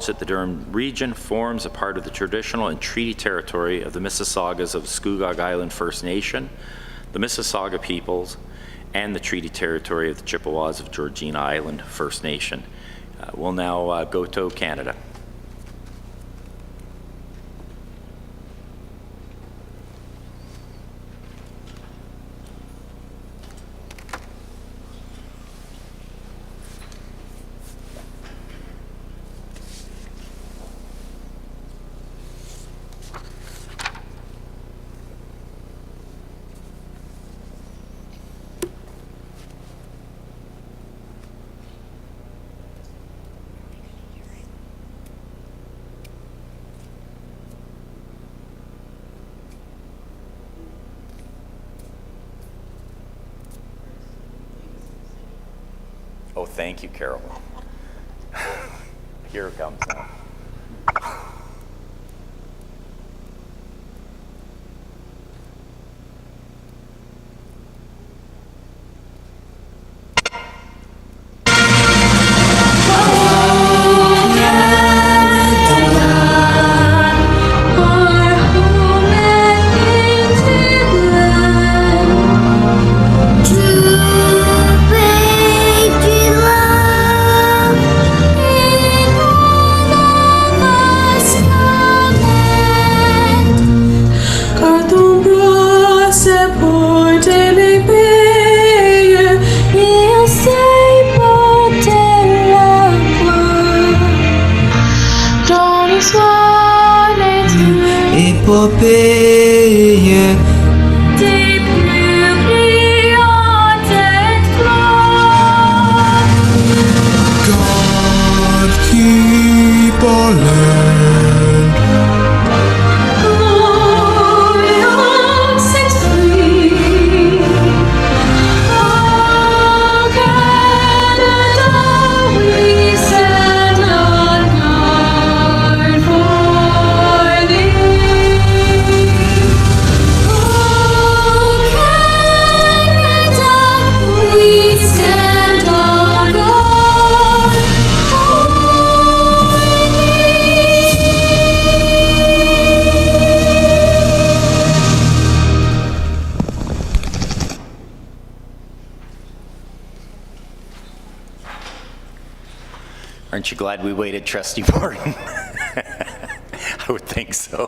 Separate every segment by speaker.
Speaker 1: that the Durham region forms a part of the traditional and treaty territory of the Mississaugas of Scugog Island First Nation, the Mississauga peoples, and the treaty territory of the Chippewas of Georgina Island First Nation. We'll now go to Canada. Oh, thank you, Carol. Here it comes now. Aren't you glad we waited, Trustee Morton? I would think so.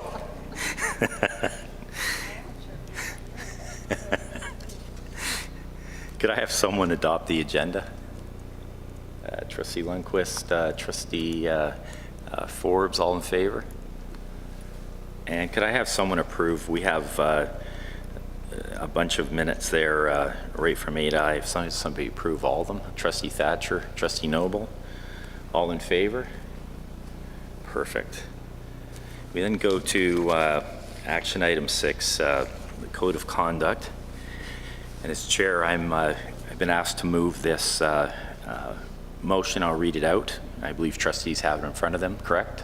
Speaker 1: Could I have someone adopt the agenda? Trustee Lundquist, Trustee Forbes, all in favor? And could I have someone approve? We have a bunch of minutes there right from 8I. If somebody approve all of them. Trustee Thatcher, Trustee Noble, all in favor? Perfect. We then go to action item 6, the Code of Conduct. And as Chair, I've been asked to move this motion. I'll read it out. I believe trustees have it in front of them, correct?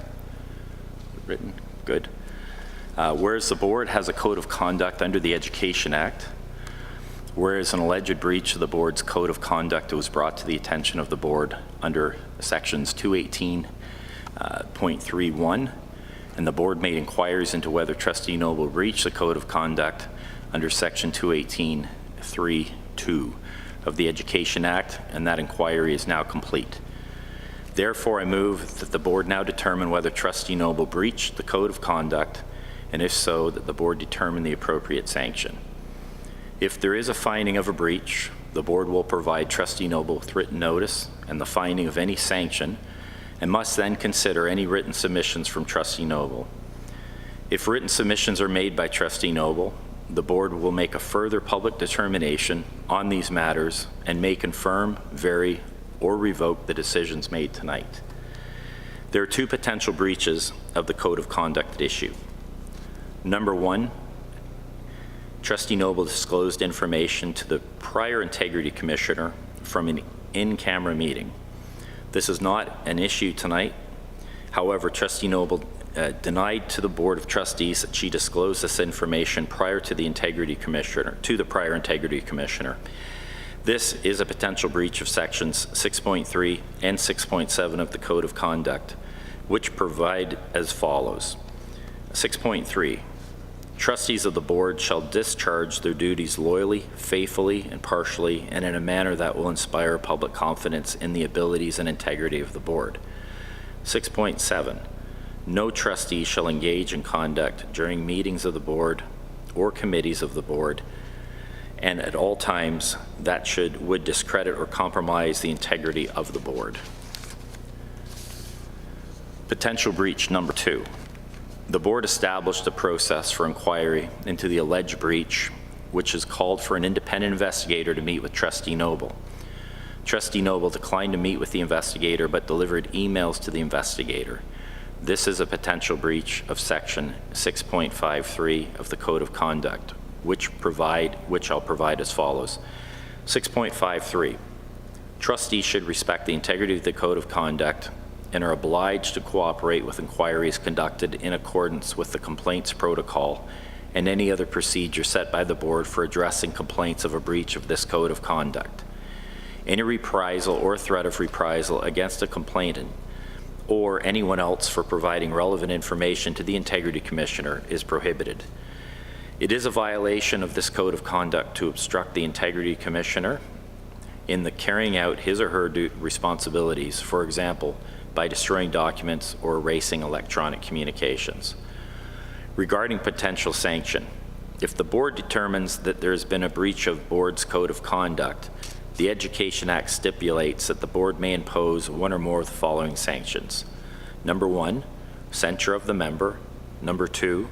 Speaker 1: Written? Good. Whereas the board has a code of conduct under the Education Act, whereas an alleged breach of the board's code of conduct was brought to the attention of the board under sections 218.31, and the board made inquiries into whether Trustee Noble breached the code of conduct under section 218.3.2 of the Education Act, and that inquiry is now complete. Therefore, I move that the board now determine whether Trustee Noble breached the code of conduct, and if so, that the board determine the appropriate sanction. If there is a finding of a breach, the board will provide Trustee Noble with written notice and the finding of any sanction, and must then consider any written submissions from Trustee Noble. If written submissions are made by Trustee Noble, the board will make a further public determination on these matters and may confirm, vary, or revoke the decisions made tonight. There are two potential breaches of the code of conduct at issue. Number one, Trustee Noble disclosed information to the prior Integrity Commissioner from an in-camera meeting. This is not an issue tonight. However, Trustee Noble denied to the Board of Trustees that she disclosed this information prior to the Integrity Commissioner, to the prior Integrity Commissioner. This is a potential breach of sections 6.3 and 6.7 of the Code of Conduct, which provide as follows. 6.3, trustees of the board shall discharge their duties loyally, faithfully, impartially, and in a manner that will inspire public confidence in the abilities and integrity of the board. 6.7, no trustee shall engage in conduct during meetings of the board or committees of the board and at all times that would discredit or compromise the integrity of the board. Potential breach number 2. The board established a process for inquiry into the alleged breach, which has called for an independent investigator to meet with Trustee Noble. Trustee Noble declined to meet with the investigator but delivered emails to the investigator. This is a potential breach of Section 6.53 of the Code of Conduct, which I'll provide as follows. 6.53, trustees should respect the integrity of the Code of Conduct and are obliged to cooperate with inquiries conducted in accordance with the complaints protocol and any other procedure set by the board for addressing complaints of a breach of this Code of Conduct. Any reprisal or threat of reprisal against a complainant or anyone else for providing relevant information to the Integrity Commissioner is prohibited. It is a violation of this Code of Conduct to obstruct the Integrity Commissioner in the carrying out his or her responsibilities, for example, by destroying documents or erasing electronic communications. Regarding potential sanction, if the board determines that there has been a breach of board's Code of Conduct, the Education Act stipulates that the board may impose one or more of the following sanctions. Number 1, censure of the member. Number 2,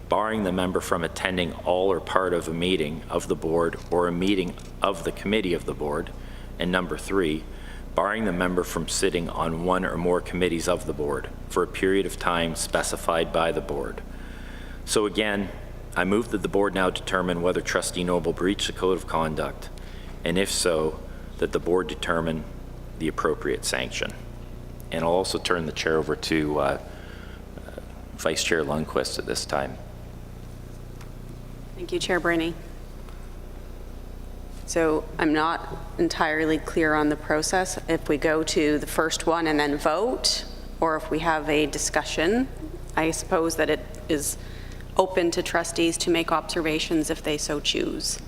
Speaker 1: barring the member from attending all or part of a meeting of the board or a meeting of the committee of the board. And number 3, barring the member from sitting on one or more committees of the board for a period of time specified by the board. So again, I move that the board now determine whether Trustee Noble breached the Code of Conduct, and if so, that the board determine the appropriate sanction. And I'll also turn the chair over to Vice Chair Lundquist at this time.
Speaker 2: Thank you, Chair Brainey. So I'm not entirely clear on the process. If we go to the first one and then vote, or if we have a discussion, I suppose that it is open to trustees to make observations if they so choose.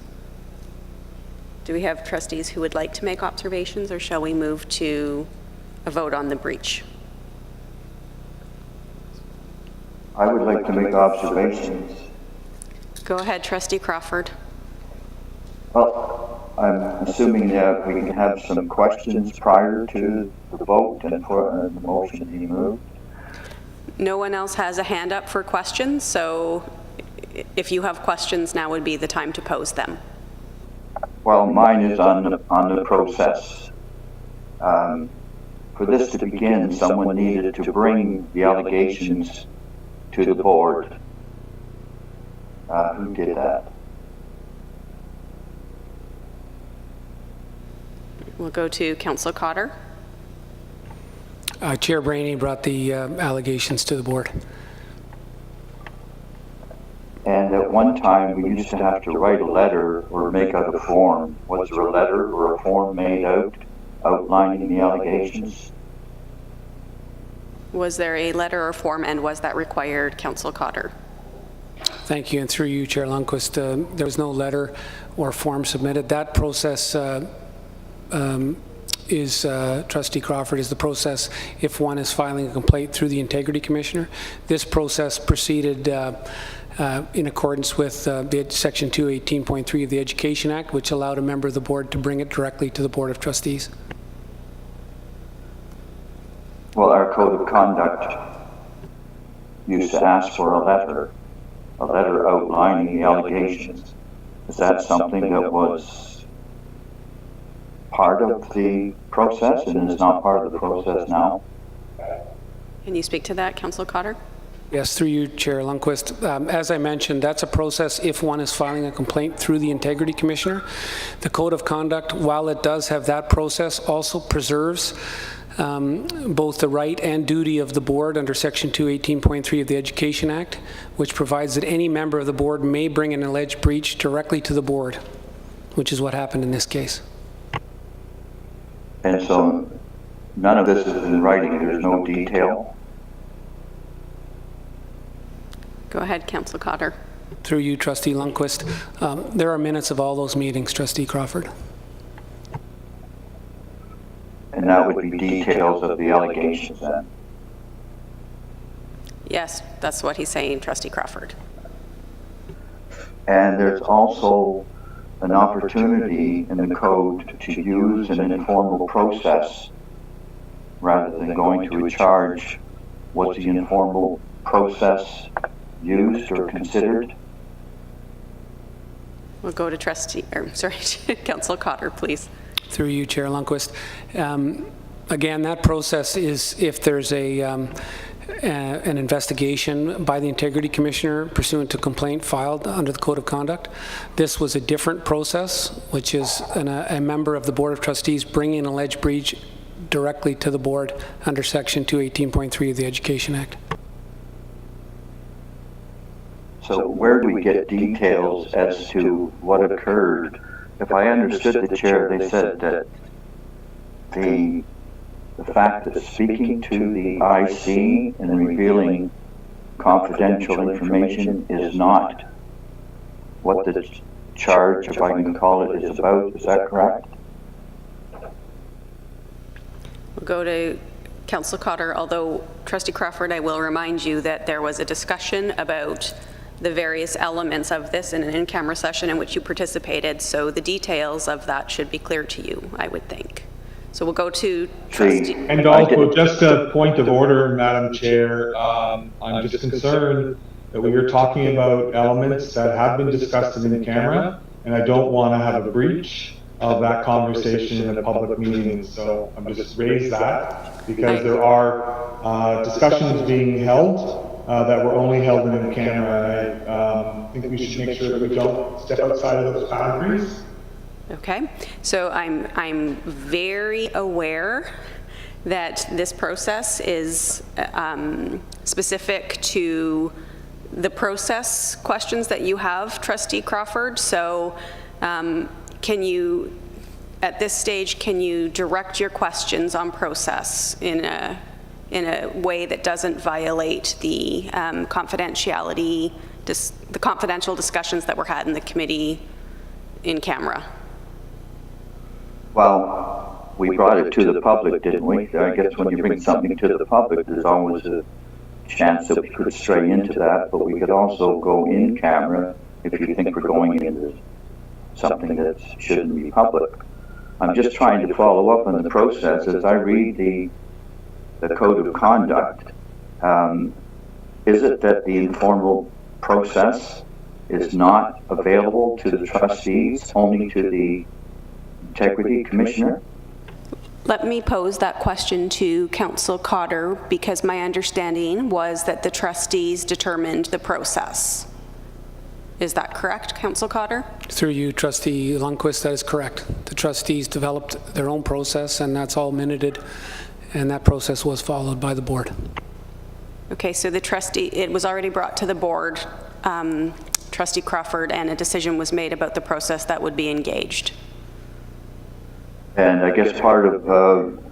Speaker 2: Do we have trustees who would like to make observations, or shall we move to a vote on the breach?
Speaker 3: I would like to make observations.
Speaker 2: Go ahead, Trustee Crawford.
Speaker 3: Well, I'm assuming that we can have some questions prior to the vote and for the motion be moved.
Speaker 2: No one else has a hand up for questions, so if you have questions, now would be the time to pose them.
Speaker 3: Well, mine is on the process. For this to begin, someone needed to bring the allegations to the board. Who did that?
Speaker 2: We'll go to Councillor Cotter.
Speaker 4: Chair Brainey brought the allegations to the board.
Speaker 3: And at one time, we used to have to write a letter or make out a form. Was there a letter or a form made out outlining the allegations?
Speaker 2: Was there a letter or form, and was that required, Councillor Cotter?
Speaker 4: Thank you, and through you, Chair Lundquist, there was no letter or form submitted. That process Trustee Crawford, is the process if one is filing a complaint through the Integrity Commissioner. This process proceeded in accordance with the Section 218.3 of the Education Act, which allowed a member of the board to bring it directly to the Board of Trustees.
Speaker 3: Well, our Code of Conduct used to ask for a letter outlining the allegations. Is that something that was part of the process and is not part of the process now?
Speaker 2: Can you speak to that, Councillor Cotter?
Speaker 4: Yes, through you, Chair Lundquist. As I mentioned, that's a process if one is filing a complaint through the Integrity Commissioner. The Code of Conduct, while it does have that process, also preserves both the right and duty of the board under Section 218.3 of the Education Act, which provides that any member of the board may bring an alleged breach directly to the board, which is what happened in this case.
Speaker 3: And so none of this is in writing. There's no detail
Speaker 2: Go ahead, Councillor Cotter.
Speaker 4: Through you, Trustee Lundquist. There are minutes of all those meetings, Trustee Crawford.
Speaker 3: And that would be details of the allegations then.
Speaker 2: Yes, that's what he's saying, Trustee Crawford.
Speaker 3: And there's also an opportunity in the code to use an informal process rather than going to a charge. Was the informal process used or considered?
Speaker 2: We'll go to Councillor Cotter, please.
Speaker 4: Through you, Chair Lundquist. Again, that process is if there's an investigation by the Integrity Commissioner pursuant to complaint filed under the Code of Conduct. This was a different process, which is a member of the Board of Trustees bringing an alleged breach directly to the board under Section 218.3 of the Education Act.
Speaker 3: So where do we get details as to what occurred? If I understood the chair, they said that the fact that speaking to the IC and revealing confidential information is not what the charge, if I can call it, is about. Is that correct?
Speaker 2: We'll go to Councillor Cotter, although Trustee Crawford, I will remind you that there was a discussion about the various elements of this in an in-camera session in which you participated, so the details of that should be clear to you, I would think. So we'll go to Trustee.
Speaker 5: And also, just a point of order, Madam Chair, I'm just concerned that we are talking about elements that have been discussed in camera, and I don't want to have a breach of that conversation in a public meeting. So I'm just raise that because there are discussions being held that were only held in camera. And I think we should make sure that we don't step outside of those boundaries.
Speaker 2: Okay, so I'm very aware that this process is specific to the process questions that you have, Trustee Crawford. So can you, at this stage, can you direct your questions on process in a way that doesn't violate the confidentiality, the confidential discussions that were had in the committee in camera?
Speaker 3: Well, we brought it to the public, didn't we? I guess when you bring something to the public, there's always a chance that we could stray into that, but we could also go in camera if you think we're going into something that shouldn't be public. I'm just trying to follow up on the process. As I read the Code of Conduct, is it that the informal process is not available to the trustees, only to the Integrity Commissioner?
Speaker 2: Let me pose that question to Councillor Cotter, because my understanding was that the trustees determined the process. Is that correct, Councillor Cotter?
Speaker 4: Through you, Trustee Lundquist, that is correct. The trustees developed their own process, and that's all minuted, and that process was followed by the board.
Speaker 2: Okay, so the trustee, it was already brought to the board, Trustee Crawford, and a decision was made about the process that would be engaged.
Speaker 3: And I guess part of,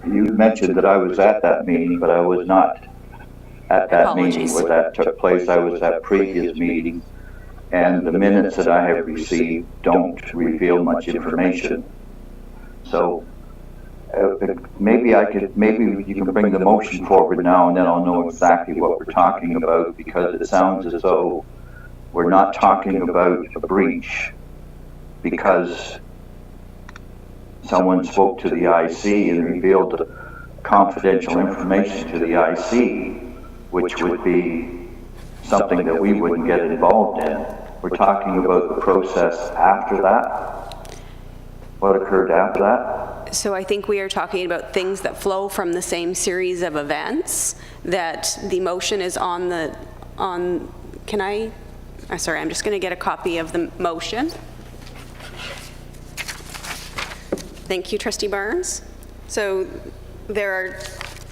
Speaker 3: you mentioned that I was at that meeting, but I was not at that meeting where that took place. I was at previous meeting, and the minutes that I have received don't reveal much information. So maybe you can bring the motion forward now, and then I'll know exactly what we're talking about, because it sounds as though we're not talking about a breach because someone spoke to the IC and revealed confidential information to the IC, which would be something that we wouldn't get involved in. We're talking about the process after that. What occurred after that?
Speaker 2: So I think we are talking about things that flow from the same series of events, that the motion is on the, sorry, I'm just going to get a copy of the motion. Thank you, Trustee Barnes. So there are,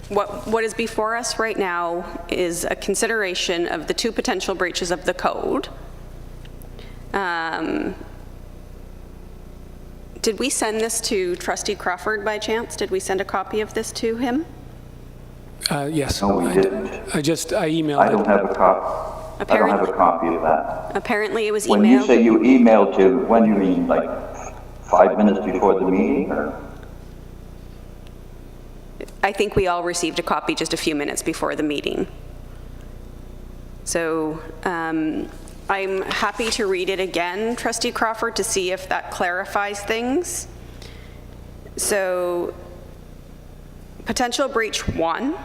Speaker 2: what is before us right now is a consideration of the two potential breaches of the code. Did we send this to Trustee Crawford by chance? Did we send a copy of this to him?
Speaker 4: Yes.
Speaker 3: No, we didn't.
Speaker 4: I emailed
Speaker 3: I don't have a copy. I don't have a copy of that.
Speaker 2: Apparently it was
Speaker 3: When you
Speaker 2: emailed.
Speaker 3: say you emailed to, when you mean like 5 minutes before the meeting, or?
Speaker 2: I think we all received a copy just a few minutes before the meeting. So I'm happy to read it again, Trustee Crawford, to see if that clarifies things. So potential breach 1.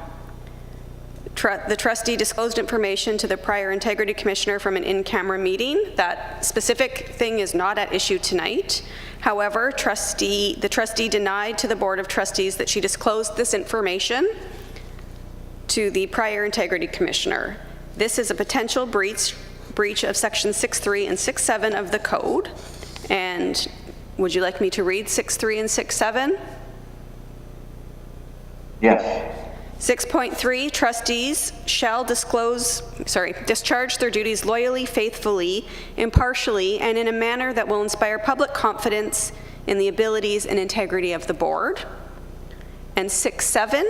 Speaker 2: The trustee disclosed information to the prior integrity commissioner from an in-camera meeting. That specific thing is not at issue tonight. However, the trustee denied to the Board of Trustees that she disclosed this information to the prior integrity commissioner. This is a potential breach of section 6.3 and 6.7 of the code. And would you like me to read 6.3 and 6.7?
Speaker 3: Yes.
Speaker 2: 6.3, trustees shall discharge their duties loyally, faithfully, impartially, and in a manner that will inspire public confidence in the abilities and integrity of the board. And 6.7,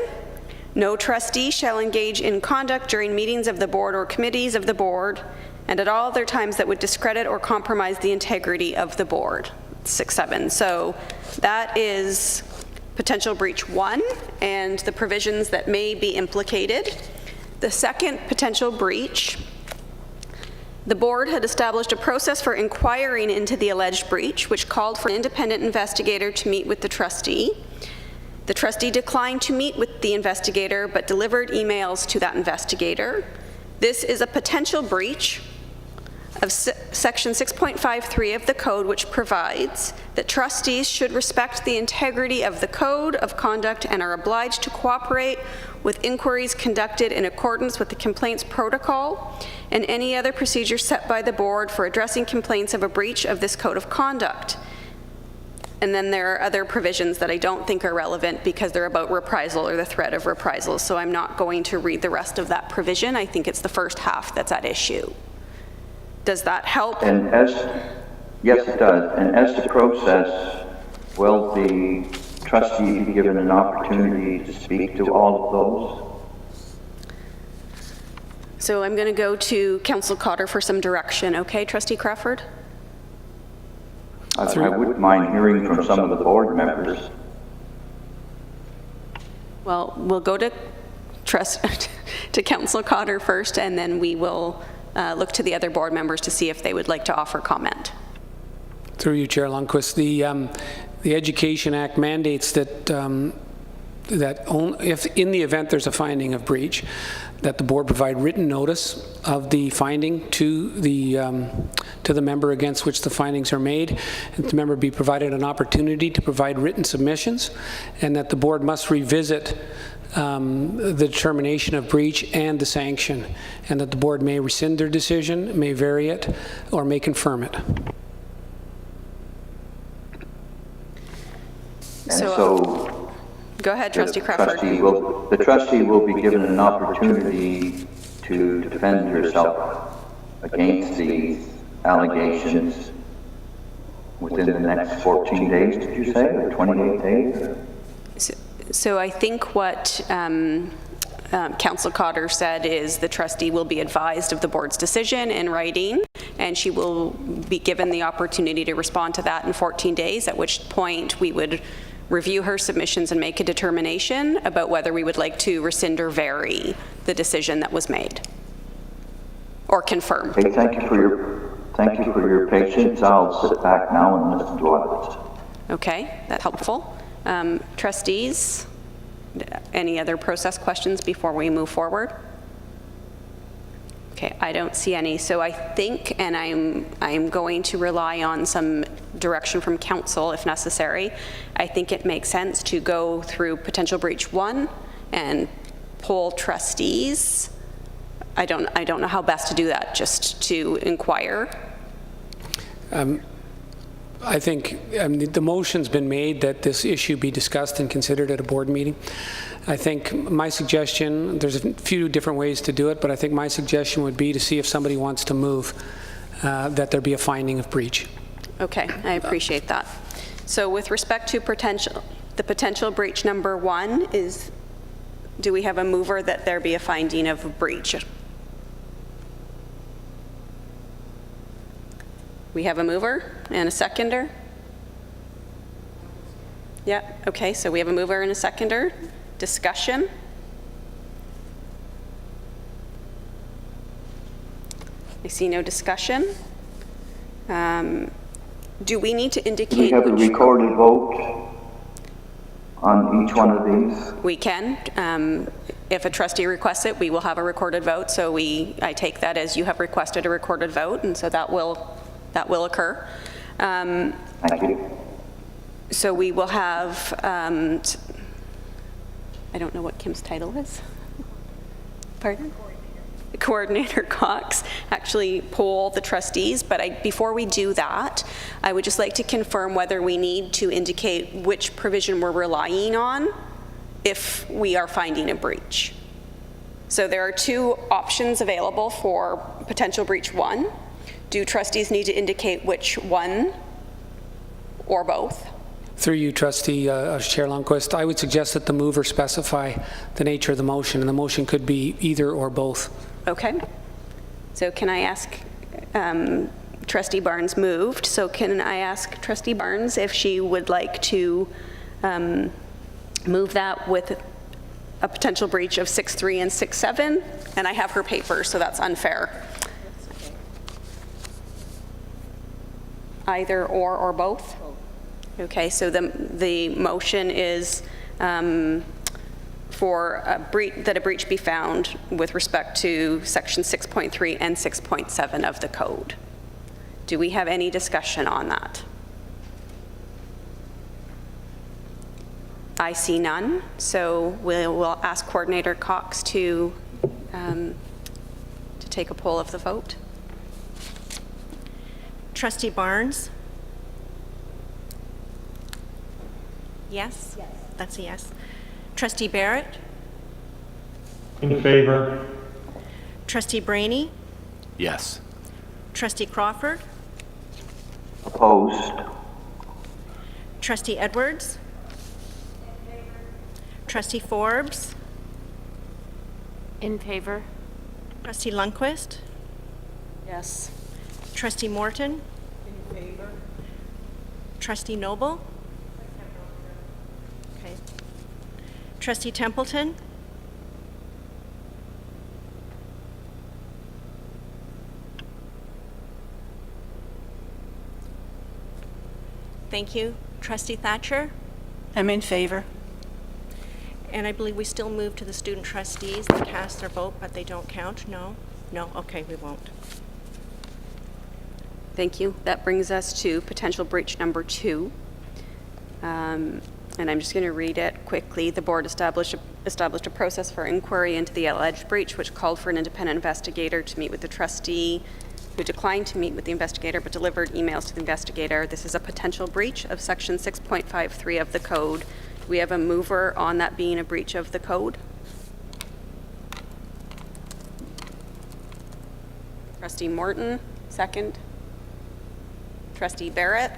Speaker 2: no trustee shall engage in conduct during meetings of the board or committees of the board and at all other times that would discredit or compromise the integrity of the board. 6.7. So that is potential breach 1 and the provisions that may be implicated. The second potential breach, the board had established a process for inquiring into the alleged breach, which called for an independent investigator to meet with the trustee. The trustee declined to meet with the investigator, but delivered emails to that investigator. This is a potential breach of section 6.53 of the code, which provides that trustees should respect the integrity of the code of conduct and are obliged to cooperate with inquiries conducted in accordance with the complaints protocol and any other procedure set by the board for addressing complaints of a breach of this code of conduct. And then there are other provisions that I don't think are relevant because they're about reprisal or the threat of reprisal, so I'm not going to read the rest of that provision. I think it's the first half that's at issue. Does that help?
Speaker 3: And yes, it does. And as to process, will the trustee be given an opportunity to speak to all of those?
Speaker 2: So I'm going to go to Councillor Cotter for some direction. Okay, Trustee Crawford?
Speaker 3: I wouldn't mind hearing from some of the board members.
Speaker 2: Well, we'll go to Councillor Cotter first, and then we will look to the other board members to see if they would like to offer comment.
Speaker 4: Through you, Chair Lundquist, the Education Act mandates that if in the event there's a finding of breach, that the board provide written notice of the finding to the member against which the findings are made, and the member be provided an opportunity to provide written submissions, and that the board must revisit the determination of breach and the sanction, and that the board may rescind their decision, may vary it, or may confirm it.
Speaker 3: And so
Speaker 2: go ahead, Trustee Crawford.
Speaker 3: The trustee will be given an opportunity to defend herself against these allegations within the next 14 days, did you say, or 28 days?
Speaker 2: So I think what Councillor Cotter said is the trustee will be advised of the board's decision in writing, and she will be given the opportunity to respond to that in 14 days, at which point we would review her submissions and make a determination about whether we would like to rescind or vary the decision that was made or confirm.
Speaker 3: Okay, thank you for your patience. I'll sit back now and listen to others.
Speaker 2: Okay, that's helpful. Trustees, any other process questions before we move forward? Okay, I don't see any. So I think, and I'm going to rely on some direction from council if necessary. I think it makes sense to go through potential breach 1 and poll trustees. I don't know how best to do that, just to inquire.
Speaker 4: I think the motion's been made that this issue be discussed and considered at a board meeting. I think my suggestion, there's a few different ways to do it, but I think my suggestion would be to see if somebody wants to move that there be a finding of breach.
Speaker 2: Okay, I appreciate that. So with respect to the potential breach number 1 is, do we have a mover that there be a finding of a breach? We have a mover and a seconder? Yeah, okay, so we have a mover and a seconder. Discussion? I see no discussion. Do we need to
Speaker 3: Do we
Speaker 2: indicate
Speaker 3: have a
Speaker 2: which?
Speaker 3: recorded vote on each one of these?
Speaker 2: We can. If a trustee requests it, we will have a recorded vote. So I take that as you have requested a recorded vote, and so that will occur.
Speaker 3: Thank you.
Speaker 2: So we will have, I don't know what Kim's title is. Pardon? Coordinator Cox actually poll the trustees, but before we do that, I would just like to confirm whether we need to indicate which provision we're relying on if we are finding a breach. So there are two options available for potential breach one. Do trustees need to indicate which one or both?
Speaker 4: Through you, Trustee Chair Lundquist, I would suggest that the mover specify the nature of the motion, and the motion could be either or both.
Speaker 2: Okay. So can I ask, Trustee Barnes moved, so can I ask Trustee Barnes if she would like to move that with a potential breach of 6.3 and 6.7? And I have her paper, so that's unfair. Either or both? Okay, so the motion is for that a breach be found with respect to section 6.3 and 6.7 of the code. Do we have any discussion on that? I see none, so we'll ask Coordinator Cox to take a poll of the vote.
Speaker 6: Trustee Barnes? Yes? Yes. That's a yes. Trustee Barrett?
Speaker 5: In favor?
Speaker 6: Trustee Brainy?
Speaker 1: Yes.
Speaker 6: Trustee Crawford?
Speaker 3: Opposed?
Speaker 6: Trustee Edwards? Trustee Forbes?
Speaker 7: In favor.
Speaker 6: Trustee Lundquist?
Speaker 2: Yes.
Speaker 6: Trustee Morton? In favor. Trustee Noble? Okay. Trustee Templeton? Thank you. Trustee Thatcher?
Speaker 7: I'm in favor.
Speaker 6: And I believe we still move to the student trustees that cast their vote, but they don't count? No? No? Okay, we won't.
Speaker 2: Thank you. That brings us to potential breach number 2. And I'm just going to read it quickly. The board established a process for inquiry into the alleged breach, which called for an independent investigator to meet with the trustee, who declined to meet with the investigator but delivered emails to the investigator. This is a potential breach of section 6.53 of the code. Do we have a mover on that being a breach of the code? Trustee Morton, second. Trustee Barrett.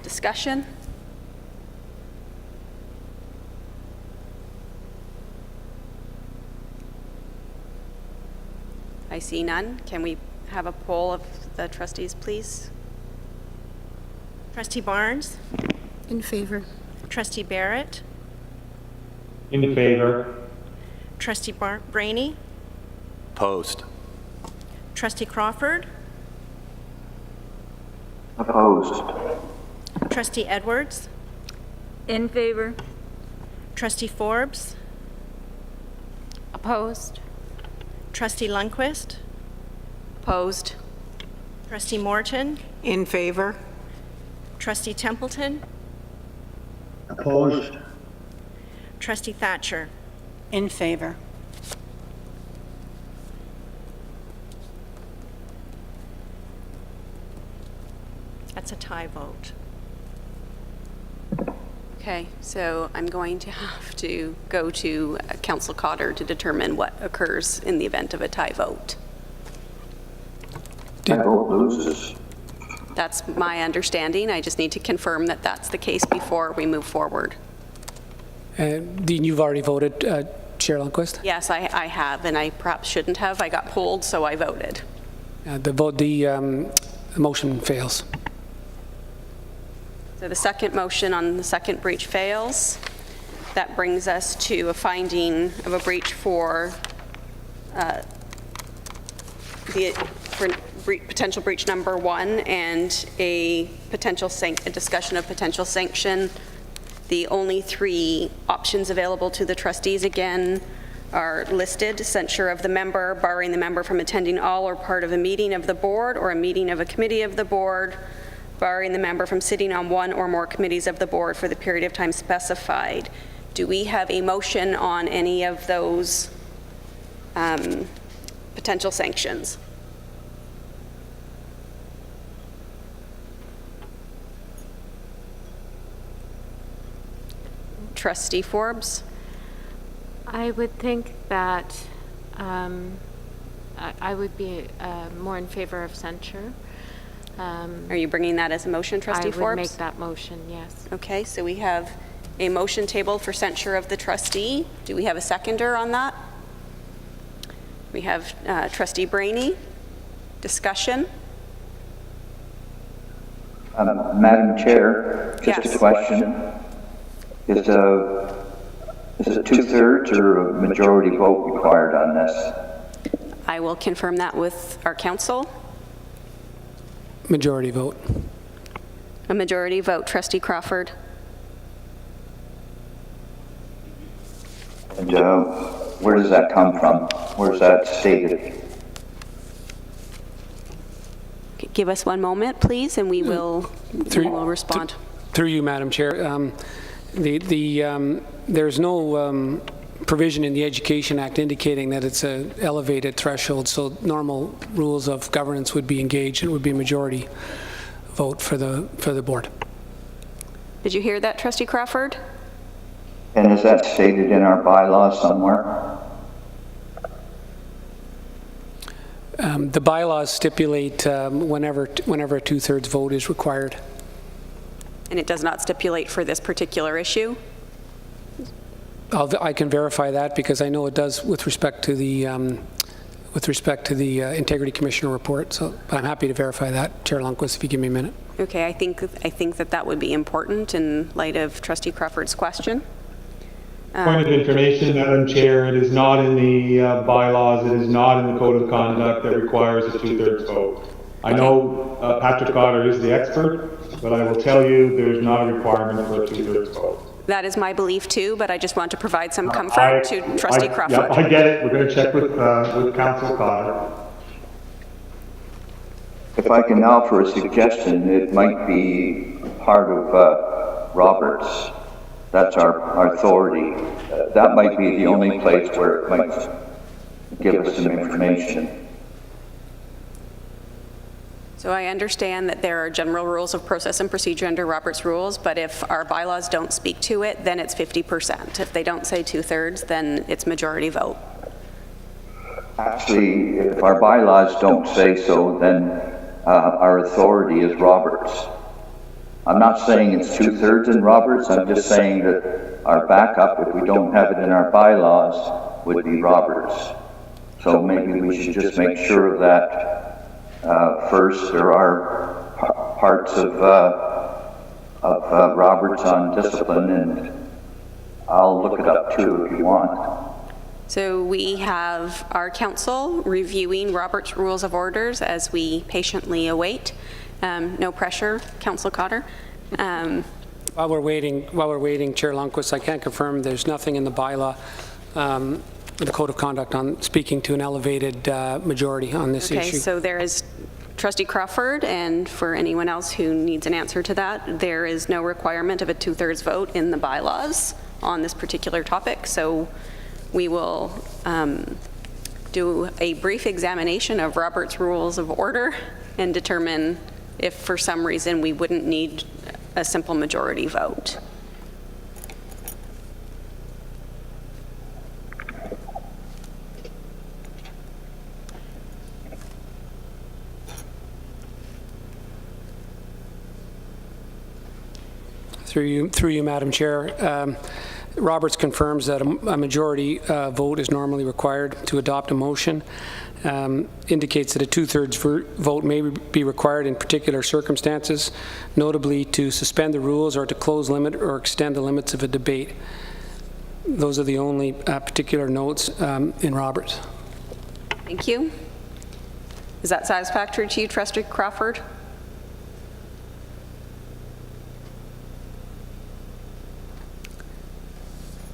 Speaker 2: Discussion? I see none. Can we have a poll of the trustees, please?
Speaker 6: Trustee Barnes?
Speaker 7: In favor.
Speaker 6: Trustee Barrett?
Speaker 5: In favor?
Speaker 6: Trustee Brainy?
Speaker 1: Opposed.
Speaker 6: Trustee Crawford?
Speaker 3: Opposed?
Speaker 6: Trustee Edwards?
Speaker 7: In favor.
Speaker 6: Trustee Forbes?
Speaker 7: Opposed.
Speaker 6: Trustee Lundquist?
Speaker 2: Opposed?
Speaker 6: Trustee Morton?
Speaker 7: In favor.
Speaker 6: Trustee Templeton?
Speaker 3: Opposed?
Speaker 6: Trustee Thatcher?
Speaker 7: In favor.
Speaker 6: That's a tie vote.
Speaker 2: Okay, so I'm going to have to go to Council Cotter to determine what occurs in the event of a tie vote.
Speaker 3: My vote loses.
Speaker 2: That's my understanding. I just need to confirm that that's the case before we move forward.
Speaker 4: Dean, you've already voted, Chair Lundquist?
Speaker 2: Yes, I have, and I perhaps shouldn't have. I got polled, so I voted.
Speaker 4: The motion fails.
Speaker 2: So the second motion on the second breach fails. That brings us to a finding of a breach for potential breach number 1 and a discussion of potential sanction. The only 3 options available to the trustees again are listed: censure of the member, barring the member from attending all or part of a meeting of the board or a meeting of a committee of the board, barring the member from sitting on one or more committees of the board for the period of time specified. Do we have a motion on any of those potential sanctions? Trustee Forbes?
Speaker 8: I would think that I would be more in favor of censure.
Speaker 2: Are you bringing that as a motion, Trustee Forbes?
Speaker 8: I would make that motion, yes.
Speaker 2: Okay, so we have a motion tabled for censure of the trustee. Do we have a seconder on that? We have Trustee Brainy. Discussion?
Speaker 3: Madam Chair, just
Speaker 2: Yes.
Speaker 3: a question. Is it 2/3 or a majority vote required on this?
Speaker 2: I will confirm that with our counsel.
Speaker 4: Majority vote.
Speaker 2: A majority vote. Trustee Crawford?
Speaker 3: And where does that come from? Where is that stated?
Speaker 2: Give us one moment, please, and we will respond.
Speaker 4: Through you, Madam Chair. There's no provision in the Education Act indicating that it's an elevated threshold, so normal rules of governance would be engaged. It would be a majority vote for the board.
Speaker 2: Did you hear that, Trustee Crawford?
Speaker 3: And is that stated in our bylaws somewhere?
Speaker 4: The bylaws stipulate whenever a 2/3 vote is required.
Speaker 2: And it does not stipulate for this particular issue?
Speaker 4: I can verify that because I know it does with respect to the Integrity Commissioner report. So I'm happy to verify that, Chair Lundquist, if you give me a minute.
Speaker 2: Okay, I think that would be important in light of Trustee Crawford's question.
Speaker 5: Point of information, Madam Chair, it is not in the bylaws, it is not in the Code of Conduct that requires a 2/3 vote. I know Patrick Goddard is the expert, but I will tell you there's not a requirement for a 2/3 vote.
Speaker 2: That is my belief too, but I just want to provide some comfort to Trustee Crawford.
Speaker 5: Yeah, I get it. We're going to check with Council Goddard.
Speaker 3: If I can offer a suggestion, it might be part of Roberts. That's our authority. That might be the only place where it might give us some information.
Speaker 2: So I understand that there are general rules of process and procedure under Robert's rules, but if our bylaws don't speak to it, then it's 50%. If they don't say 2/3, then it's majority vote.
Speaker 3: Actually, if our bylaws don't say so, then our authority is Roberts. I'm not saying it's 2/3 in Roberts, I'm just saying that our backup, if we don't have it in our bylaws, would be Roberts. So maybe we should just make sure of that first. There are parts of Roberts on discipline, and I'll look it up too if you want.
Speaker 2: So we have our counsel reviewing Robert's Rules of Orders as we patiently await. No pressure, Council Cotter.
Speaker 4: While we're waiting, Chair Lundquist, I can confirm there's nothing in the bylaw, the Code of Conduct, on speaking to an elevated majority on this issue.
Speaker 2: Okay, so there is Trustee Crawford, and for anyone else who needs an answer to that, there is no requirement of a 2/3 vote in the bylaws on this particular topic. So we will do a brief examination of Robert's Rules of Order and determine if for some reason we wouldn't need a simple majority vote.
Speaker 4: Through you, Madam Chair. Roberts confirms that a majority vote is normally required to adopt a motion. Indicates that a two-thirds vote may be required in particular circumstances, notably to suspend the rules or to close, limit, or extend the limits of a debate. Those are the only particular notes in Roberts.
Speaker 2: Thank you. Is that satisfactory to you, Trustee Crawford?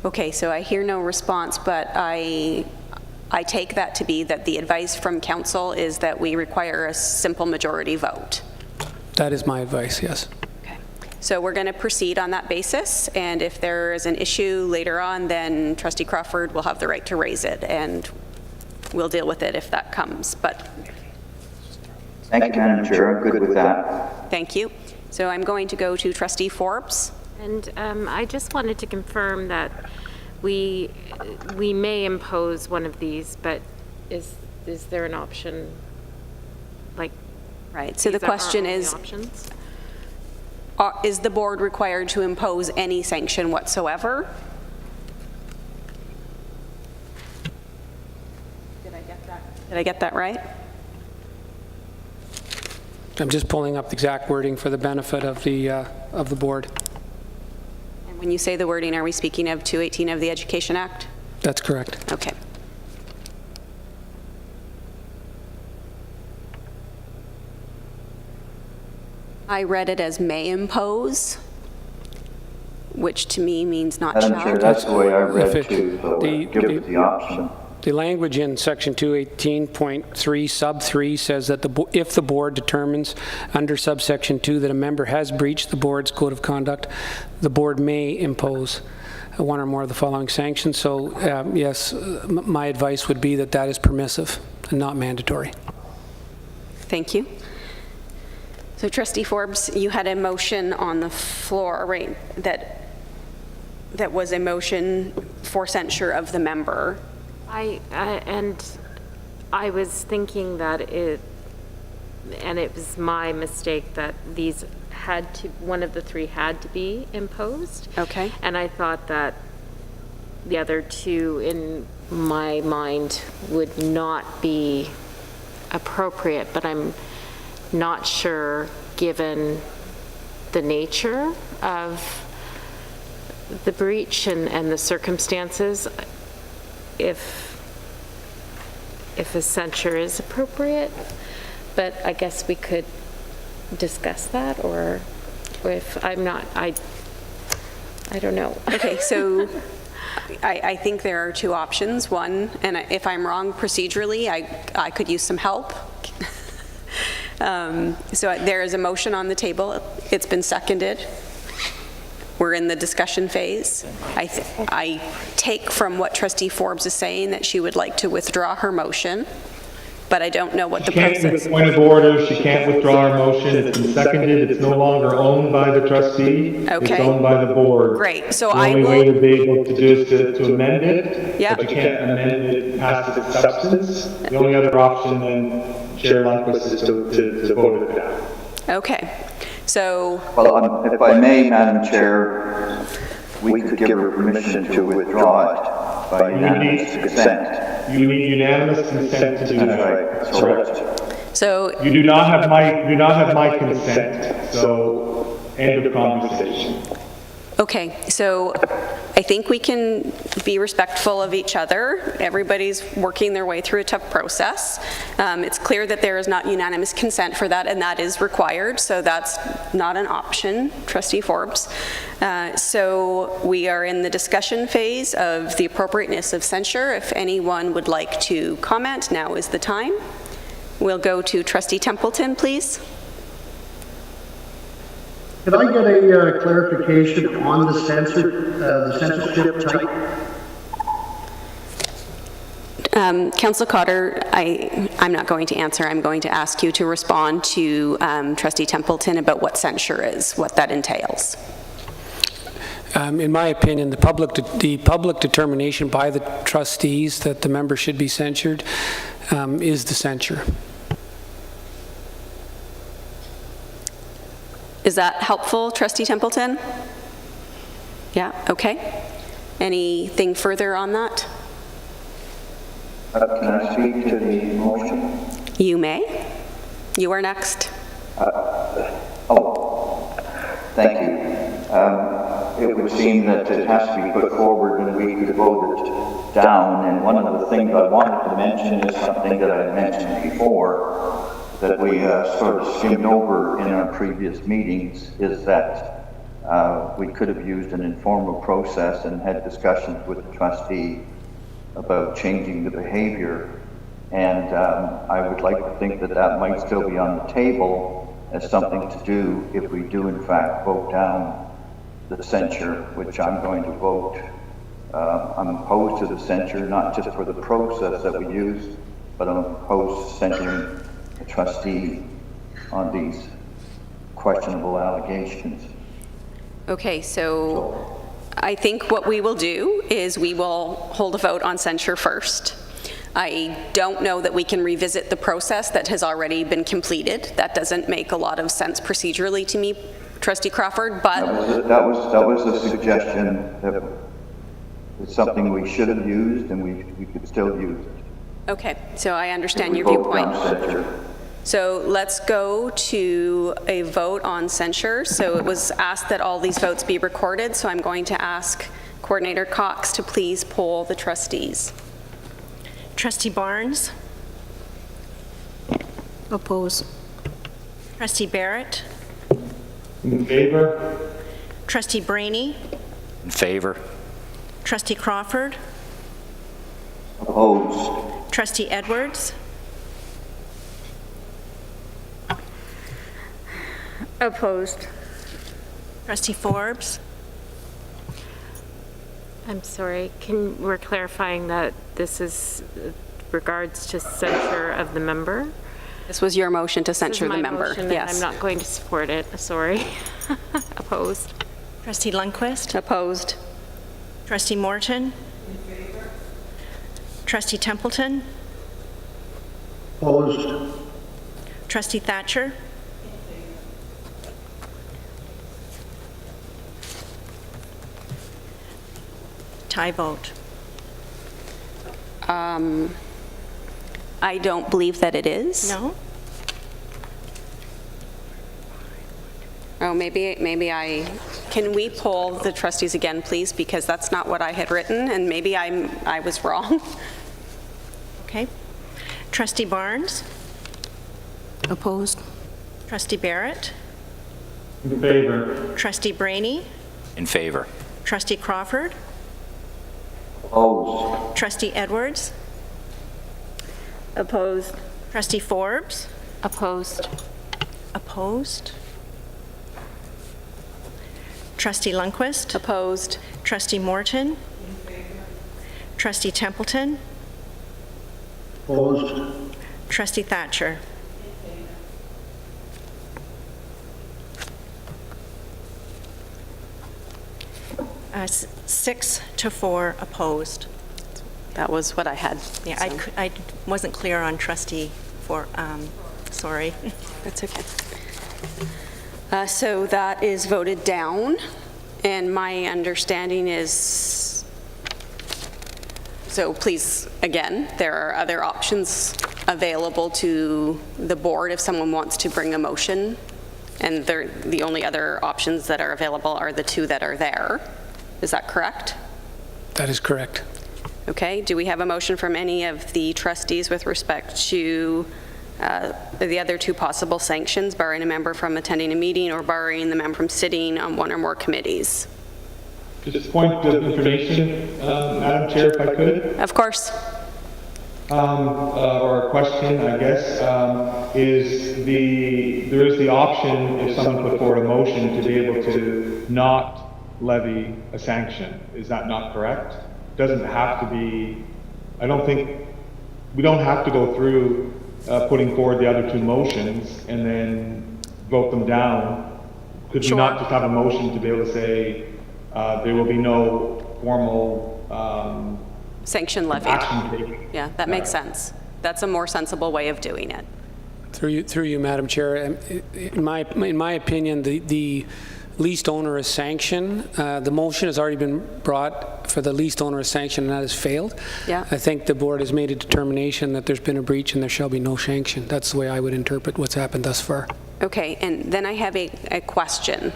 Speaker 2: Okay, so I hear no response, but I take that to be that the advice from council is that we require a simple majority vote.
Speaker 4: That is my advice, yes.
Speaker 2: Okay. So we're going to proceed on that basis, and if there is an issue later on, then Trustee Crawford will have the right to raise it, and we'll deal with it if that comes. But
Speaker 3: Thank you, Madam Chair. I'm good with that.
Speaker 2: thank you. So I'm going to go to Trustee Forbes.
Speaker 8: And I just wanted to confirm that we may impose one of these, but is there an option, like?
Speaker 2: Right, so the
Speaker 8: these are our
Speaker 2: question
Speaker 8: only
Speaker 2: is,
Speaker 8: options?
Speaker 2: is the board required to impose any sanction whatsoever? Did I get that right?
Speaker 4: I'm just pulling up the exact wording for the benefit of the board.
Speaker 2: And when you say the wording, are we speaking of 218 of the Education Act?
Speaker 4: That's correct.
Speaker 2: Okay. I read it as may impose, which to me means not
Speaker 3: Madam Chair,
Speaker 2: shall.
Speaker 3: that's the way I read
Speaker 4: If it-
Speaker 3: too, so give it the option.
Speaker 4: The language in section 218.3 sub 3 says that if the board determines under subsection 2 that a member has breached the board's code of conduct, the board may impose one or more of the following sanctions. So yes, my advice would be that that is permissive and not mandatory.
Speaker 2: Thank you. So Trustee Forbes, you had a motion on the floor, right, that was a motion for censure of the member.
Speaker 8: And I was thinking that it was my mistake that these one of the three had to be imposed.
Speaker 2: Okay.
Speaker 8: And I thought that the other two, in my mind, would not be appropriate, but I'm not sure, given the nature of the breach and the circumstances, if a censure is appropriate. But I guess we could discuss that, or if I'm not, I don't know.
Speaker 2: Okay, so I think there are two options. One, and if I'm wrong procedurally, I could use some help. So there is a motion on the table. It's been seconded. We're in the discussion phase. I take from what Trustee Forbes is saying that she would like to withdraw her motion, but I don't know what the process
Speaker 5: She
Speaker 2: is.
Speaker 5: can't, point of order, she can't withdraw her motion. It's been seconded. It's no longer owned by the trustee. It's
Speaker 2: Okay.
Speaker 5: owned by the board.
Speaker 2: Great, so
Speaker 5: The
Speaker 2: I
Speaker 5: only way
Speaker 2: will,
Speaker 5: to be able to do is to amend it.
Speaker 2: Yeah.
Speaker 5: But you can't amend it past its substance. The only other option then, Chair Lundquist, is to vote it down.
Speaker 2: okay. So,
Speaker 3: Well, if I may, Madam Chair, we could give her permission to withdraw it by unanimous consent.
Speaker 5: You need unanimous consent to do
Speaker 3: That's
Speaker 5: that.
Speaker 3: right, correct.
Speaker 2: so
Speaker 5: You do not have my consent, so end of conversation.
Speaker 2: okay, so I think we can be respectful of each other. Everybody's working their way through a tough process. It's clear that there is not unanimous consent for that, and that is required, so that's not an option, Trustee Forbes. So we are in the discussion phase of the appropriateness of censure. If anyone would like to comment, now is the time. We'll go to Trustee Templeton, please.
Speaker 9: Could I get a clarification on the censorship type?
Speaker 2: Councillor Cotter, I'm not going to answer. I'm going to ask you to respond to Trustee Templeton about what censure is, what that entails.
Speaker 4: In my opinion, the public determination by the trustees that the member should be censured is the censure.
Speaker 2: Is that helpful, Trustee Templeton? Yeah, okay. Anything further on that?
Speaker 3: Can I speak to the motion?
Speaker 2: You may. You are next.
Speaker 3: Thank you. It would seem that it has to be put forward and we could vote it down. And one of the things I wanted to mention is something that I mentioned before that we sort of skimmed over in our previous meetings, is that we could have used an informal process and had discussions with the trustee about changing the behavior. And I would like to think that that might still be on the table as something to do if we do in fact vote down the censure, which I'm going to vote. I'm opposed to the censure, not just for the process that we use, but I'm opposed to censuring the trustee on these questionable allegations.
Speaker 2: Okay, so I think what we will do is we will hold a vote on censure first. I don't know that we can revisit the process that has already been completed. That doesn't make a lot of sense procedurally to me, Trustee Crawford, but...
Speaker 3: That was a suggestion that it's something we should have used and we could still use it.
Speaker 2: Okay, so I understand
Speaker 3: We
Speaker 2: your
Speaker 3: vote
Speaker 2: viewpoint.
Speaker 3: down censure.
Speaker 2: So let's go to a vote on censure. So it was asked that all these votes be recorded, so I'm going to ask Coordinator Cox to please poll the trustees.
Speaker 6: Trustee Barnes?
Speaker 7: Oppose.
Speaker 6: Trustee Barrett?
Speaker 5: In favor?
Speaker 6: Trustee Brainy?
Speaker 1: In favor?
Speaker 6: Trustee Crawford?
Speaker 3: Opposed.
Speaker 6: Trustee Edwards?
Speaker 7: Opposed.
Speaker 6: Trustee Forbes?
Speaker 8: I'm sorry, we're clarifying that this is regards to censure of the member?
Speaker 2: This was your motion to censure the member.
Speaker 8: This is my motion, and I'm not going to support it, sorry. Opposed.
Speaker 6: Trustee Lundquist?
Speaker 2: Opposed.
Speaker 6: Trustee Morton? Trustee Templeton?
Speaker 9: Opposed.
Speaker 6: Trustee Thatcher? Tie vote.
Speaker 2: I don't believe that it is.
Speaker 6: No?
Speaker 2: Oh, maybe can we poll the trustees again, please? Because that's not what I had written, and maybe I was wrong.
Speaker 6: Okay. Trustee Barnes?
Speaker 7: Opposed.
Speaker 6: Trustee Barrett?
Speaker 5: In favor?
Speaker 6: Trustee Brainy?
Speaker 1: In favor?
Speaker 6: Trustee Crawford?
Speaker 3: Opposed.
Speaker 6: Trustee Edwards?
Speaker 7: Opposed.
Speaker 6: Trustee Forbes?
Speaker 8: Opposed.
Speaker 6: Opposed? Trustee Lundquist?
Speaker 2: Opposed.
Speaker 6: Trustee Morton? Trustee Templeton?
Speaker 9: Opposed.
Speaker 6: Trustee Thatcher? Uh, 6 to 4 opposed.
Speaker 2: That was what I had.
Speaker 6: Yeah,
Speaker 2: so
Speaker 6: I wasn't clear on trustee for, sorry.
Speaker 2: That's okay. So that is voted down, and my understanding is, so please, again, there are other options available to the board if someone wants to bring a motion, and the only other options that are available are the two that are there. Is that correct?
Speaker 4: That is correct.
Speaker 2: Okay, do we have a motion from any of the trustees with respect to the other two possible sanctions, barring a member from attending a meeting or barring the member from sitting on one or more committees?
Speaker 5: Just a point of information, Madam Chair, if I could,
Speaker 2: Of course.
Speaker 5: or a question, I guess, there is the option, if someone put forward a motion, to be able to not levy a sanction. Is that not correct? Doesn't have to be, I don't think, we don't have to go through putting forward the other two motions and then vote them down. Could we not just have a motion to be able to say there will be no formal
Speaker 2: Sanction levied.
Speaker 5: action taken?
Speaker 2: Yeah, that makes sense. That's a more sensible way of doing it.
Speaker 4: Through you, Madam Chair, in my opinion, the least onerous sanction. The motion has already been brought for the least onerous sanction, and that has failed.
Speaker 2: Yeah.
Speaker 4: I think the board has made a determination that there's been a breach and there shall be no sanction. That's the way I would interpret what's happened thus far.
Speaker 2: Okay, and then I have a question,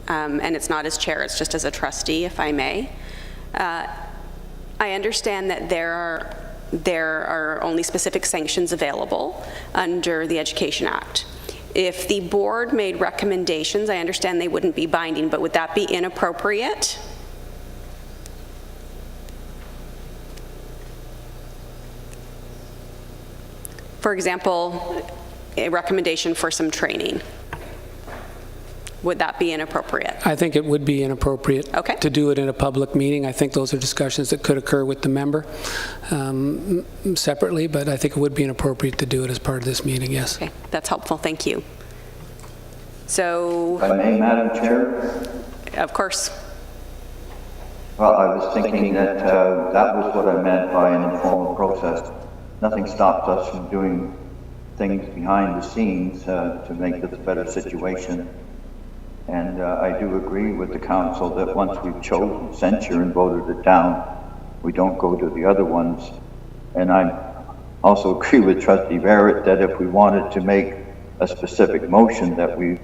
Speaker 2: and it's not as chair, it's just as a trustee, if I may. I understand that there are only specific sanctions available under the Education Act. If the board made recommendations, I understand they wouldn't be binding, but would that be inappropriate? For example, a recommendation for some training. Would that be inappropriate?
Speaker 4: I think it would be inappropriate to do it in a public meeting. I think those are discussions that could occur with the member separately, but I think it would be inappropriate to do it as part of this meeting, yes.
Speaker 2: Okay, that's helpful, thank you. So...
Speaker 3: If I may, Madam Chair?
Speaker 2: Of course.
Speaker 3: Well, I was thinking that that was what I meant by an informal process. Nothing stops us from doing things behind the scenes to make this a better situation. And I do agree with the council that once we've chosen censure and voted it down, we don't go to the other ones. And I also agree with Trustee Barrett that if we wanted to make a specific motion that we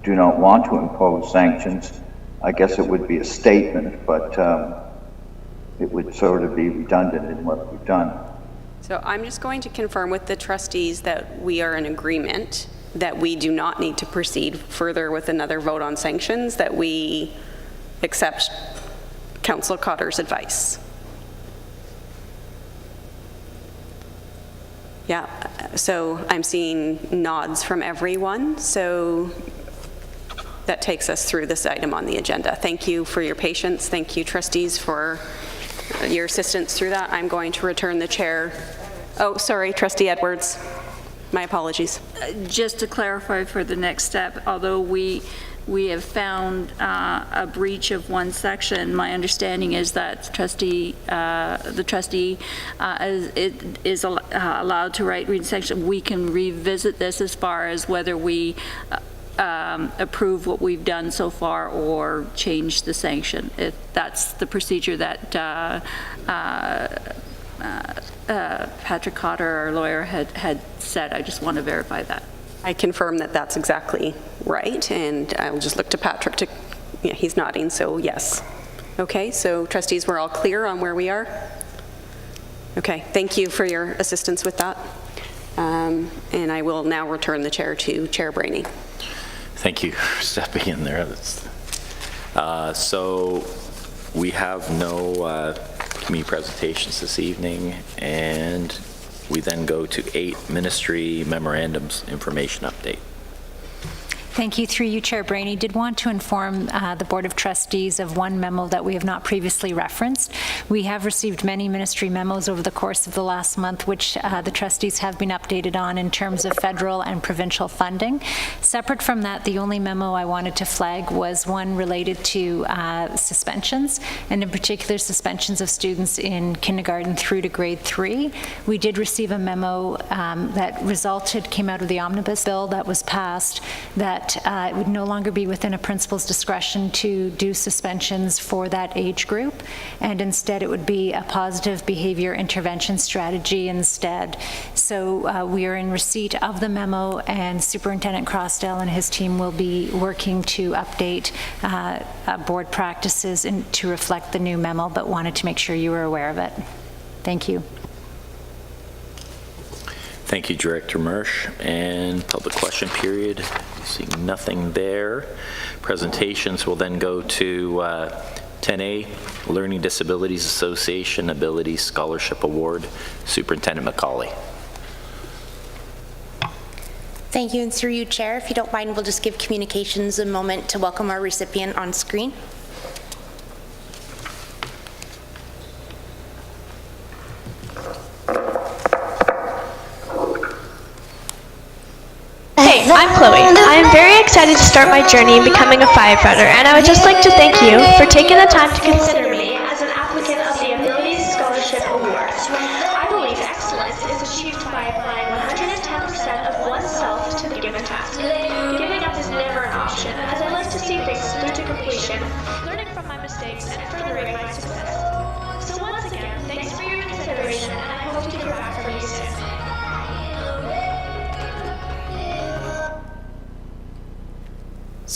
Speaker 3: do not want to impose sanctions, I guess it would be a statement, but it would sort of be redundant in what we've done.
Speaker 2: So I'm just going to confirm with the trustees that we are in agreement that we do not need to proceed further with another vote on sanctions, that we accept Councillor Cotter's advice. Yeah, so I'm seeing nods from everyone, so that takes us through this item on the agenda. Thank you for your patience. Thank you, trustees, for your assistance through that. I'm going to return the chair. Oh, sorry, Trustee Edwards. My apologies.
Speaker 7: Just to clarify for the next step, although we have found a breach of one section, my understanding is that the trustee is allowed to read section. We can revisit this as far as whether we approve what we've done so far or change the sanction. If that's the procedure that Patrick Cotter, our lawyer, had said. I just want to verify that.
Speaker 2: I confirm that that's exactly right, and I'll just look to Patrick to, yeah, he's nodding, so yes. Okay, so trustees, we're all clear on where we are? Okay, thank you for your assistance with that. And I will now return the chair to Chair Brainy.
Speaker 1: Thank you for stepping in there. So we have no committee presentations this evening, and we then go to 8 ministry memorandums information update.
Speaker 10: Thank you. Through you, Chair Brainy. Did want to inform the Board of Trustees of one memo that we have not previously referenced. We have received many ministry memos over the course of the last month, which the trustees have been updated on in terms of federal and provincial funding. Separate from that, the only memo I wanted to flag was one related to suspensions, and in particular suspensions of students in kindergarten through to grade 3. We did receive a memo that came out of the omnibus bill that was passed, that it would no longer be within a principal's discretion to do suspensions for that age group, and instead it would be a positive behavior intervention strategy instead. So we are in receipt of the memo, and Superintendent Crossdale and his team will be working to update board practices to reflect the new memo, but wanted to make sure you were aware of it. Thank you.
Speaker 1: Thank you, Director Mersch. And public question period, seeing nothing there. Presentations will then go to 10A, Learning Disabilities Association Ability Scholarship Award, Superintendent McCauley.
Speaker 11: Thank you, and through you, Chair, if you don't mind, we'll just give communications a moment to welcome our recipient on screen.
Speaker 12: Hey, I'm Chloe. I am very excited to start my journey in becoming a firefighter, and I would just like to thank you for taking the time to consider me as an applicant of the Ability Scholarship Award. I believe excellence is achieved by applying 110% of oneself to the given task. Giving up is never an option, as I like to see things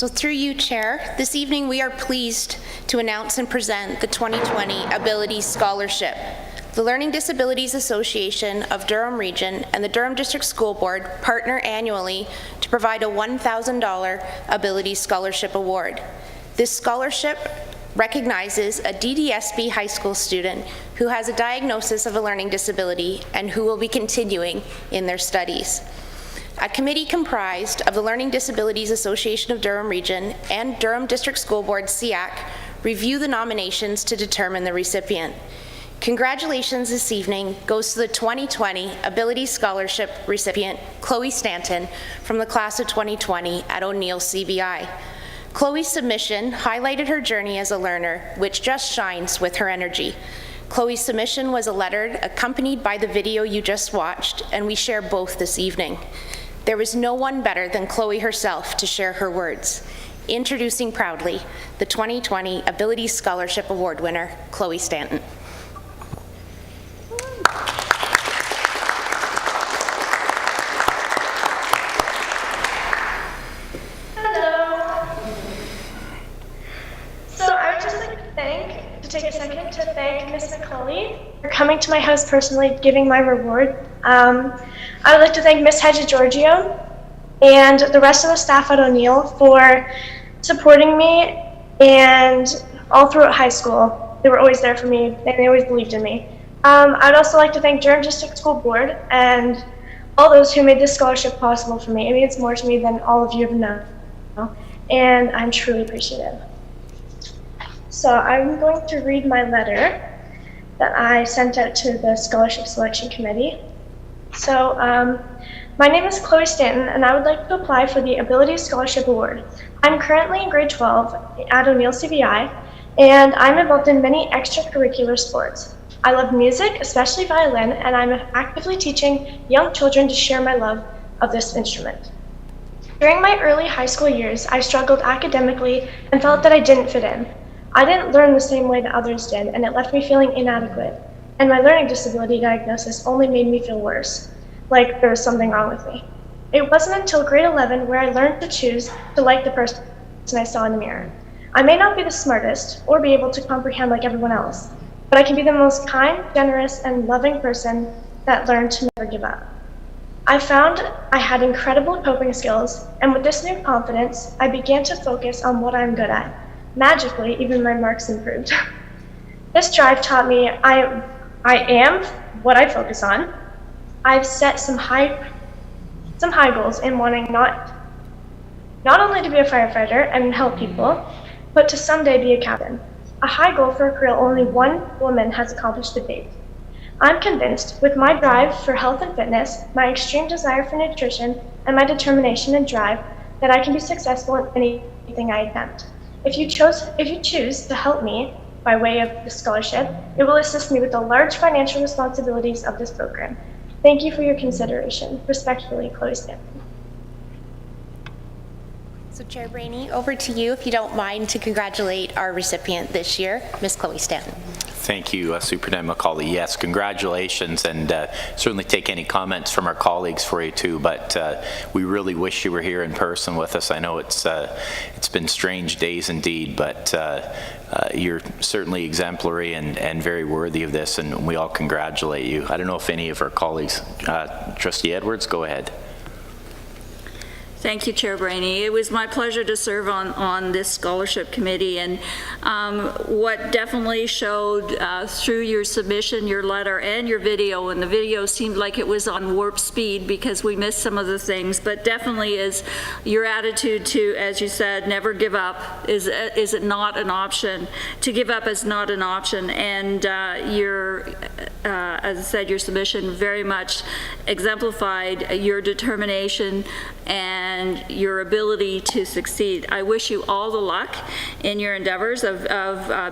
Speaker 11: So through you, Chair, this evening we are pleased to announce and present the 2020 Ability Scholarship. The Learning Disabilities Association of Durham Region and the Durham District School Board partner annually to provide a $1,000 Ability Scholarship Award. This scholarship recognizes a DDSB high school student who has a diagnosis of a learning disability and who will be continuing in their studies. A committee comprised of the Learning Disabilities Association of Durham Region and Durham District School Board SEAC review the nominations to determine the recipient. Congratulations this evening goes to the 2020 Ability Scholarship recipient, Chloe Stanton, from the class of 2020 at O'Neill CBI. Chloe's submission highlighted her journey as a learner, which just shines with her energy. Chloe's submission was a letter accompanied by the video you just watched, and we share both this evening. There was no one better than Chloe herself to share her words. Introducing proudly the 2020 Ability Scholarship Award winner, Chloe Stanton.
Speaker 13: Take a second to thank Ms. McCauley for coming to my house personally, giving my reward. I would like to thank Ms. Hedges-Giorgio and the rest of the staff at O'Neill for supporting me and all throughout high school. They were always there for me and they always believed in me. I'd also like to thank Durham District School Board and all those who made this scholarship possible for me. It means more to me than all of you have known, and I'm truly appreciative. So I'm going to read my letter that I sent out to the Scholarship Selection Committee. So my name is Chloe Stanton, and I would like to apply for the Ability Scholarship Award. I'm currently in grade 12 at O'Neill CBI, and I'm involved in many extracurricular sports. I love music, especially violin, and I'm actively teaching young children to share my love of this instrument. During my early high school years, I struggled academically and felt that I didn't fit in. I didn't learn the same way that others did, and it left me feeling inadequate. And my learning disability diagnosis only made me feel worse, like there was something wrong with me. It wasn't until grade 11 where I learned to choose to like the person I saw in the mirror. I may not be the smartest or be able to comprehend like everyone else, but I can be the most kind, generous, and loving person that learned to never give up. I found I had incredible coping skills, and with this new confidence, I began to focus on what I'm good at. Magically, even my marks improved. This drive taught me I am what I focus on. I've set some high goals in wanting not only to be a firefighter and help people, but to someday be a captain. A high goal for a career only one woman has accomplished to date. I'm convinced with my drive for health and fitness, my extreme desire for nutrition, and my determination and drive that I can be successful in anything I attempt. If you choose to help me by way of the scholarship, it will assist me with the large financial responsibilities of this program. Thank you for your consideration. Respectfully, Chloe Stanton.
Speaker 11: So Chair Brainy, over to you if you don't mind to congratulate our recipient this year, Ms. Chloe Stanton.
Speaker 1: Thank you, Superintendent McCauley. Yes, congratulations, and certainly take any comments from our colleagues for you too, but we really wish you were here in person with us. I know it's been strange days indeed, but you're certainly exemplary and very worthy of this, and we all congratulate you. I don't know if any of our colleagues, Trustee Edwards, go ahead.
Speaker 7: Thank you, Chair Brainy. It was my pleasure to serve on this scholarship committee, and what definitely showed through your submission, your letter, and your video, and the video seemed like it was on warp speed because we missed some of the things, but definitely is your attitude to, as you said, never give up. Is it not an option? To give up is not an option, and as I said, your submission very much exemplified your determination and your ability to succeed. I wish you all the luck in your endeavors of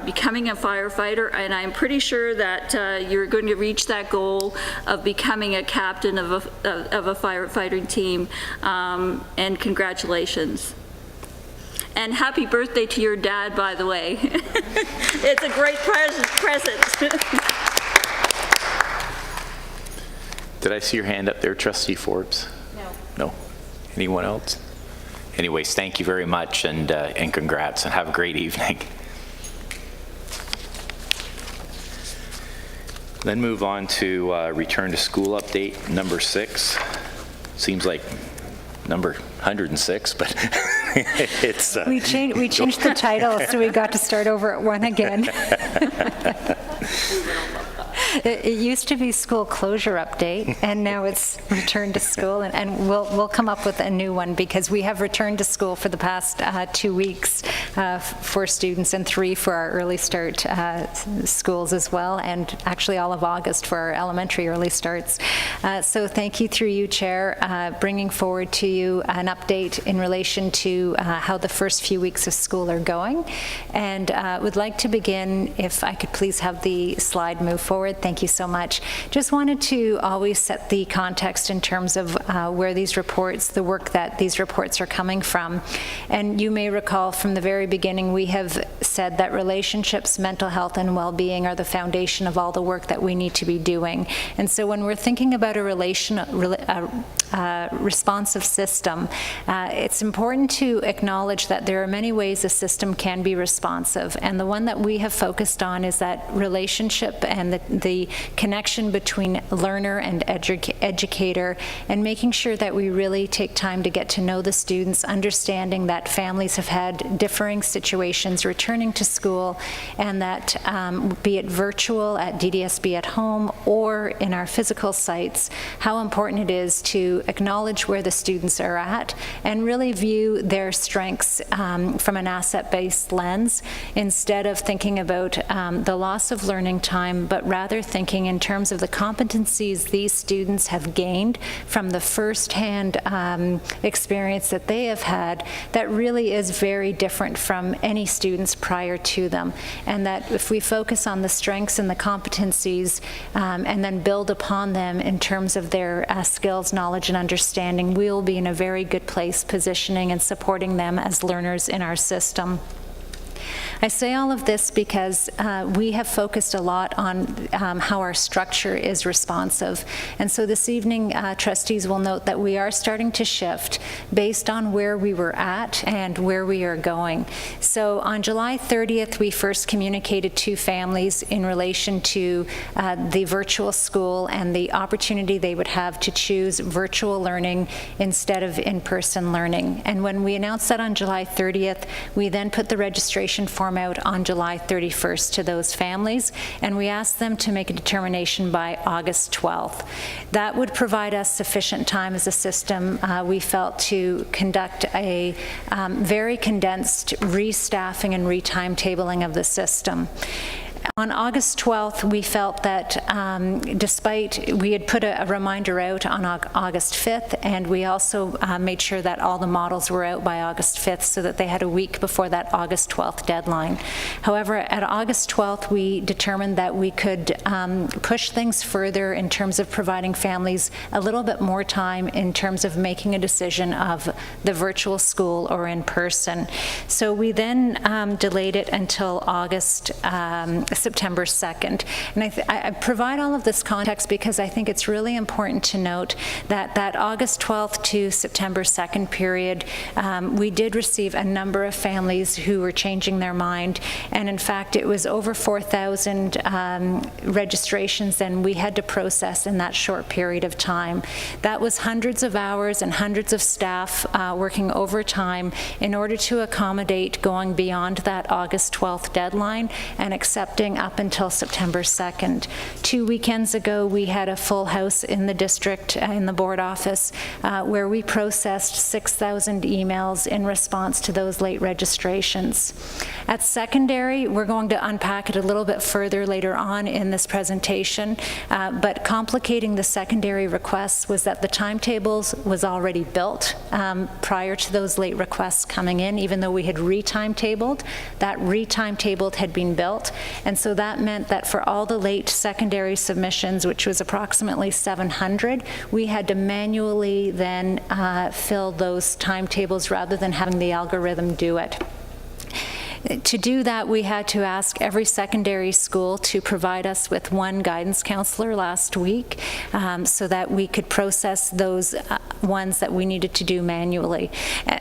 Speaker 7: becoming a firefighter, and I'm pretty sure that you're going to reach that goal of becoming a captain of a firefighting team, and congratulations. And happy birthday to your dad, by the way. It's a great present.
Speaker 1: Did I see your hand up there, Trustee Forbes?
Speaker 7: No.
Speaker 1: No. Anyone else? anyways, thank you very much, and congrats, and have a great evening. Then move on to return to school update number 6. Seems like number 106, but it's...
Speaker 10: We changed the title, so we got to start over at 1 again. It used to be school closure update, and now it's return to school, and we'll come up with a new one, because we have returned to school for the past 2 weeks for students, and 3 for our early start schools as well, and actually all of August for our elementary early starts. So thank you, through you, Chair, bringing forward to you an update in relation to how the first few weeks of school are going, and would like to begin, if I could please have the slide move forward. Thank you so much. Just wanted to always set the context in terms of where these reports, the work that these reports are coming from. And you may recall from the very beginning, we have said that relationships, mental health, and well-being are the foundation of all the work that we need to be doing. And so when we're thinking about a responsive system, it's important to acknowledge that there are many ways a system can be responsive. And the one that we have focused on is that relationship and the connection between learner and educator, and making sure that we really take time to get to know the students, understanding that families have had differing situations returning to school, and that be it virtual at DDSB at home or in our physical sites, how important it is to acknowledge where the students are at and really view their strengths from an asset-based lens, instead of thinking about the loss of learning time, but rather thinking in terms of the competencies these students have gained from the first-hand experience that they have had, that really is very different from any students prior to them. And that if we focus on the strengths and the competencies and then build upon them in terms of their skills, knowledge, and understanding, we'll be in a very good place positioning and supporting them as learners in our system. I say all of this because we have focused a lot on how our structure is responsive. And so this evening, trustees will note that we are starting to shift based on where we were at and where we are going. So on July 30th, we first communicated to families in relation to the virtual school and the opportunity they would have to choose virtual learning instead of in-person learning. And when we announced that on July 30th, we then put the registration form out on July 31st to those families, and we asked them to make a determination by August 12th. That would provide us sufficient time as a system, we felt, to conduct a very condensed restaffing and retimetabling of the system. On August 12th, we felt that despite, we had put a reminder out on August 5th, and we also made sure that all the models were out by August 5th so that they had a week before that August 12th deadline. However, at August 12th, we determined that we could push things further in terms of providing families a little bit more time in terms of making a decision of the virtual school or in person. So we then delayed it until September 2nd. And I provide all of this context because I think it's really important to note that that August 12th to September 2nd period, we did receive a number of families who were changing their mind. And in fact, it was over 4,000 registrations and we had to process in that short period of time. That was hundreds of hours and hundreds of staff working overtime in order to accommodate going beyond that August 12th deadline and accepting up until September 2nd. 2 weekends ago, we had a full house in the district, in the board office, where we processed 6,000 emails in response to those late registrations. At secondary, we're going to unpack it a little bit further later on in this presentation, but complicating the secondary requests was that the timetables was already built prior to those late requests coming in, even though we had re-timetabled. That re-timetabled had been built, and so that meant that for all the late secondary submissions, which was approximately 700, we had to manually then fill those timetables rather than having the algorithm do it. To do that, we had to ask every secondary school to provide us with one guidance counselor last week so that we could process those ones that we needed to do manually.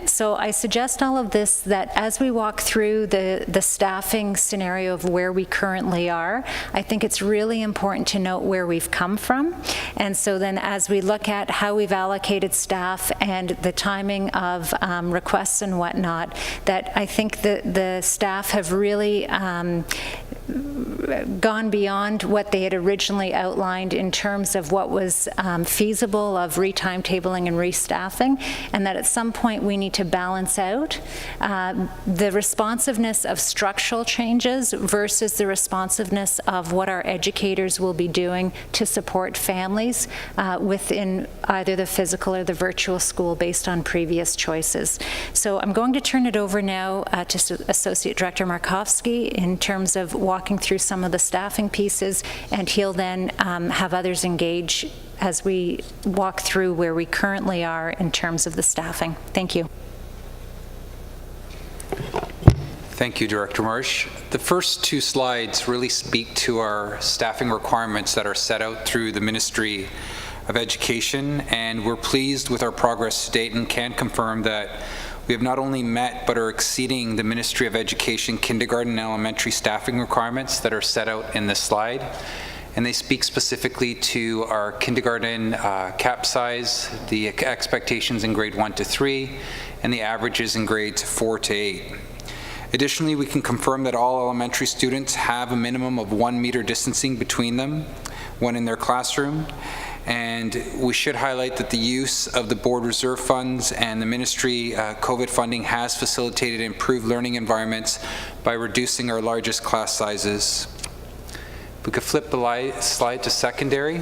Speaker 10: So I suggest all of this, that as we walk through the staffing scenario of where we currently are, I think it's really important to note where we've come from. And so then as we look at how we've allocated staff and the timing of requests and whatnot, that I think the staff have really gone beyond what they had originally outlined in terms of what was feasible of re-timetabling and restaffing, and that at some point we need to balance out the responsiveness of structural changes versus the responsiveness of what our educators will be doing to support families within either the physical or the virtual school based on previous choices. So I'm going to turn it over now to Associate Director Markovsky in terms of walking through some of the staffing pieces, and he'll then have others engage as we walk through where we currently are in terms of the staffing. Thank you.
Speaker 14: Thank you, Director Marsh. The first two slides really speak to our staffing requirements that are set out through the Ministry of Education, and we're pleased with our progress to date and can confirm that we have not only met but are exceeding the Ministry of Education kindergarten and elementary staffing requirements that are set out in this slide. And they speak specifically to our kindergarten cap size, the expectations in grade 1 to 3, and the averages in grades 4 to 8. Additionally, we can confirm that all elementary students have a minimum of 1 meter distancing between them, one in their classroom. And we should highlight that the use of the board reserve funds and the ministry COVID funding has facilitated improved learning environments by reducing our largest class sizes. If we could flip the slide to secondary.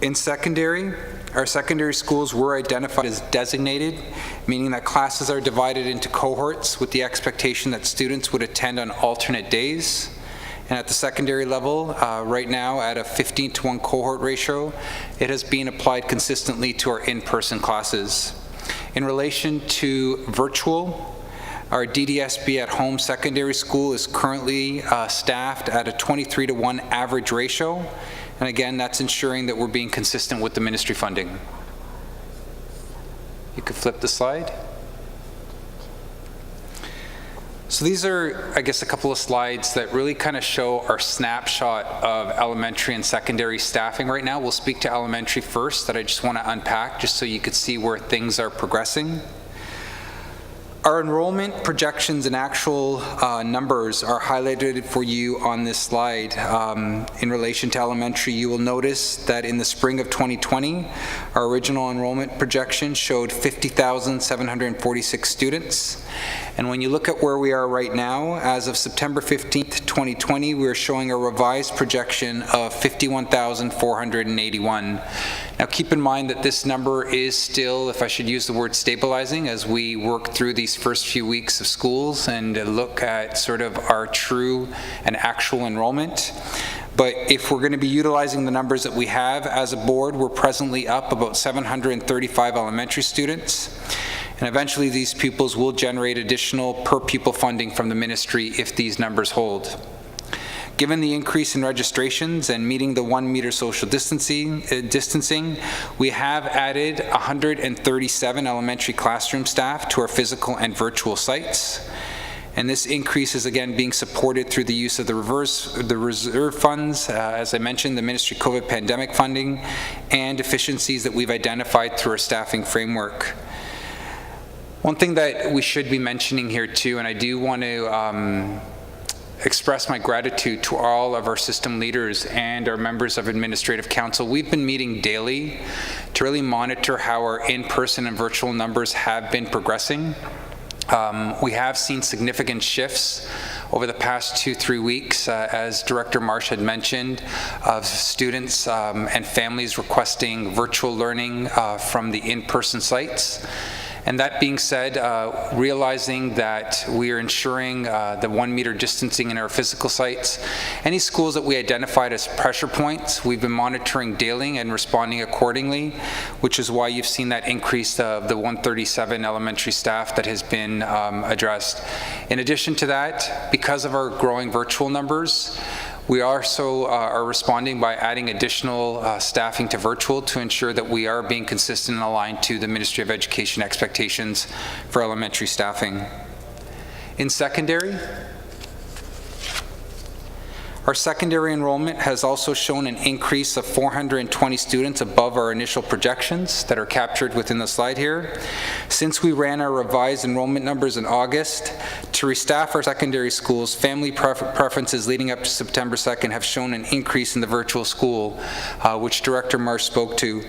Speaker 14: In secondary, our secondary schools were identified as designated, meaning that classes are divided into cohorts with the expectation that students would attend on alternate days. And at the secondary level, right now at a 15:1 cohort ratio, it has been applied consistently to our in-person classes. In relation to virtual, our DDSB at home secondary school is currently staffed at a 23:1 average ratio. And again, that's ensuring that we're being consistent with the ministry funding. You could flip the slide. So these are, I guess, a couple of slides that really kind of show our snapshot of elementary and secondary staffing right now. We'll speak to elementary first, that I just want to unpack just so you could see where things are progressing. Our enrollment projections and actual numbers are highlighted for you on this slide. In relation to elementary, you will notice that in the spring of 2020, our original enrollment projection showed 50,746 students. And when you look at where we are right now, as of September 15th, 2020, we're showing a revised projection of 51,481. Now keep in mind that this number is still, if I should use the word stabilizing, as we work through these first few weeks of schools and look at sort of our true and actual enrollment. But if we're going to be utilizing the numbers that we have as a board, we're presently up about 735 elementary students. And eventually these pupils will generate additional per pupil funding from the ministry if these numbers hold. Given the increase in registrations and meeting the 1 meter social distancing, we have added 137 elementary classroom staff to our physical and virtual sites. And this increase is again being supported through the use of the reserve funds, as I mentioned, the Ministry COVID pandemic funding, and efficiencies that we've identified through our staffing framework. One thing that we should be mentioning here too, and I do want to express my gratitude to all of our system leaders and our members of Administrative Council. We've been meeting daily to really monitor how our in-person and virtual numbers have been progressing. We have seen significant shifts over the past 2-3 weeks, as Director Marsh had mentioned, of students and families requesting virtual learning from the in-person sites. And that being said, realizing that we are ensuring the 1 meter distancing in our physical sites, any schools that we identified as pressure points, we've been monitoring daily and responding accordingly, which is why you've seen that increase of the 137 elementary staff that has been addressed. In addition to that, because of our growing virtual numbers, we also are responding by adding additional staffing to virtual to ensure that we are being consistent and aligned to the Ministry of Education expectations for elementary staffing. In secondary, our secondary enrollment has also shown an increase of 420 students above our initial projections that are captured within the slide here. Since we ran our revised enrollment numbers in August, to restaff our secondary schools, family preferences leading up to September 2nd have shown an increase in the virtual school, which Director Marsh spoke to.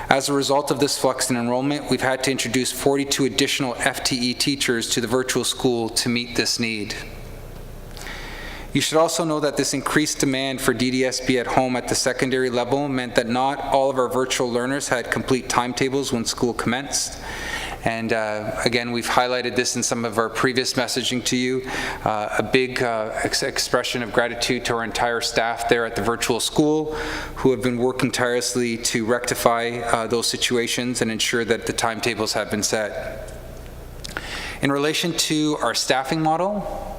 Speaker 14: As a result of this flux in enrollment, we've had to introduce 42 additional FTE teachers to the virtual school to meet this need. You should also know that this increased demand for DDSB at home at the secondary level meant that not all of our virtual learners had complete timetables when school commenced. And again, we've highlighted this in some of our previous messaging to you. A big expression of gratitude to our entire staff there at the virtual school who have been working tirelessly to rectify those situations and ensure that the timetables have been set. In relation to our staffing model,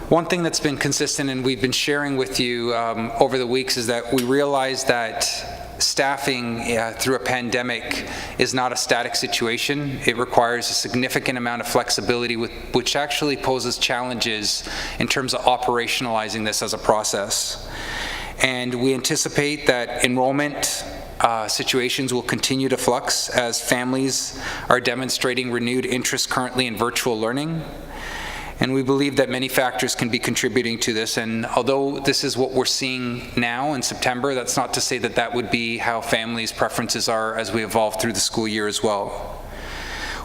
Speaker 14: one thing that's been consistent and we've been sharing with you over the weeks is that we realize that staffing through a pandemic is not a static situation. It requires a significant amount of flexibility, which actually poses challenges in terms of operationalizing this as a process. And we anticipate that enrollment situations will continue to flux as families are demonstrating renewed interest currently in virtual learning. And we believe that many factors can be contributing to this. And although this is what we're seeing now in September, that's not to say that that would be how families' preferences are as we evolve through the school year as well.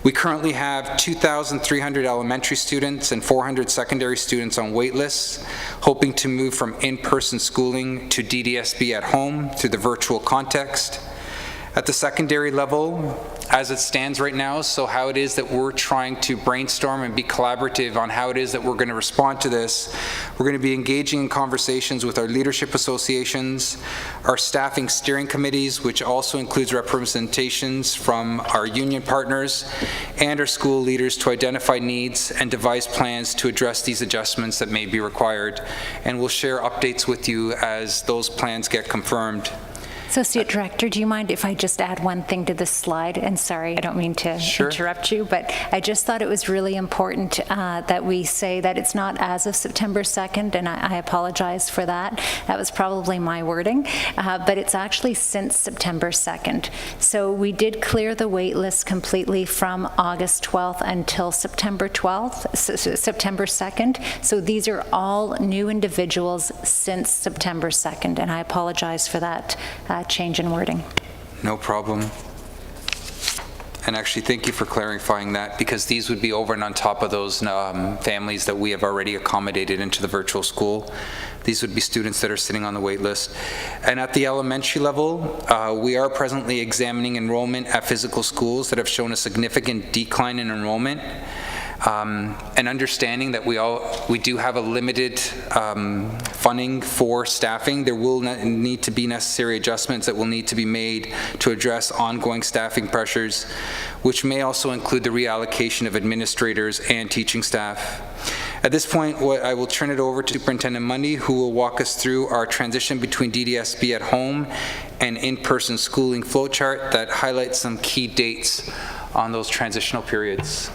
Speaker 14: We currently have 2,300 elementary students and 400 secondary students on wait lists, hoping to move from in-person schooling to DDSB at home through the virtual context. At the secondary level, as it stands right now, so how it is that we're trying to brainstorm and be collaborative on how it is that we're going to respond to this. We're going to be engaging in conversations with our leadership associations, our staffing steering committees, which also includes representations from our union partners and our school leaders to identify needs and devise plans to address these adjustments that may be required. And we'll share updates with you as those plans get confirmed.
Speaker 10: Associate Director, do you mind if I just add one thing to this slide? And sorry, I don't mean to interrupt you, but I just thought it was really important that we say that it's not as of September 2nd, and I apologize for that. That was probably my wording, but it's actually since September 2nd. So we did clear the wait list completely from August 12th until September 12th, September 2nd. So these are all new individuals since September 2nd, and I apologize for that change in wording.
Speaker 14: No problem. And actually, thank you for clarifying that, because these would be over and on top of those families that we have already accommodated into the virtual school. These would be students that are sitting on the wait list. And at the elementary level, we are presently examining enrollment at physical schools that have shown a significant decline in enrollment. And understanding that we do have a limited funding for staffing, there will need to be necessary adjustments that will need to be made to address ongoing staffing pressures, which may also include the reallocation of administrators and teaching staff. At this point, I will turn it over to Superintendent Mundy, who will walk us through our transition between DDSB at home and in-person schooling flowchart that highlights some key dates on those transitional periods.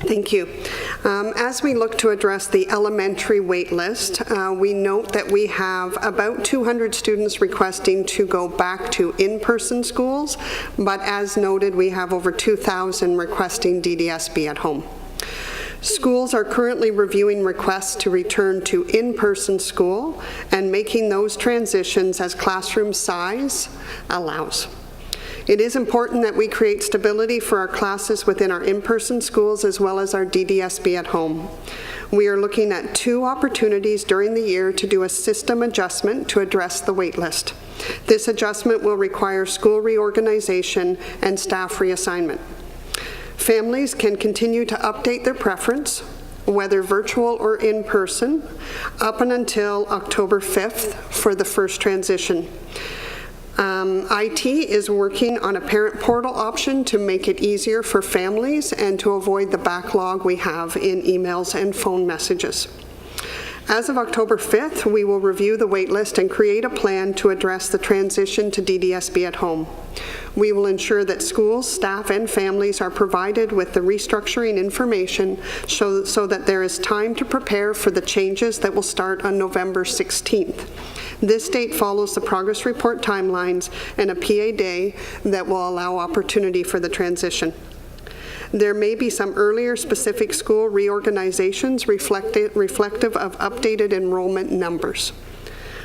Speaker 15: Thank you. As we look to address the elementary wait list, we note that we have about 200 students requesting to go back to in-person schools, but as noted, we have over 2,000 requesting DDSB at home. Schools are currently reviewing requests to return to in-person school and making those transitions as classroom size allows. It is important that we create stability for our classes within our in-person schools as well as our DDSB at home. We are looking at 2 opportunities during the year to do a system adjustment to address the wait list. This adjustment will require school reorganization and staff reassignment. Families can continue to update their preference, whether virtual or in person, up and until October 5th for the first transition. IT is working on a parent portal option to make it easier for families and to avoid the backlog we have in emails and phone messages. As of October 5th, we will review the waitlist and create a plan to address the transition to DDSB at home. We will ensure that schools, staff, and families are provided with the restructuring information so that there is time to prepare for the changes that will start on November 16th. This date follows the progress report timelines and a PA day that will allow opportunity for the transition. There may be some earlier specific school reorganizations reflective of updated enrollment numbers.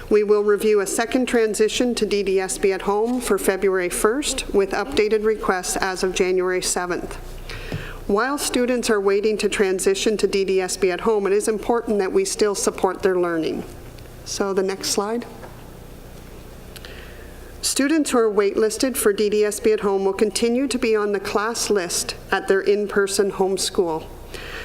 Speaker 15: We will review a second transition to DDSB at home for February 1st with updated requests as of January 7th. While students are waiting to transition to DDSB at home, it is important that we still support their learning. So the next slide. Students who are waitlisted for DDSB at home will continue to be on the class list at their in-person home school.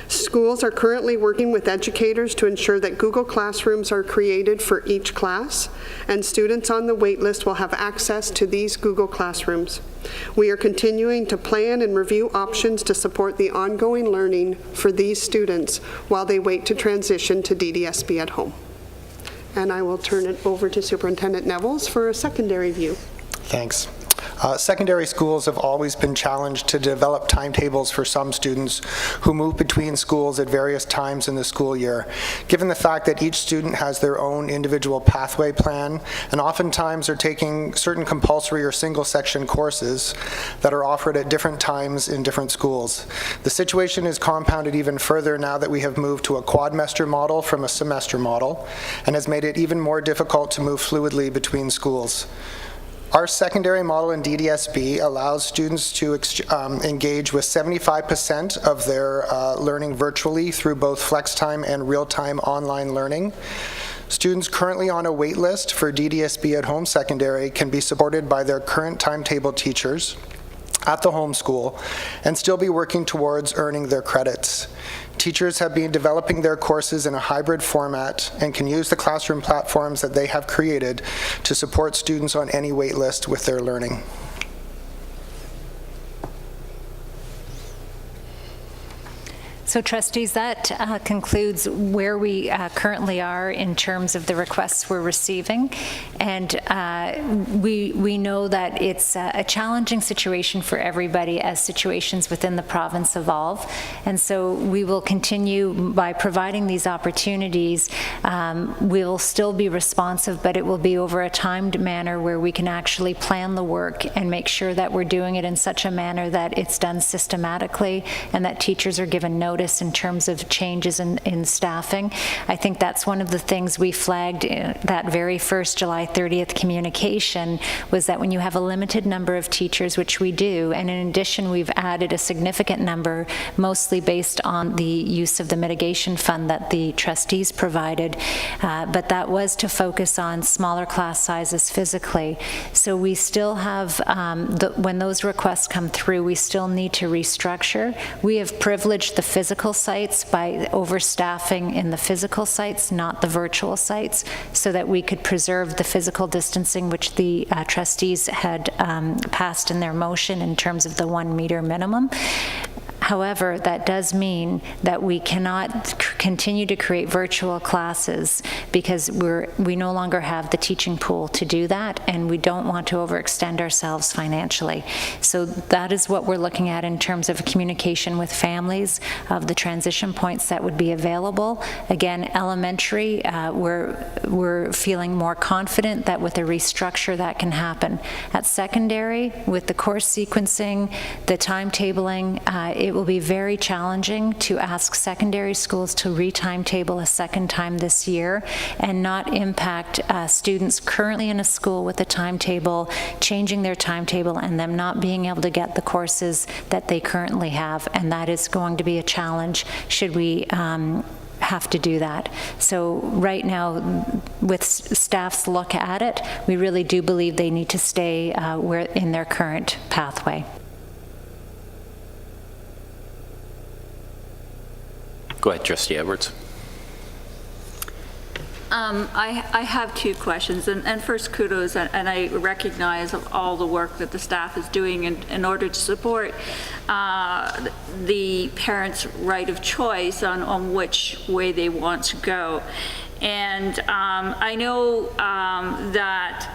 Speaker 15: Schools are currently working with educators to ensure that Google Classrooms are created for each class, and students on the waitlist will have access to these Google Classrooms. We are continuing to plan and review options to support the ongoing learning for these students while they wait to transition to DDSB at home. And I will turn it over to Superintendent Nevels for a secondary view.
Speaker 16: Thanks. Secondary schools have always been challenged to develop timetables for some students who move between schools at various times in the school year. Given the fact that each student has their own individual pathway plan and oftentimes are taking certain compulsory or single section courses that are offered at different times in different schools. The situation is compounded even further now that we have moved to a quadmester model from a semester model and has made it even more difficult to move fluidly between schools. Our secondary model in DDSB allows students to engage with 75% of their learning virtually through both flex time and real-time online learning. Students currently on a wait list for DDSB at home secondary can be supported by their current timetable teachers at the home school and still be working towards earning their credits. Teachers have been developing their courses in a hybrid format and can use the classroom platforms that they have created to support students on any wait list with their learning.
Speaker 10: So trustees, that concludes where we currently are in terms of the requests we're receiving. And we know that it's a challenging situation for everybody as situations within the province evolve. And so we will continue by providing these opportunities. We'll still be responsive, but it will be over a timed manner where we can actually plan the work and make sure that we're doing it in such a manner that it's done systematically and that teachers are given notice in terms of changes in staffing. I think that's one of the things we flagged in that very first July 30th communication, was that when you have a limited number of teachers, which we do, and in addition we've added a significant number, mostly based on the use of the mitigation fund that the trustees provided, but that was to focus on smaller class sizes physically. So we still have, when those requests come through, we still need to restructure. We have privileged the physical sites by overstaffing in the physical sites, not the virtual sites, so that we could preserve the physical distancing which the trustees had passed in their motion in terms of the 1 meter minimum. However, that does mean that we cannot continue to create virtual classes because we no longer have the teaching pool to do that, and we don't want to overextend ourselves financially. So that is what we're looking at in terms of communication with families of the transition points that would be available. Again, elementary, we're feeling more confident that with a restructure that can happen. At secondary, with the course sequencing, the timetabling, it will be very challenging to ask secondary schools to re-timetable a second time this year and not impact students currently in a school with a timetable, changing their timetable, and them not being able to get the courses that they currently have. And that is going to be a challenge should we have to do that. So right now, with staff's look at it, we really do believe they need to stay where in their current pathway.
Speaker 1: Go ahead, Trustee Edwards.
Speaker 7: I have two questions, and first kudos, and I recognize of all the work that the staff is doing in order to support the parents' right of choice on which way they want to go. And I know that,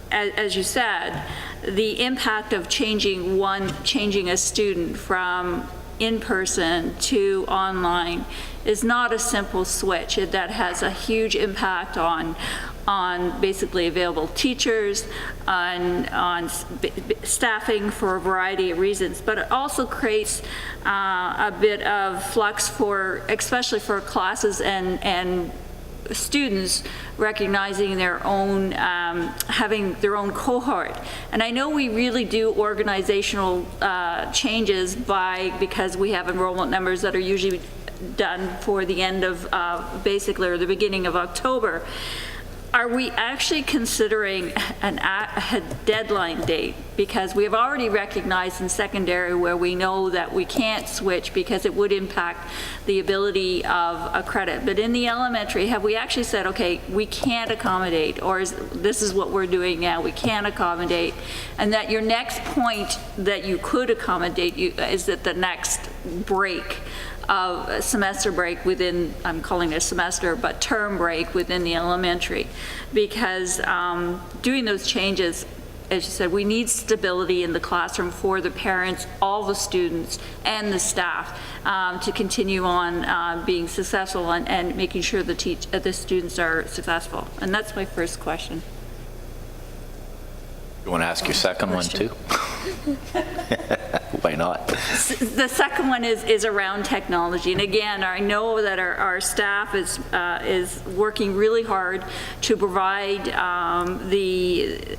Speaker 7: as you said, the impact of changing a student from in-person to online is not a simple switch. That has a huge impact on basically available teachers, on staffing for a variety of reasons, but it also creates a bit of flux especially for classes and students recognizing their own, having their own cohort. And I know we really do organizational changes because we have enrollment numbers that are usually done for the end of basically, or the beginning of October. Are we actually considering a deadline date? Because we have already recognized in secondary where we know that we can't switch because it would impact the ability of a credit. But in the elementary, have we actually said, okay, we can't accommodate, or this is what we're doing now, we can't accommodate, and that your next point that you could accommodate is that the next break of a semester break within, I'm calling it a semester, but term break within the elementary, because doing those changes, as you said, we need stability in the classroom for the parents, all the students, and the staff to continue on being successful and making sure the students are successful. And that's my first question.
Speaker 1: You want to ask your second one too? Why not?
Speaker 7: The second one is around technology, and again, I know that our staff is working really hard to provide the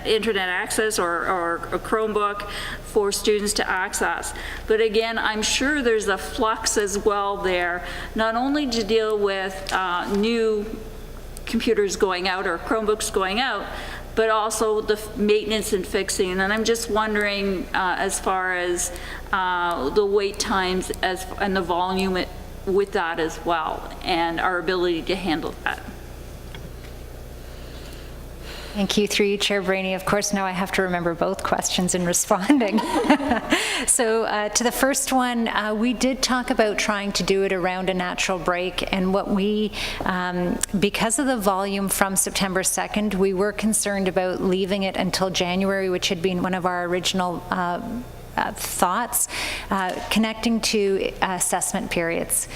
Speaker 7: internet access or a Chromebook for students to access. But again, I'm sure there's a flux as well there, not only to deal with new computers going out or Chromebooks going out, but also the maintenance and fixing. And I'm just wondering as far as the wait times and the volume with that as well, and our ability to handle that.
Speaker 10: Thank you. Through you, Chair Brainy. Of course, now I have to remember both questions in responding. So to the first one, we did talk about trying to do it around a natural break, and what we, because of the volume from September 2nd, we were concerned about leaving it until January, which had been one of our original thoughts, connecting to assessment periods.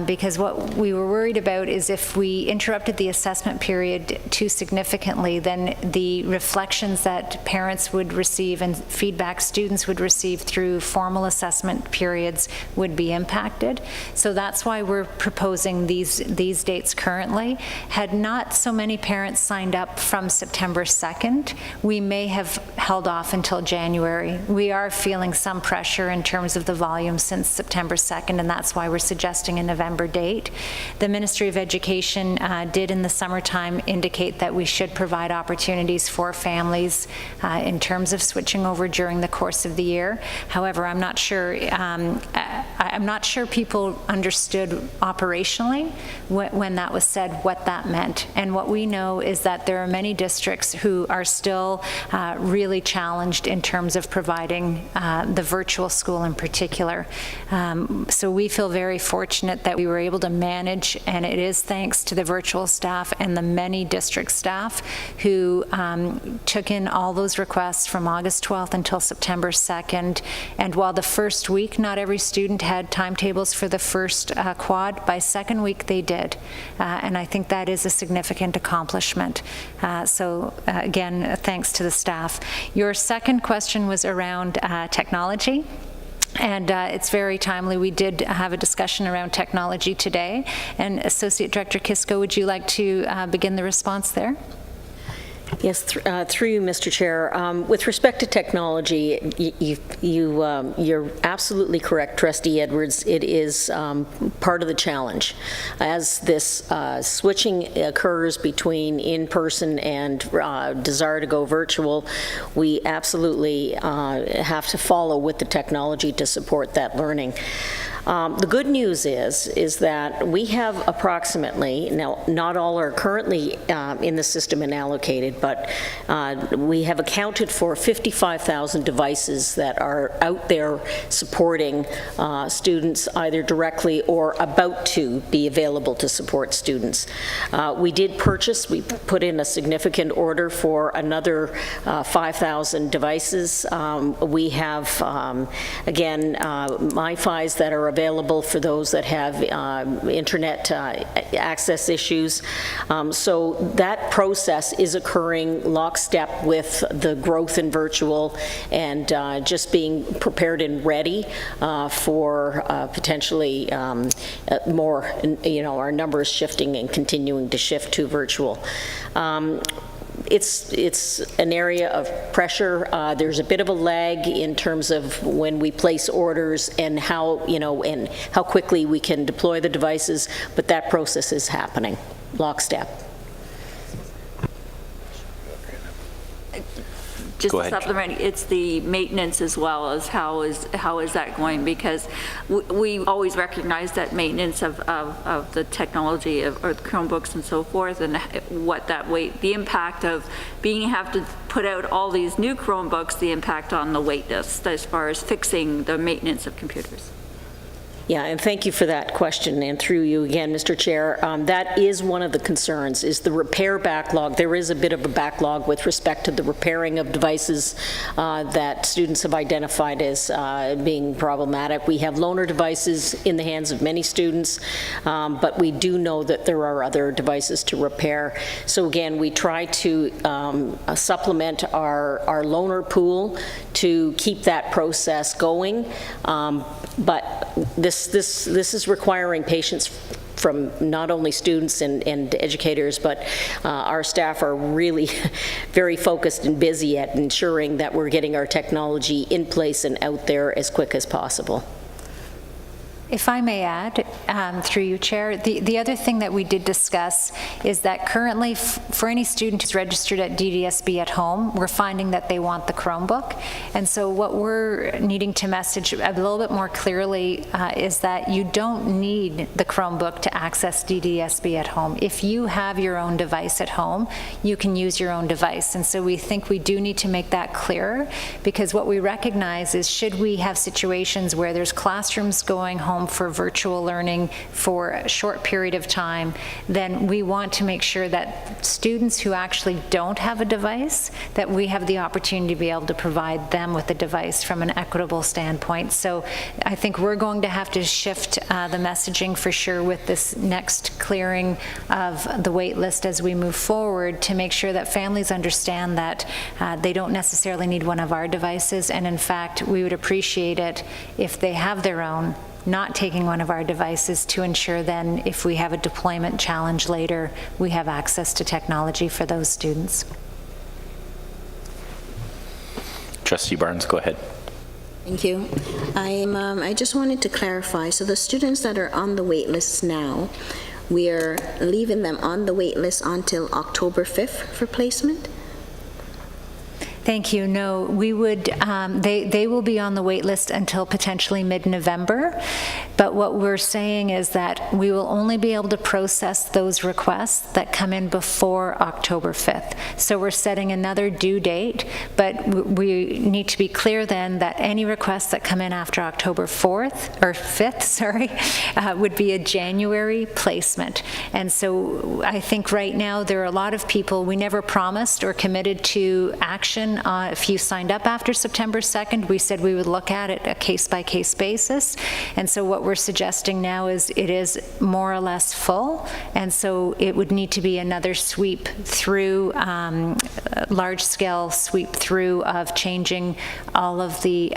Speaker 10: Because what we were worried about is if we interrupted the assessment period too significantly, then the reflections that parents would receive and feedback students would receive through formal assessment periods would be impacted. So that's why we're proposing these dates currently. Had not so many parents signed up from September 2nd, we may have held off until January. We are feeling some pressure in terms of the volume since September 2nd, and that's why we're suggesting a November date. The Ministry of Education did in the summertime indicate that we should provide opportunities for families in terms of switching over during the course of the year. However, I'm not sure people understood operationally when that was said what that meant. And what we know is that there are many districts who are still really challenged in terms of providing the virtual school in particular. So we feel very fortunate that we were able to manage, and it is thanks to the virtual staff and the many district staff who took in all those requests from August 12th until September 2nd. And while the first week not every student had timetables for the first quad, by second week they did. And I think that is a significant accomplishment. So again, thanks to the staff. Your second question was around technology. And it's very timely. We did have a discussion around technology today. And Associate Director Kisco, would you like to begin the response there?
Speaker 17: Yes, through you, Mr. Chair. With respect to technology, you're absolutely correct, Trustee Edwards. It is part of the challenge. As this switching occurs between in-person and desire to go virtual, we absolutely have to follow with the technology to support that learning. The good news is that we have approximately, now not all are currently in the system and allocated, but we have accounted for 55,000 devices that are out there supporting students either directly or about to be available to support students. We put in a significant order for another 5,000 devices. We have, again, MiFis that are available for those that have internet access issues. So that process is occurring lockstep with the growth in virtual and just being prepared and ready for potentially more, our numbers shifting and continuing to shift to virtual. It's an area of pressure. There's a bit of a lag in terms of when we place orders and how quickly we can deploy the devices, but that process is happening, lockstep.
Speaker 7: Just to supplement, it's the maintenance as well as how is that going, because we always recognize that maintenance of the technology or the Chromebooks and so forth, and what that the impact of have to put out all these new Chromebooks, the impact on the wait list as far as fixing the maintenance of computers.
Speaker 17: Yeah, and thank you for that question, and through you again, Mr. Chair. That is one of the concerns, is the repair backlog. There is a bit of a backlog with respect to the repairing of devices that students have identified as being problematic. We have loaner devices in the hands of many students, but we do know that there are other devices to repair. So again, we try to supplement our loaner pool to keep that process going, but this is requiring patience from not only students and educators, but our staff are really very focused and busy at ensuring that we're getting our technology in place and out there as quick as possible.
Speaker 10: If I may add, through you, Chair, the other thing that we did discuss is that currently for any student who's registered at DDSB at home, we're finding that they want the Chromebook. And so what we're needing to message a little bit more clearly is that you don't need the Chromebook to access DDSB at home. If you have your own device at home, you can use your own device. And so we think we do need to make that clearer, because what we recognize is, should we have situations where there's classrooms going home for virtual learning for a short period of time, then we want to make sure that students who actually don't have a device, that we have the opportunity to be able to provide them with a device from an equitable standpoint. So I think we're going to have to shift the messaging for sure with this next clearing of the wait list as we move forward, to make sure that families understand that they don't necessarily need one of our devices, and in fact we would appreciate it if they have their own, not taking one of our devices, to ensure then if we have a deployment challenge later, we have access to technology for those students.
Speaker 1: Trustee Barnes, go ahead.
Speaker 18: Thank you. I just wanted to clarify, so the students that are on the wait list now, we are leaving them on the wait list until October 5th for placement?
Speaker 10: Thank you. No, we would, they will be on the wait list until potentially mid-November, but what we're saying is that we will only be able to process those requests that come in before October 5th. So we're setting another due date, but we need to be clear then that any requests that come in after October 5th, would be a January placement. And so I think right now there are a lot of people, we never promised or committed to action. If you signed up after September 2nd, we said we would look at it a case-by-case basis. And so what we're we're suggesting now is it is more or less full, and so it would need to be another sweep through, large-scale sweep through of changing all of the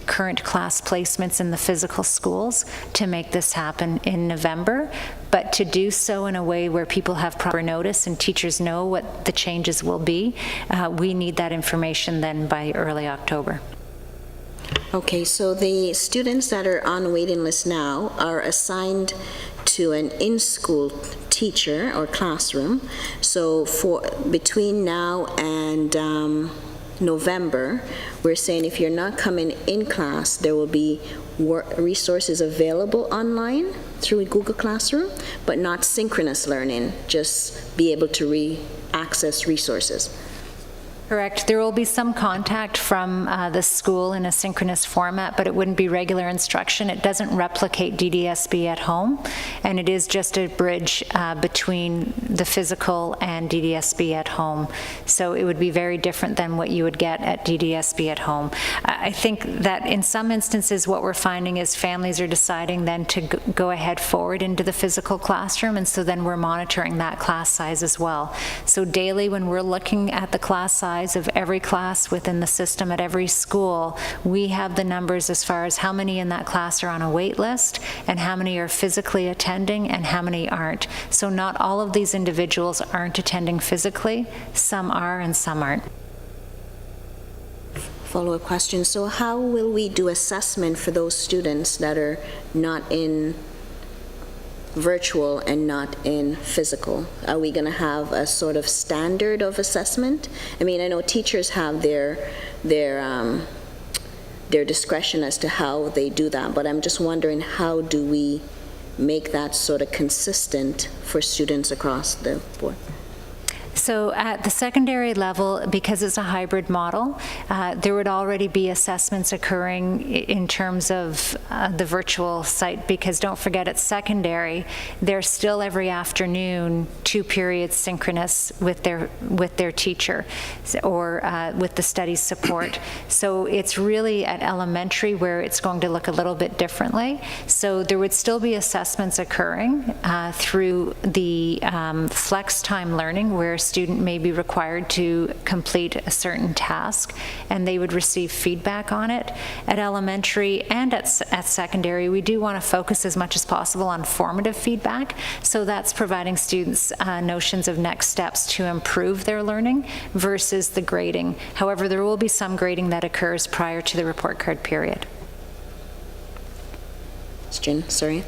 Speaker 10: current class placements in the physical schools to make this happen in November. But to do so in a way where people have proper notice and teachers know what the changes will be, we need that information then by early October.
Speaker 18: Okay, so the students that are on waiting list now are assigned to an in-school teacher or classroom. So for between now and November, we're saying if you're not coming in class, there will be resources available online through Google Classroom, but not synchronous learning, just be able to access resources.
Speaker 10: Correct. There will be some contact from the school in a synchronous format, but it wouldn't be regular instruction. It doesn't replicate DDSB at home, and it is just a bridge between the physical and DDSB at home. So it would be very different than what you would get at DDSB at home. I think that in some instances what we're finding is families are deciding then to go ahead forward into the physical classroom, and so then we're monitoring that class size as well. So daily when we're looking at the class size of every class within the system at every school, we have the numbers as far as how many in that class are on a wait list and how many are physically attending and how many aren't. So not all of these individuals aren't attending physically. Some are and some aren't.
Speaker 18: Follow-up question. So how will we do assessment for those students that are not in virtual and not in physical? Are we going to have a sort of standard of assessment? I mean, I know teachers have their discretion as to how they do that, but I'm just wondering, how do we make that sort of consistent for students across the board?
Speaker 10: So at the secondary level, because it's a hybrid model, there would already be assessments occurring in terms of the virtual site, because don't forget at secondary, they're still every afternoon 2 periods synchronous with their teacher or with the study support. So it's really at elementary where it's going to look a little bit differently. So there would still be assessments occurring through the flex time learning, where a student may be required to complete a certain task and they would receive feedback on it. At elementary and at secondary, we do want to focus as much as possible on formative feedback, so that's providing students notions of next steps to improve their learning versus the grading. However, there will be some grading that occurs prior to the report card period.
Speaker 18: Question, sorry.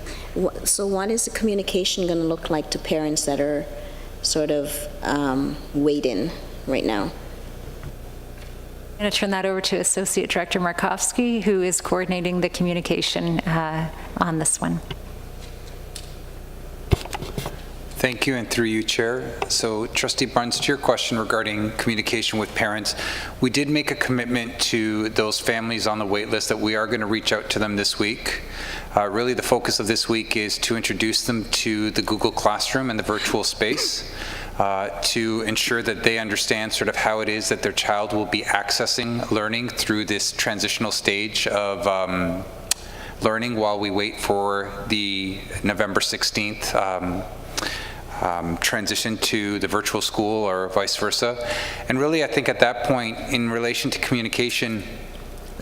Speaker 18: So what is the communication going to look like to parents that are sort of waiting right now?
Speaker 10: I'm going to turn that over to Associate Director Markovsky, who is coordinating the communication on this one.
Speaker 14: Thank you, and through you, Chair. So, Trustee Barnes, to your question regarding communication with parents, we did make a commitment to those families on the wait list that we are going to reach out to them this week. Really, the focus of this week is to introduce them to the Google Classroom and the virtual space, to ensure that they understand sort of how it is that their child will be accessing learning through this transitional stage of learning while we wait for the November 16th transition to the virtual school or vice versa. And really, I think at that point, in relation to communication,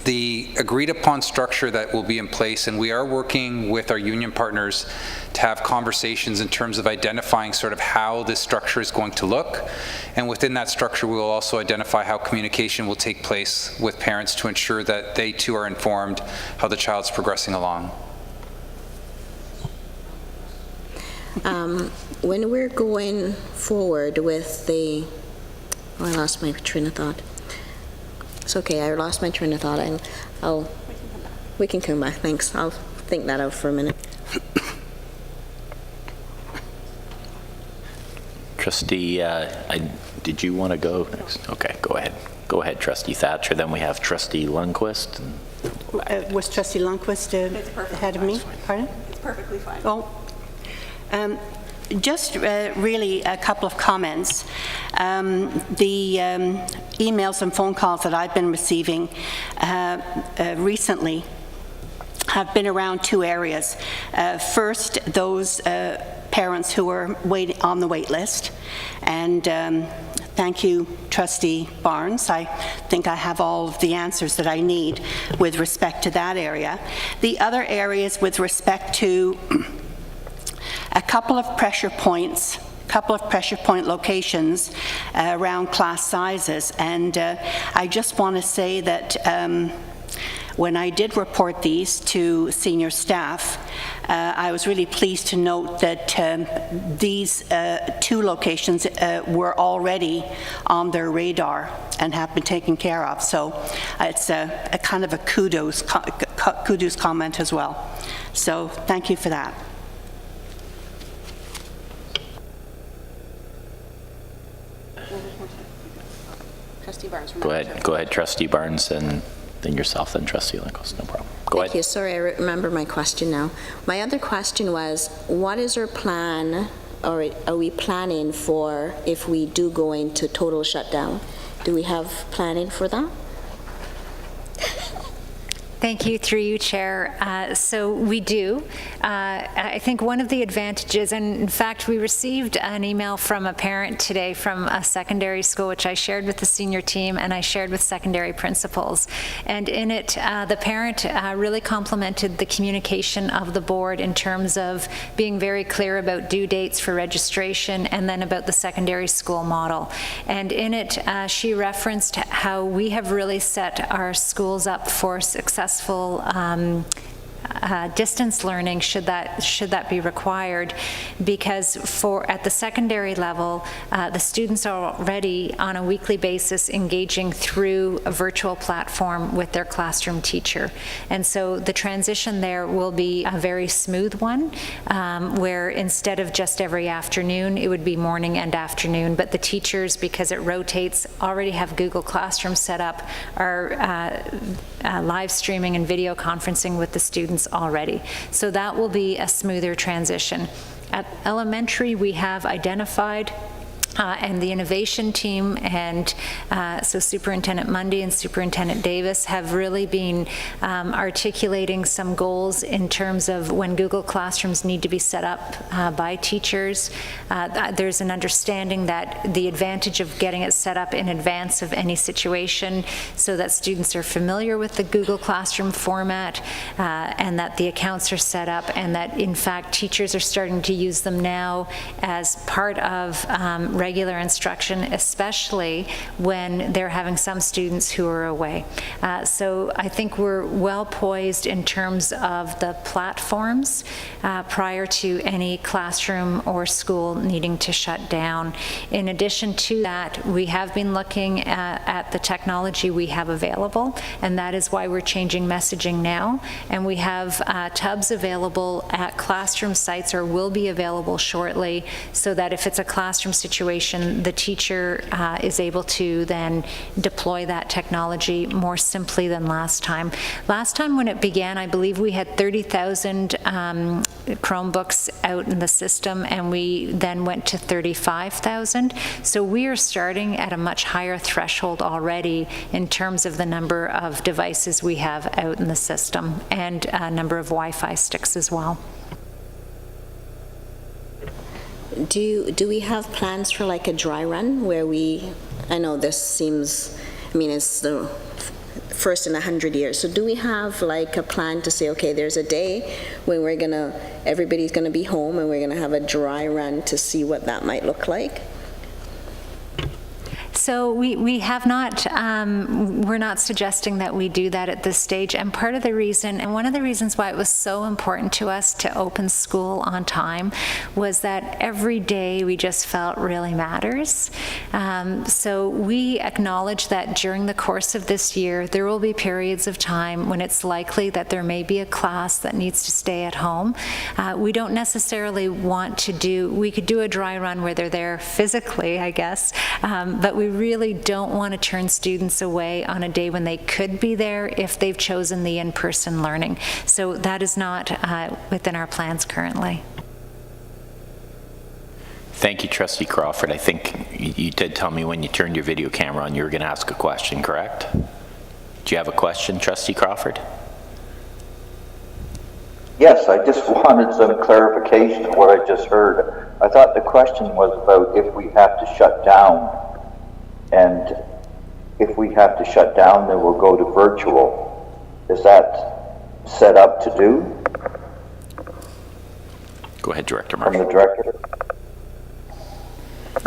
Speaker 14: the agreed upon structure that will be in place, and we are working with our union partners to have conversations in terms of identifying sort of how this structure is going to look. And within that structure, we will also identify how communication will take place with parents to ensure that they too are informed how the child's progressing along.
Speaker 18: When we're going forward with the, oh, I lost my train of thought. It's okay, I lost my train of thought. We can come back, thanks. I'll think that out for a minute.
Speaker 1: Trustee, did you want to go next? Okay, go ahead. Go ahead, Trustee Thatcher. Then we have Trustee Lundquist.
Speaker 19: Was Trustee Lundquist ahead of me? Pardon?
Speaker 6: It's perfectly fine.
Speaker 19: Oh. Just really a couple of comments. The emails and phone calls that I've been receiving recently have been around two areas. First, those parents who are on the wait list, and thank you, Trustee Barnes. I think I have all of the answers that I need with respect to that area. The other areas with respect to a couple of pressure point locations around class sizes, and I just want to say that when I did report these to senior staff, I was really pleased to note that these two locations were already on their radar and have been taken care of. So it's a kind of a kudos comment as well. So thank you for that.
Speaker 2: Trustee Barnes.
Speaker 1: Go ahead, Trustee Barnes, and then yourself, then Trustee Lindquist. No problem. Go ahead.
Speaker 18: Thank you. Sorry, I remember my question now. My other question was, what is our plan, or are we planning for if we do go into total shutdown? Do we have planning for that?
Speaker 10: Thank you, through you, Chair. So we do. I think one of the advantages, and in fact, we received an email from a parent today from a secondary school, which I shared with the senior team and I shared with secondary principals. And in it, the parent really complimented the communication of the board in terms of being very clear about due dates for registration and then about the secondary school model. And in it, she referenced how we have really set our schools up for successful distance learning should that be required, because at the secondary level, the students are already on a weekly basis engaging through a virtual platform with their classroom teacher. And so the transition there will be a very smooth one, where instead of just every afternoon, it would be morning and afternoon, but the teachers, because it rotates, already have Google Classroom set up, are live streaming and video conferencing with the students already. So that will be a smoother transition. At elementary, we have identified and the innovation team and so Superintendent Mundy and Superintendent Davis have really been articulating some goals in terms of when Google Classrooms need to be set up by teachers. There's an understanding that the advantage of getting it set up in advance of any situation so that students are familiar with the Google Classroom format and that the accounts are set up, and that in fact teachers are starting to use them now as part of regular instruction, especially when they're having some students who are away. So I think we're well poised in terms of the platforms prior to any classroom or school needing to shut down. In addition to that, we have been looking at the technology we have available, and that is why we're changing messaging now. And we have tubs available at classroom sites, or will be available shortly, so that if it's a classroom situation, the teacher is able to then deploy that technology more simply than last time. Last time when it began, I believe we had 30,000 Chromebooks out in the system, and we then went to 35,000. So we are starting at a much higher threshold already in terms of the number of devices we have out in the system, and a number of Wi-Fi sticks as well.
Speaker 18: Do we have plans for like a dry run where I know this seems, I mean, it's the first in 100 years. So do we have like a plan to say, okay, there's a day when everybody's gonna be home and we're gonna have a dry run to see what that might look like?
Speaker 10: So we have not, we're not suggesting that we do that at this stage. And part of the reason, and one of the reasons why it was so important to us to open school on time, was that every day we just felt really matters. So we acknowledge that during the course of this year, there will be periods of time when it's likely that there may be a class that needs to stay at home. We don't necessarily want to we could do a dry run where they're there physically, I guess, but we really don't want to turn students away on a day when they could be there if they've chosen the in-person learning. So that is not within our plans currently.
Speaker 1: Thank you, Trustee Crawford. I think you did tell me when you turned your video camera on you were going to ask a question, correct? Do you have a question, Trustee Crawford?
Speaker 3: Yes, I just wanted some clarification of what I just heard. I thought the question was about if we have to shut down, and if we have to shut down, then we'll go to virtual. Is that set up to do?
Speaker 1: Go ahead, Director
Speaker 3: From
Speaker 1: Marshall.
Speaker 3: the director?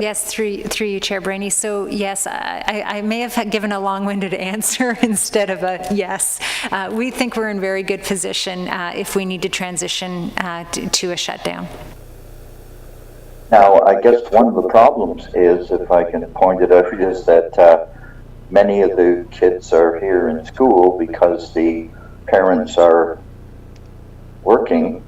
Speaker 10: Yes, through you, Chair Brainy. So yes, I may have given a long-winded answer instead of a yes. We think we're in very good position if we need to transition to a shutdown.
Speaker 3: Now, I guess one of the problems is, if I can point it out, is that many of the kids are here in school because the parents are working.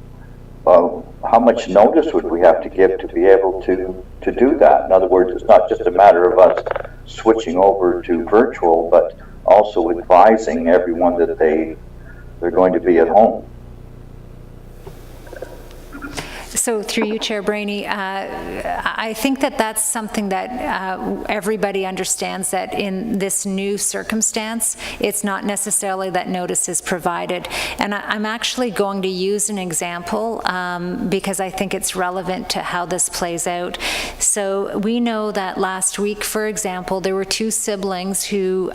Speaker 3: How much notice would we have to give to be able to do that? In other words, it's not just a matter of us switching over to virtual, but also advising everyone that they're going to be at home.
Speaker 10: So through you, Chair Brainy, I think that that's something that everybody understands, that in this new circumstance, it's not necessarily that notice is provided. And I'm actually going to use an example because I think it's relevant to how this plays out. So we know that last week, for example, there were 2 siblings who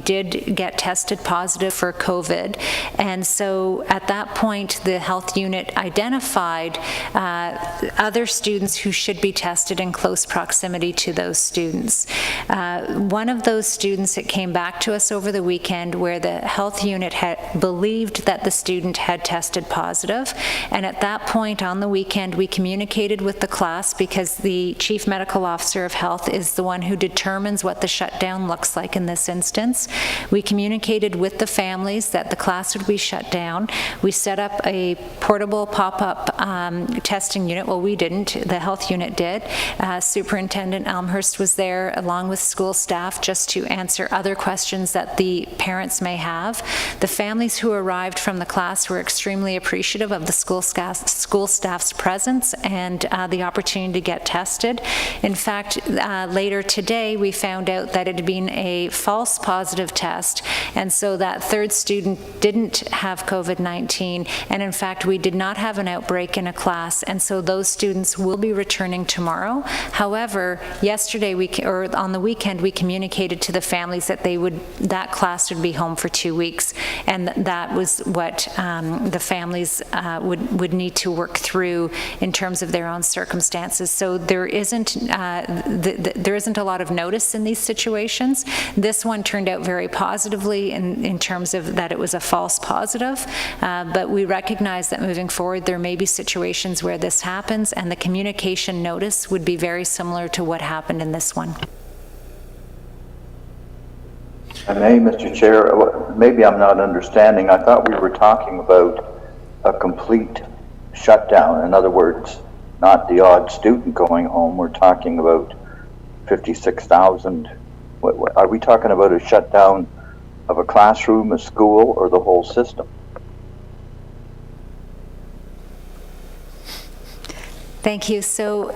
Speaker 10: did get tested positive for COVID. And so at that point, the health unit identified other students who should be tested in close proximity to those students. One of those students, it came back to us over the weekend where the health unit had believed that the student had tested positive, and at that point on the weekend we communicated with the class, because the Chief Medical Officer of Health is the one who determines what the shutdown looks like in this instance. We communicated with the families that the class would be shut down. We set up a portable pop-up testing unit. Well, we didn't. The health unit did. Superintendent Elmhurst was there along with school staff just to answer other questions that the parents may have. The families who arrived from the class were extremely appreciative of the school staff's presence and the opportunity to get tested. In fact, later today we found out that it had been a false positive test, and so that 3rd student didn't have COVID-19, and in fact we did not have an outbreak in a class, and so those students will be returning tomorrow. However, yesterday or on the weekend, we communicated to the families that that class would be home for 2 weeks, and that was what the families would need to work through in terms of their own circumstances. So there isn't a lot of notice in these situations. This one turned out very positively in terms of that it was a false positive, but we recognize that moving forward there may be situations where this happens, and the communication notice would be very similar to what happened in this one.
Speaker 3: Mr. Chair, maybe I'm not understanding. I thought we were talking about a complete shutdown. In other words, not the odd student going home. We're talking about 56,000. Are we talking about a shutdown of a classroom, a school, or the whole system?
Speaker 10: Thank you. So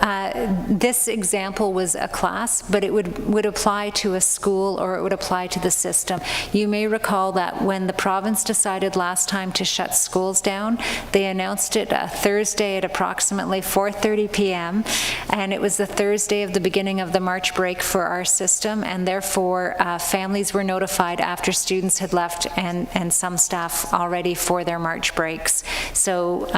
Speaker 10: this example was a class, but it would apply to a school, or it would apply to the system. You may recall that when the province decided last time to shut schools down, they announced it Thursday at approximately 4:30 p.m. and it was the Thursday of the beginning of the March break for our system, and therefore families were notified after students had left and some staff already for their March breaks. So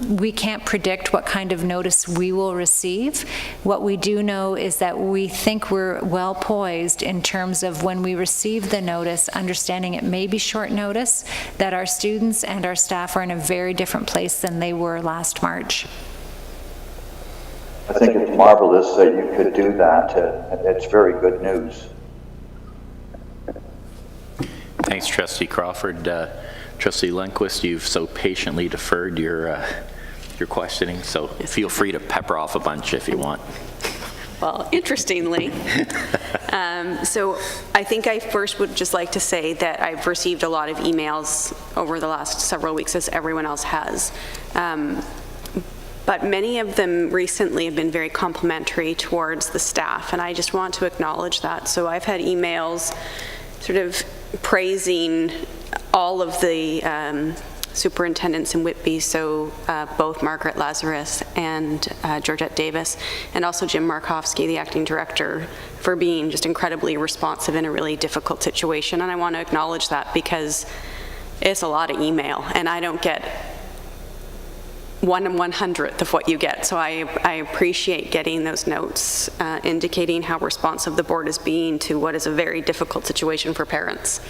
Speaker 10: we can't predict what kind of notice we will receive. What we do know is that we think we're well poised in terms of when we receive the notice, understanding it may be short notice, that our students and our staff are in a very different place than they were last March.
Speaker 3: I think it's marvelous that you could do that. It's very good news.
Speaker 1: Thanks, Trustee Crawford. Trustee Lundquist, you've so patiently deferred your questioning, so feel free to pepper off a bunch if you want.
Speaker 2: Well, interestingly, so I think I first would just like to say that I've received a lot of emails over the last several weeks, as everyone else has. But many of them recently have been very complimentary towards the staff, and I just want to acknowledge that. So I've had emails sort of praising all of the superintendents in Whitby, so both Margaret Lazarus and Georgette Davis, and also Jim Markowski, the acting director, for being just incredibly responsive in a really difficult situation. And I want to acknowledge that because it's a lot of email, and I don't get 1/100th of what you get. So I appreciate getting those notes indicating how responsive the board is being to what is a very difficult situation for parents.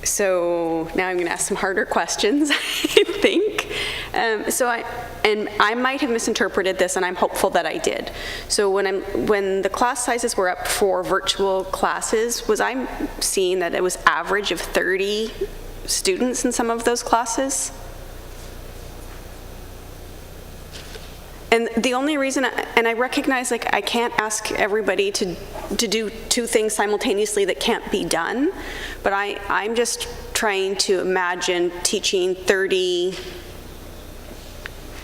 Speaker 2: So now I'm going to ask some harder questions, I think. I might have misinterpreted this, and I'm hopeful that I did. So when the class sizes were up for virtual classes, was I seeing that it was average of 30 students in some of those classes? And the only reason, and I recognize, like, I can't ask everybody to do two things simultaneously that can't be done, but I'm just trying to imagine teaching 30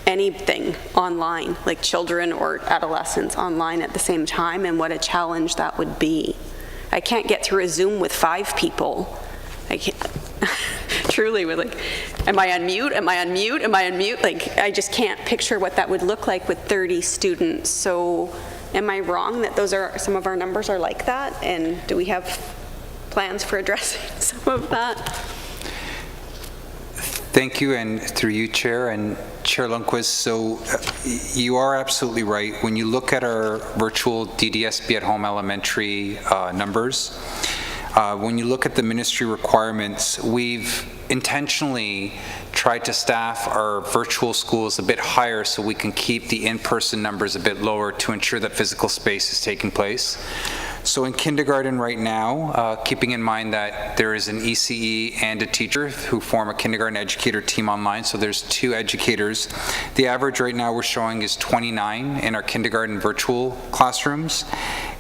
Speaker 2: anything online, like children or adolescents online at the same time, and what a challenge that would be. I can't get through a Zoom with 5 people. I can't. Truly, we're like, am I on mute? Am I on mute? Am I on mute? Like, I just can't picture what that would look like with 30 students. So am I wrong that those are, some of our numbers are like that? And do we have plans for addressing some of that?
Speaker 14: Thank you, and through you, Chair, and Chair Lundquist. So you are absolutely right. When you look at our virtual DDSB at home elementary numbers, when you look at the ministry requirements, we've intentionally tried to staff our virtual schools a bit higher so we can keep the in-person numbers a bit lower to ensure that physical space is taking place. So in kindergarten right now, keeping in mind that there is an ECE and a teacher who form a kindergarten educator team online, so there's 2 educators. The average right now we're showing is 29 in our kindergarten virtual classrooms.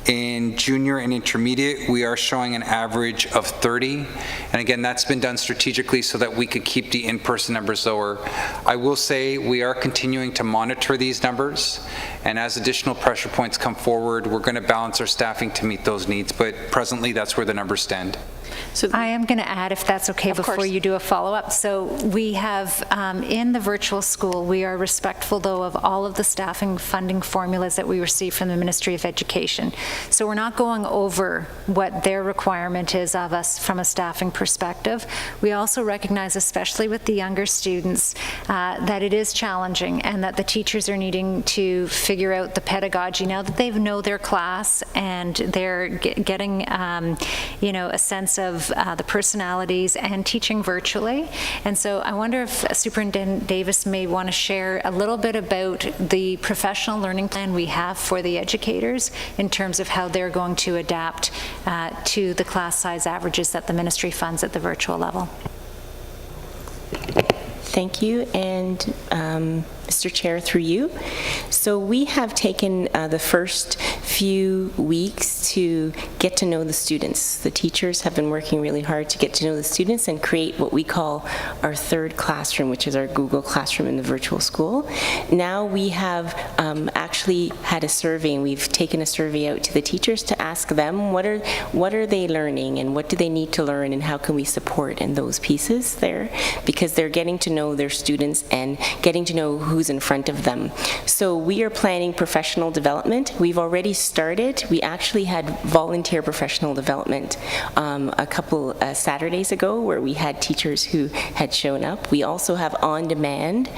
Speaker 14: In junior and intermediate, we are showing an average of 30. And again, that's been done strategically so that we could keep the in-person numbers lower. I will say we are continuing to monitor these numbers. And as additional pressure points come forward, we're going to balance our staffing to meet those needs. But presently, that's where the numbers stand.
Speaker 10: So I am going to add, if that's okay, before you do a follow-up. So we have, in the virtual school, we are respectful, though, of all of the staffing funding formulas that we receive from the Ministry of Education. So we're not going over what their requirement is of us from a staffing perspective. We also recognize, especially with the younger students, that it is challenging and that the teachers are needing to figure out the pedagogy now that they know their class and they're getting, you know, a sense of the personalities and teaching virtually. And so I wonder if Superintendent Davis may want to share a little bit about the professional learning plan we have for the educators in terms of how they're going to adapt to the class size averages that the ministry funds at the virtual level.
Speaker 20: Thank you, and Mr. Chair, through you. So we have taken the first few weeks to get to know the students. The teachers have been working really hard to get to know the students and create what we call our third classroom, which is our Google Classroom in the virtual school. Now we have actually had a survey, and we've taken a survey out to the teachers to ask them what are they learning and what do they need to learn and how can we support in those pieces there, because they're getting to know their students and getting to know who's in front of them. So we are planning professional development. We've already started. We actually had volunteer professional development a couple Saturdays ago where we had teachers who had shown up. We also have on-demand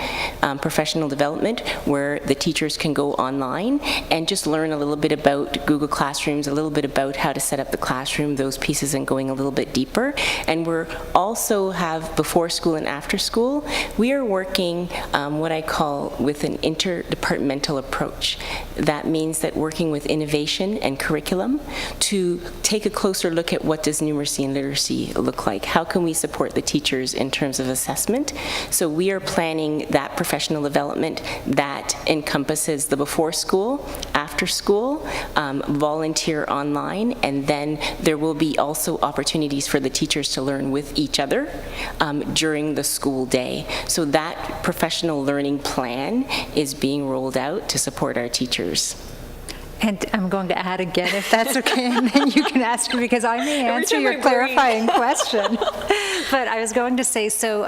Speaker 20: professional development where the teachers can go online and just learn a little bit about Google Classrooms, a little bit about how to set up the classroom, those pieces, and going a little bit deeper. And we're also have before school and after school. We are working what I call with an interdepartmental approach. That means that working with innovation and curriculum to take a closer look at what does numeracy and literacy look like. How can we support the teachers in terms of assessment? So we are planning that professional development that encompasses the before school, after school, volunteer online, and then there will be also opportunities for the teachers to learn with each other during the school day. So that professional learning plan is being rolled out to support our teachers.
Speaker 10: And I'm going to add again, if that's okay, and then you can ask me, because I may answer your clarifying question. But I was going to say, so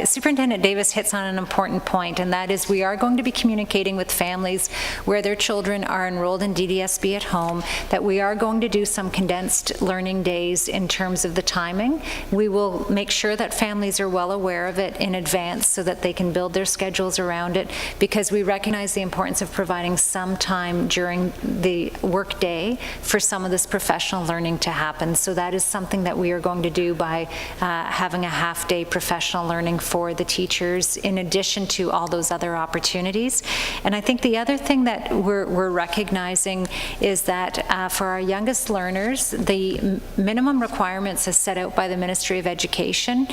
Speaker 10: Superintendent Davis hits on an important point, and that is we are going to be communicating with families where their children are enrolled in DDSB at home, that we are going to do some condensed learning days in terms of the timing. We will make sure that families are well aware of it in advance so that they can build their schedules around it, because we recognize the importance of providing some time during the work day for some of this professional learning to happen. So that is something that we are going to do by having a half-day professional learning for the teachers in addition to all those other opportunities. And I think the other thing that we're recognizing is that for our youngest learners, the minimum requirements as set out by the Ministry of Education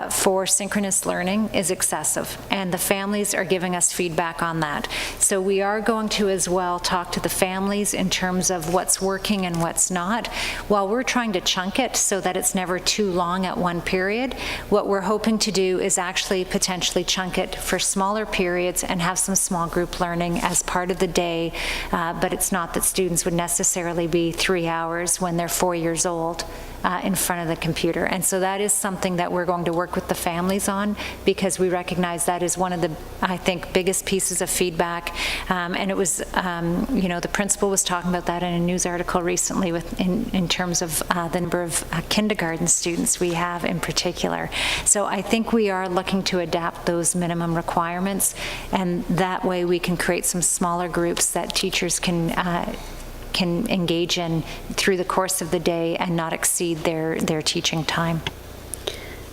Speaker 10: for synchronous learning is excessive, and the families are giving us feedback on that. So we are going to as well talk to the families in terms of what's working and what's not. While we're trying to chunk it so that it's never too long at one period, what we're hoping to do is actually potentially chunk it for smaller periods and have some small group learning as part of the day, but it's not that students would necessarily be 3 hours when they're 4 years old in front of the computer. And so that is something that we're going to work with the families on, because we recognize that is one of the, I think, biggest pieces of feedback. And it was, you know, the principal was talking about that in a news article recently in terms of the number of kindergarten students we have in particular. So I think we are looking to adapt those minimum requirements, and that way we can create some smaller groups that teachers can engage in through the course of the day and not exceed their teaching time.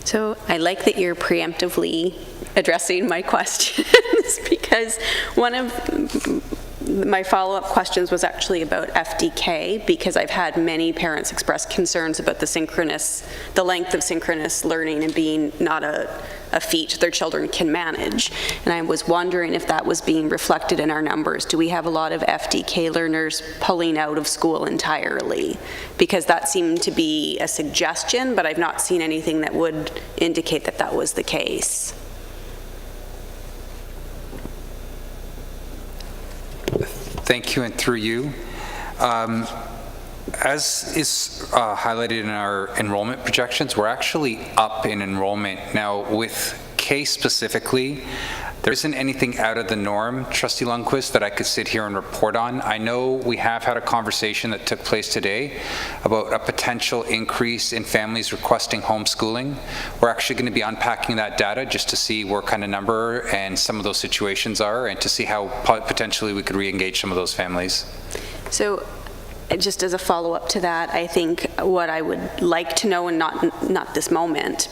Speaker 2: So I like that you're preemptively addressing my questions because one of my follow-up questions was actually about FDK, because I've had many parents express concerns about the length of synchronous learning and being not a feat their children can manage. And I was wondering if that was being reflected in our numbers. Do we have a lot of FDK learners pulling out of school entirely? Because that seemed to be a suggestion, but I've not seen anything that would indicate that that was the case.
Speaker 14: Thank you, and through you. As is highlighted in our enrollment projections, we're actually up in enrollment. Now, with K specifically, there isn't anything out of the norm, Trustee Lundquist, that I could sit here and report on. I know we have had a conversation that took place today about a potential increase in families requesting homeschooling. We're actually going to be unpacking that data just to see what kind of number and some of those situations are, and to see how potentially we could re-engage some of those families.
Speaker 2: So just as a follow-up to that, I think what I would like to know, and not this moment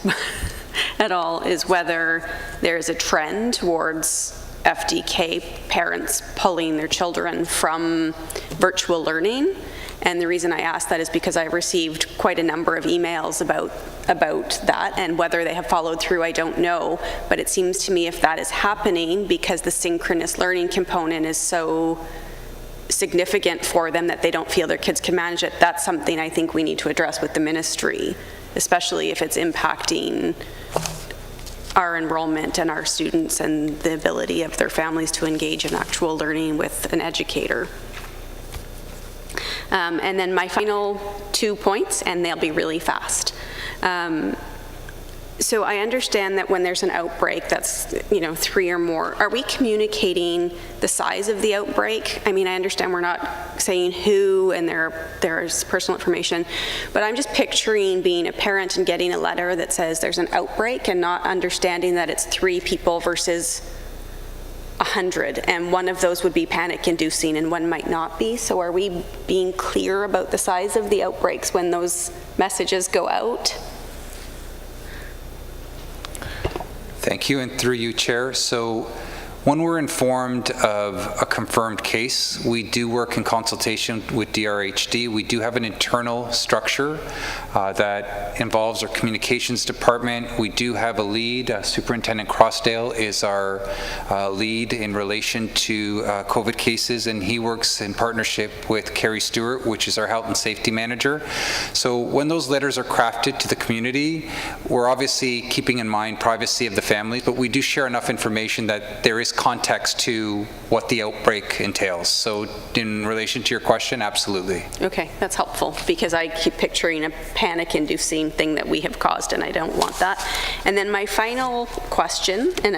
Speaker 2: at all, is whether there's a trend towards FDK parents pulling their children from virtual learning. And the reason I ask that is because I received quite a number of emails about that, and whether they have followed through, I don't know. But it seems to me if that is happening because the synchronous learning component is so significant for them that they don't feel their kids can manage it, that's something I think we need to address with the ministry, especially if it's impacting our enrollment and our students and the ability of their families to engage in actual learning with an educator. And then my final 2 points, and they'll be really fast. So I understand that when there's an outbreak that's, 3 or more, are we communicating the size of the outbreak? I mean, I understand we're not saying who and there's personal information, but I'm just picturing being a parent and getting a letter that says there's an outbreak and not understanding that it's 3 people versus 100, and one of those would be panic-inducing and one might not be. So are we being clear about the size of the outbreaks when those messages go out?
Speaker 14: Thank you, and through you, Chair. So when we're informed of a confirmed case, we do work in consultation with DRHD. We do have an internal structure that involves our communications department. We do have a lead. Superintendent Crossdale is our lead in relation to COVID cases, and he works in partnership with Carrie Stewart, which is our health and safety manager. So when those letters are crafted to the community, we're obviously keeping in mind privacy of the families, but we do share enough information that there is context to what the outbreak entails. So in relation to your question, absolutely.
Speaker 2: Okay, that's helpful, because I keep picturing a panic-inducing thing that we have caused, and I don't want that. And then my final question, and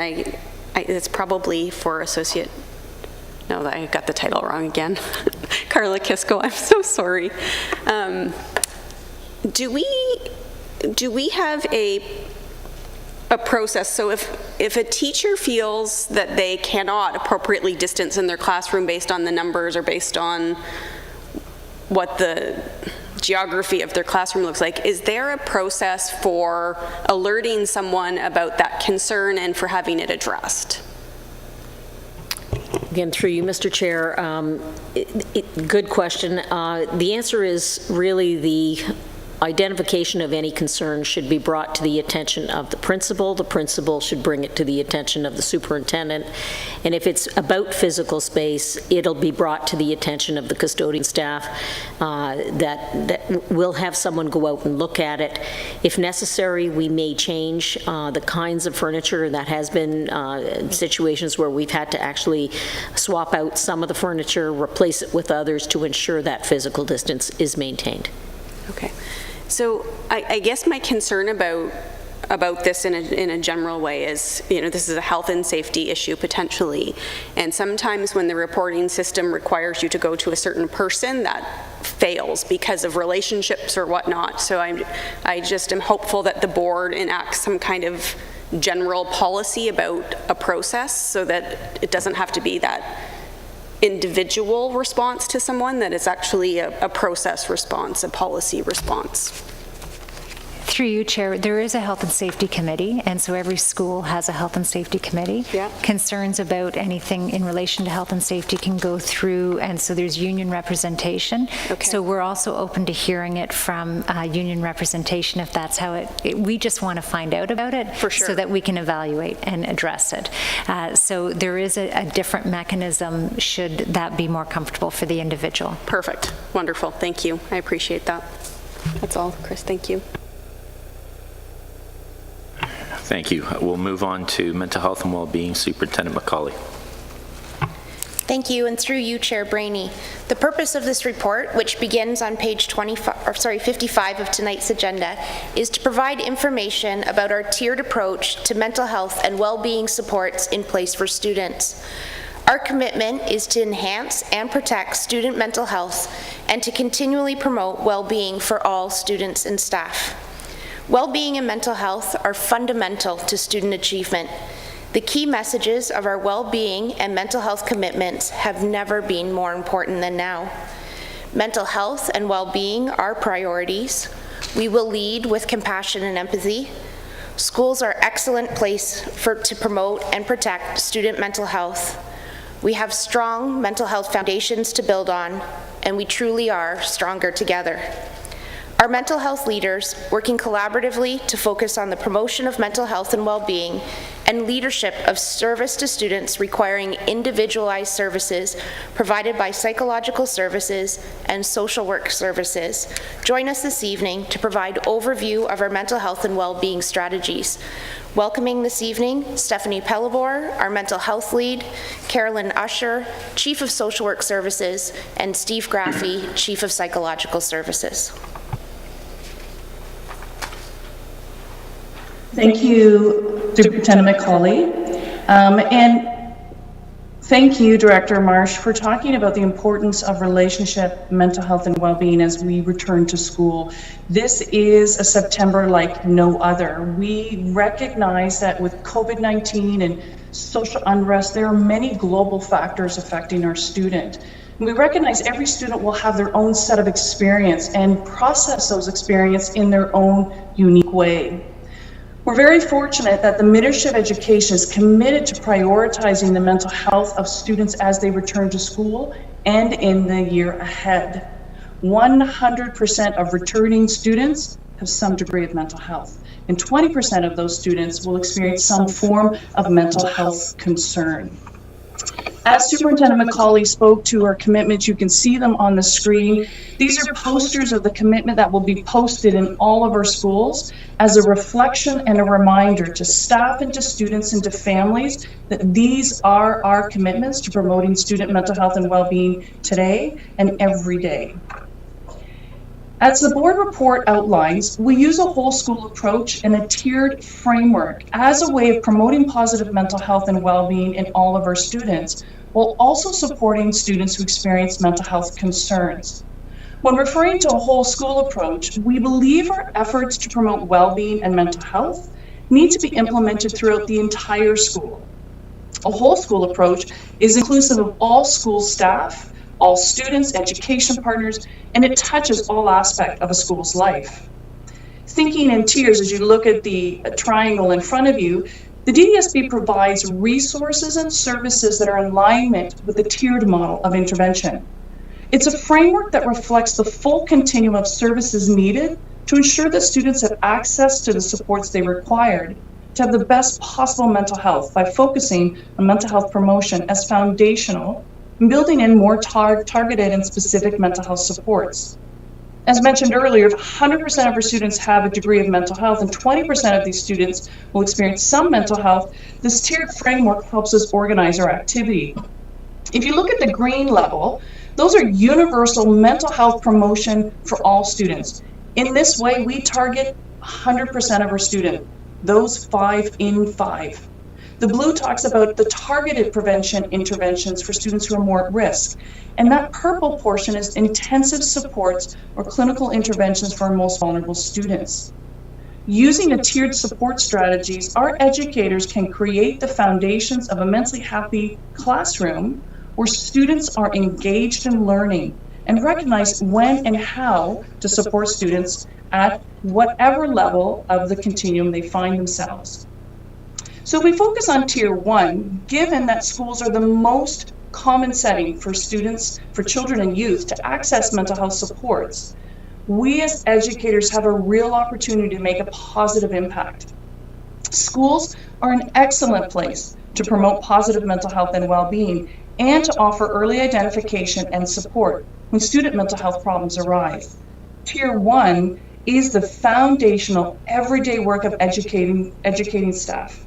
Speaker 2: it's probably for Associate, no, I got the title wrong again. Carla Kisco, I'm so sorry. Do we have a process, so if a teacher feels that they cannot appropriately distance in their classroom based on the numbers or based on what the geography of their classroom looks like, is there a process for alerting someone about that concern and for having it addressed?
Speaker 17: Again, through you, Mr. Chair, good question. The answer is really the identification of any concern should be brought to the attention of the principal. The principal should bring it to the attention of the superintendent. And if it's about physical space, it'll be brought to the attention of the custodian staff that will have someone go out and look at it. If necessary, we may change the kinds of furniture. That has been situations where we've had to actually swap out some of the furniture, replace it with others to ensure that physical distance is maintained.
Speaker 2: Okay. So I guess my concern about this in a general way is, this is a health and safety issue potentially, and sometimes when the reporting system requires you to go to a certain person, that fails because of relationships or whatnot. So I just am hopeful that the board enacts some kind of general policy about a process so that it doesn't have to be that individual response to someone, that it's actually a process response, a policy response.
Speaker 10: Through you, Chair, there is a health and safety committee, and so every school has a health and safety committee.
Speaker 2: Yeah.
Speaker 10: Concerns about anything in relation to health and safety can go through, and so there's union representation.
Speaker 2: Okay.
Speaker 10: So we're also open to hearing it from union representation if that's how we just want to find out about it.
Speaker 2: For sure.
Speaker 10: So that we can evaluate and address it. So there is a different mechanism should that be more comfortable for the individual.
Speaker 2: Perfect. Wonderful. Thank you. I appreciate that. That's all, Chris. Thank you.
Speaker 1: Thank you. We'll move on to Mental Health and Wellbeing, Superintendent McCauley.
Speaker 11: Thank you, and through you, Chair Brainy. The purpose of this report, which begins on page 55 of tonight's agenda, is to provide information about our tiered approach to mental health and well-being supports in place for students. Our commitment is to enhance and protect student mental health and to continually promote well-being for all students and staff. Well-being and mental health are fundamental to student achievement. The key messages of our well-being and mental health commitments have never been more important than now. Mental health and well-being are priorities. We will lead with compassion and empathy. Schools are an excellent place to promote and protect student mental health. We have strong mental health foundations to build on, and we truly are stronger together. Our mental health leaders, working collaboratively to focus on the promotion of mental health and well-being and leadership of service to students requiring individualized services provided by psychological services and social work services, join us this evening to provide overview of our mental health and well-being strategies. Welcoming this evening, Stephanie Pellebor, our mental health lead, Carolyn Usher, Chief of Social Work Services, and Steve Graffey, Chief of Psychological Services.
Speaker 21: Thank you, Superintendent McCauley, and thank you, Director Marsh, for talking about the importance of relationship, mental health, and well-being as we return to school. This is a September like no other. We recognize that with COVID-19 and social unrest, there are many global factors affecting our student. We recognize every student will have their own set of experience and process those experiences in their own unique way. We're very fortunate that the Ministry of Education is committed to prioritizing the mental health of students as they return to school and in the year ahead. 100% of returning students have some degree of mental health, and 20% of those students will experience some form of mental health concern. As Superintendent McCauley spoke to our commitments, you can see them on the screen. These are posters of the commitment that will be posted in all of our schools as a reflection and a reminder to staff and to students and to families that these are our commitments to promoting student mental health and well-being today and every day. As the board report outlines, we use a whole school approach and a tiered framework as a way of promoting positive mental health and well-being in all of our students, while also supporting students who experience mental health concerns. When referring to a whole school approach, we believe our efforts to promote well-being and mental health need to be implemented throughout the entire school. A whole school approach is inclusive of all school staff, all students, education partners, and it touches all aspects of a school's life. Thinking in tiers, as you look at the triangle in front of you, the DDSB provides resources and services that are in alignment with the tiered model of intervention. It's a framework that reflects the full continuum of services needed to ensure that students have access to the supports they required to have the best possible mental health by focusing on mental health promotion as foundational and building in more targeted and specific mental health supports. As mentioned earlier, if 100% of our students have a degree of mental health and 20% of these students will experience some mental health, this tiered framework helps us organize our activity. If you look at the green level, those are universal mental health promotion for all students. In this way, we target 100% of our students, those 5 in 5. The blue talks about the targeted prevention interventions for students who are more at risk. And that purple portion is intensive supports or clinical interventions for our most vulnerable students. Using the tiered support strategies, our educators can create the foundations of a mentally happy classroom where students are engaged in learning and recognize when and how to support students at whatever level of the continuum they find themselves. So if we focus on Tier 1, given that schools are the most common setting for students, for children and youth to access mental health supports, we as educators have a real opportunity to make a positive impact. Schools are an excellent place to promote positive mental health and well-being and to offer early identification and support when student mental health problems arise. Tier 1 is the foundational everyday work of educating staff.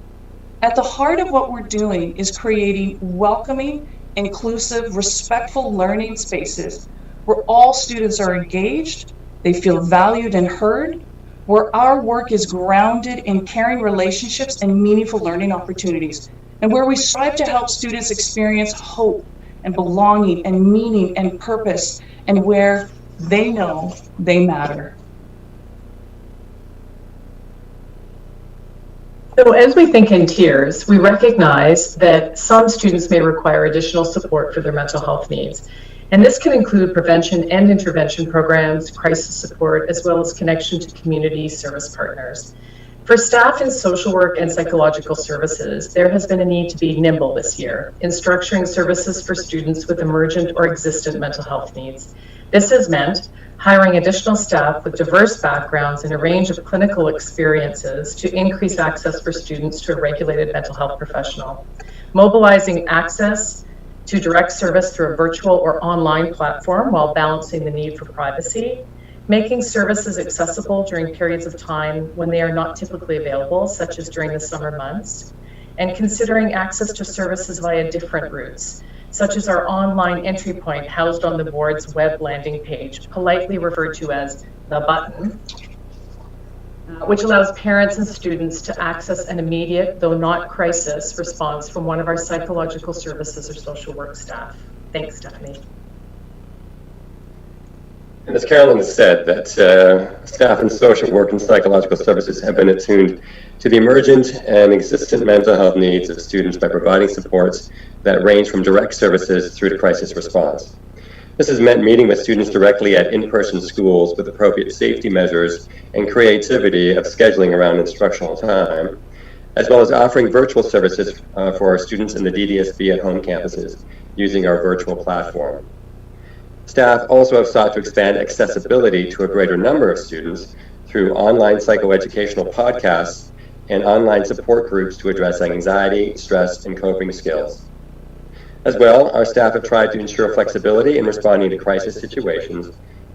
Speaker 21: At the heart of what we're doing is creating welcoming, inclusive, respectful learning spaces where all students are engaged, they feel valued and heard, where our work is grounded in caring relationships and meaningful learning opportunities, and where we strive to help students experience hope and belonging and meaning and purpose, and where they know they matter.
Speaker 8: So as we think in tiers, we recognize that some students may require additional support for their mental health needs. And this can include prevention and intervention programs, crisis support, as well as connection to community service partners. For staff in social work and psychological services, there has been a need to be nimble this year in structuring services for students with emergent or existent mental health needs. This has meant hiring additional staff with diverse backgrounds and a range of clinical experiences to increase access for students to a regulated mental health professional, mobilizing access to direct service through a virtual or online platform while balancing the need for privacy, making services accessible during periods of time when they are not typically available, such as during the summer months, and considering access to services via different routes, such as our online entry point housed on the board's web landing page, politely referred to as the button, which allows parents and students to access an immediate, though not crisis, response from one of our psychological services or social work staff. Thanks, Stephanie.
Speaker 22: And as Carolyn has said, that staff in social work and psychological services have been attuned to the emergent and existent mental health needs of students by providing supports that range from direct services through to crisis response. This has meant meeting with students directly at in-person schools with appropriate safety measures and creativity of scheduling around instructional time, as well as offering virtual services for our students in the DDSB at home campuses using our virtual platform. Staff also have sought to expand accessibility to a greater number of students through online psychoeducational podcasts and online support groups to address anxiety, stress, and coping skills. As well, our staff have tried to ensure flexibility in responding to crisis situations,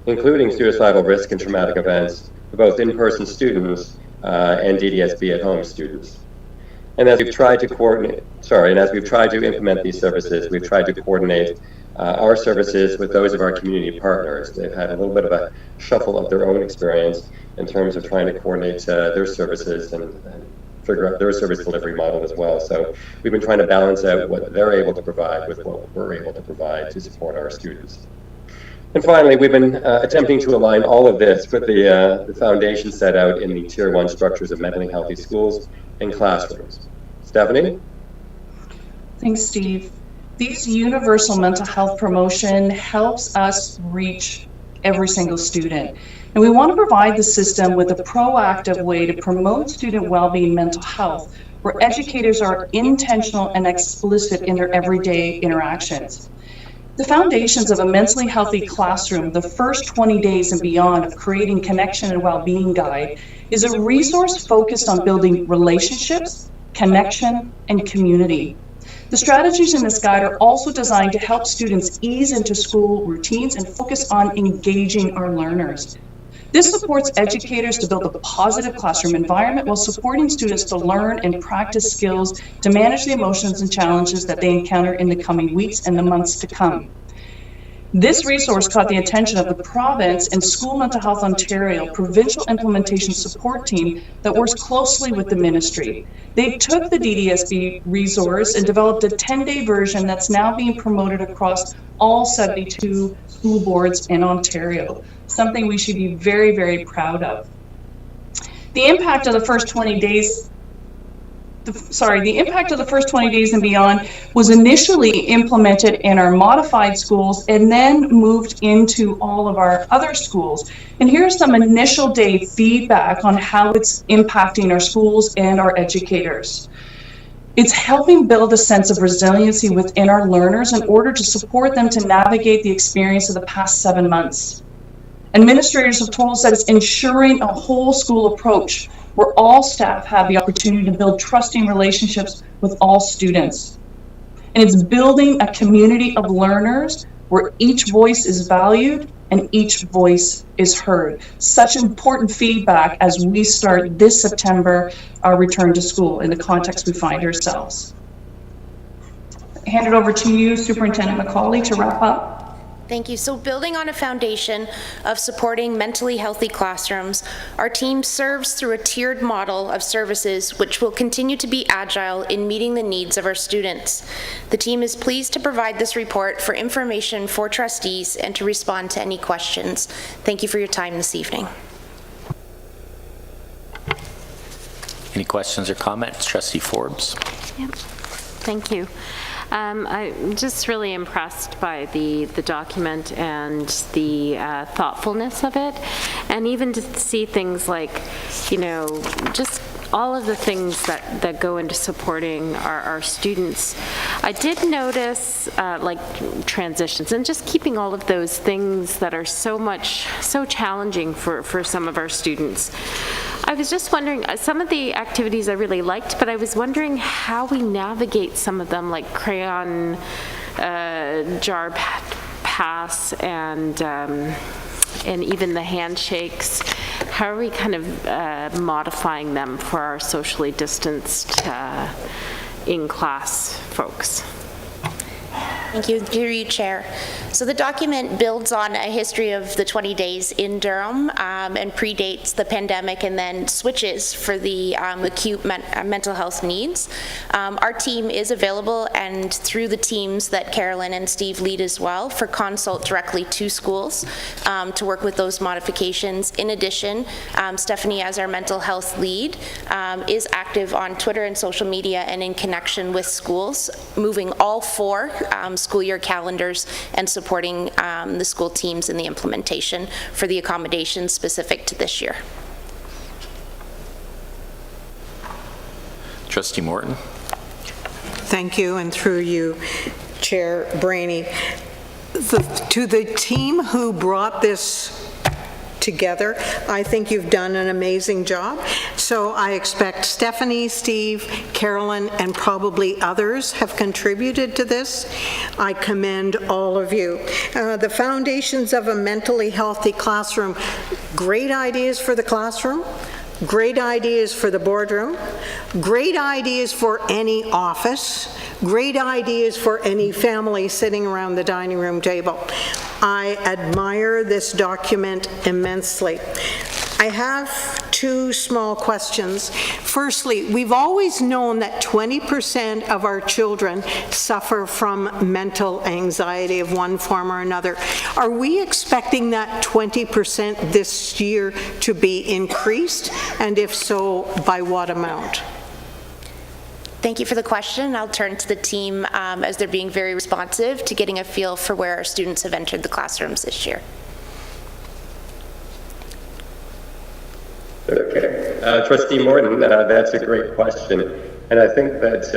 Speaker 22: including suicidal risk and traumatic events for both in-person students and DDSB at home students. And as we've tried to implement these services, we've tried to coordinate our services with those of our community partners. They've had a little bit of a shuffle of their own experience in terms of trying to coordinate their services and figure out their service delivery model as well. So we've been trying to balance out what they're able to provide with what we're able to provide to support our students. And finally, we've been attempting to align all of this with the foundation set out in the Tier 1 structures of mentally healthy schools and classrooms. Stephanie?
Speaker 21: Thanks, Steve. These universal mental health promotion helps us reach every single student. And we want to provide the system with a proactive way to promote student well-being mental health, where educators are intentional and explicit in their everyday interactions. The foundations of a mentally healthy classroom, the first 20 days and beyond of creating connection and well-being guide, is a resource focused on building relationships, connection, and community. The strategies in this guide are also designed to help students ease into school routines and focus on engaging our learners. This supports educators to build a positive classroom environment while supporting students to learn and practice skills to manage the emotions and challenges that they encounter in the coming weeks and the months to come. This resource caught the attention of the province and School Mental Health Ontario provincial implementation support team that works closely with the ministry. They took the DDSB resource and developed a 10-day version that's now being promoted across all 72 school boards in Ontario, something we should be very, very proud of. The impact of the first 20 days and beyond was initially implemented in our modified schools and then moved into all of our other schools. And here's some initial day feedback on how it's impacting our schools and our educators. It's helping build a sense of resiliency within our learners in order to support them to navigate the experience of the past 7 months. Administrators have told us that it's ensuring a whole school approach where all staff have the opportunity to build trusting relationships with all students. And it's building a community of learners where each voice is valued and each voice is heard. Such important feedback as we start this September our return to school in the context we find ourselves. Hand it over to you, Superintendent Macaulay, to wrap up.
Speaker 11: Thank you. So building on a foundation of supporting mentally healthy classrooms, our team serves through a tiered model of services which will continue to be agile in meeting the needs of our students. The team is pleased to provide this report for information for trustees and to respond to any questions. Thank you for your time this evening.
Speaker 1: Any questions or comments? Trustee Forbes.
Speaker 5: Yep. Thank you. I'm just really impressed by the document and the thoughtfulness of it, and even to see things like, you know, just all of the things that go into supporting our students. I did notice like transitions and just keeping all of those things that are so challenging for some of our students. I was just wondering, some of the activities I really liked, but I was wondering how we navigate some of them, like crayon jar pass and even the handshakes. How are we kind of modifying them for our socially distanced in-class folks?
Speaker 11: Thank you, through you, Chair. So the document builds on a history of the 20 days in Durham and predates the pandemic and then switches for the acute mental health needs. Our team is available, and through the teams that Carolyn and Steve lead as well, for consult directly to schools to work with those modifications. In addition, Stephanie, as our mental health lead, is active on Twitter and social media and in connection with schools, moving all 4 school year calendars and supporting the school teams in the implementation for the accommodations specific to this year.
Speaker 1: Trustee Morton.
Speaker 9: Thank you, and through you, Chair Brainy. To the team who brought this
Speaker 15: together. I think you've done an amazing job. So I expect Stephanie, Steve, Carolyn, and probably others have contributed to this. I commend all of you. The foundations of a mentally healthy classroom. Great ideas for the classroom. Great ideas for the boardroom, great ideas for any office, great ideas for any family sitting around the dining room table. I admire this document immensely. I have two small questions. Firstly, we've always known that 20% of our children suffer from mental anxiety of one form or another. Are we expecting that 20% this year to be increased? And if so, by what amount?
Speaker 11: Thank you for the question. I'll turn to the team as they're being very responsive to getting a feel for where our students have entered the classrooms this year.
Speaker 22: Okay. Trustee Morton, that's a great question. And I think that,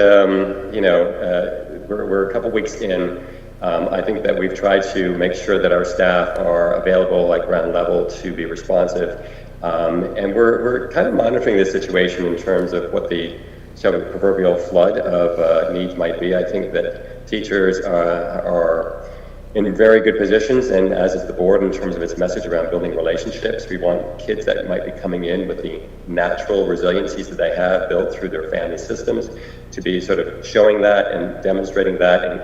Speaker 22: we're a couple weeks in. I think that we've tried to make sure that our staff are available, like ground level, to be responsive. And we're kind of monitoring this situation in terms of what the sort of proverbial flood of needs might be. I think that teachers are in very good positions, and as is the board in terms of its message around building relationships. We want kids that might be coming in with the natural resiliencies that they have built through their family systems to be sort of showing that and demonstrating that and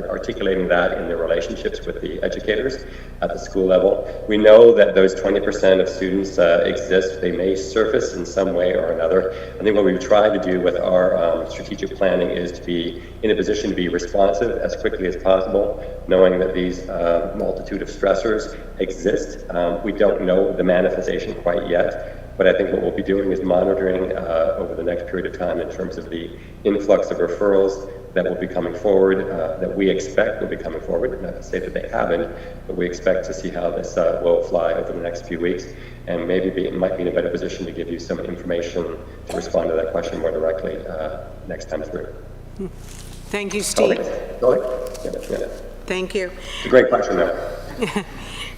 Speaker 22: articulating that in their relationships with the educators at the school level. We know that those 20% of students exist. They may surface in some way or another. I think what we've tried to do with our strategic planning is to be in a position to be responsive as quickly as possible, knowing that these multitude of stressors exist. We don't know the manifestation quite yet, but I think what we'll be doing is monitoring over the next period of time in terms of the influx of referrals that will be coming forward, that we expect will be coming forward. Not to say that they haven't, but we expect to see how this will fly over the next few weeks, and maybe might be in a better position to give you some information to respond to that question more directly next time through.
Speaker 15: Thank you, Steve.
Speaker 22: Yeah.
Speaker 15: Thank you.
Speaker 22: It's a great question, though.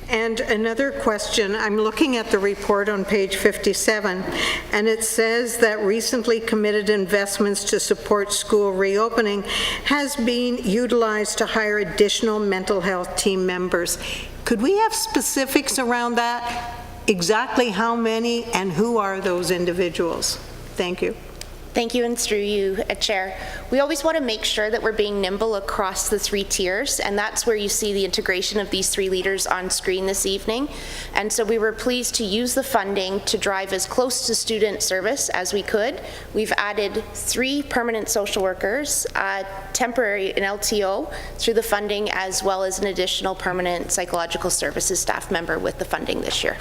Speaker 15: And another question, I'm looking at the report on page 57, and it says that recently committed investments to support school reopening has been utilized to hire additional mental health team members. Could we have specifics around that? Exactly how many and who are those individuals? Thank you.
Speaker 11: Thank you, and through you, Chair. We always want to make sure that we're being nimble across the three tiers, and that's where you see the integration of these three leaders on screen this evening. And so we were pleased to use the funding to drive as close to student service as we could. We've added 3 permanent social workers, temporary and LTO through the funding, as well as an additional permanent psychological services staff member with the funding this year.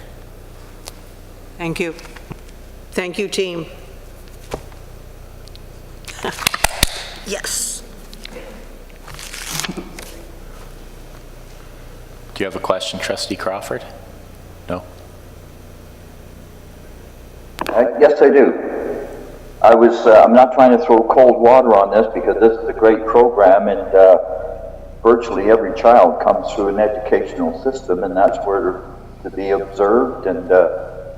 Speaker 15: Thank you. Thank you, team. Yes.
Speaker 1: Do you have a question, Trustee Crawford? No?
Speaker 3: Yes, I do. I'm not trying to throw cold water on this because this is a great program, and virtually every child comes through an educational system, and that's where to be observed and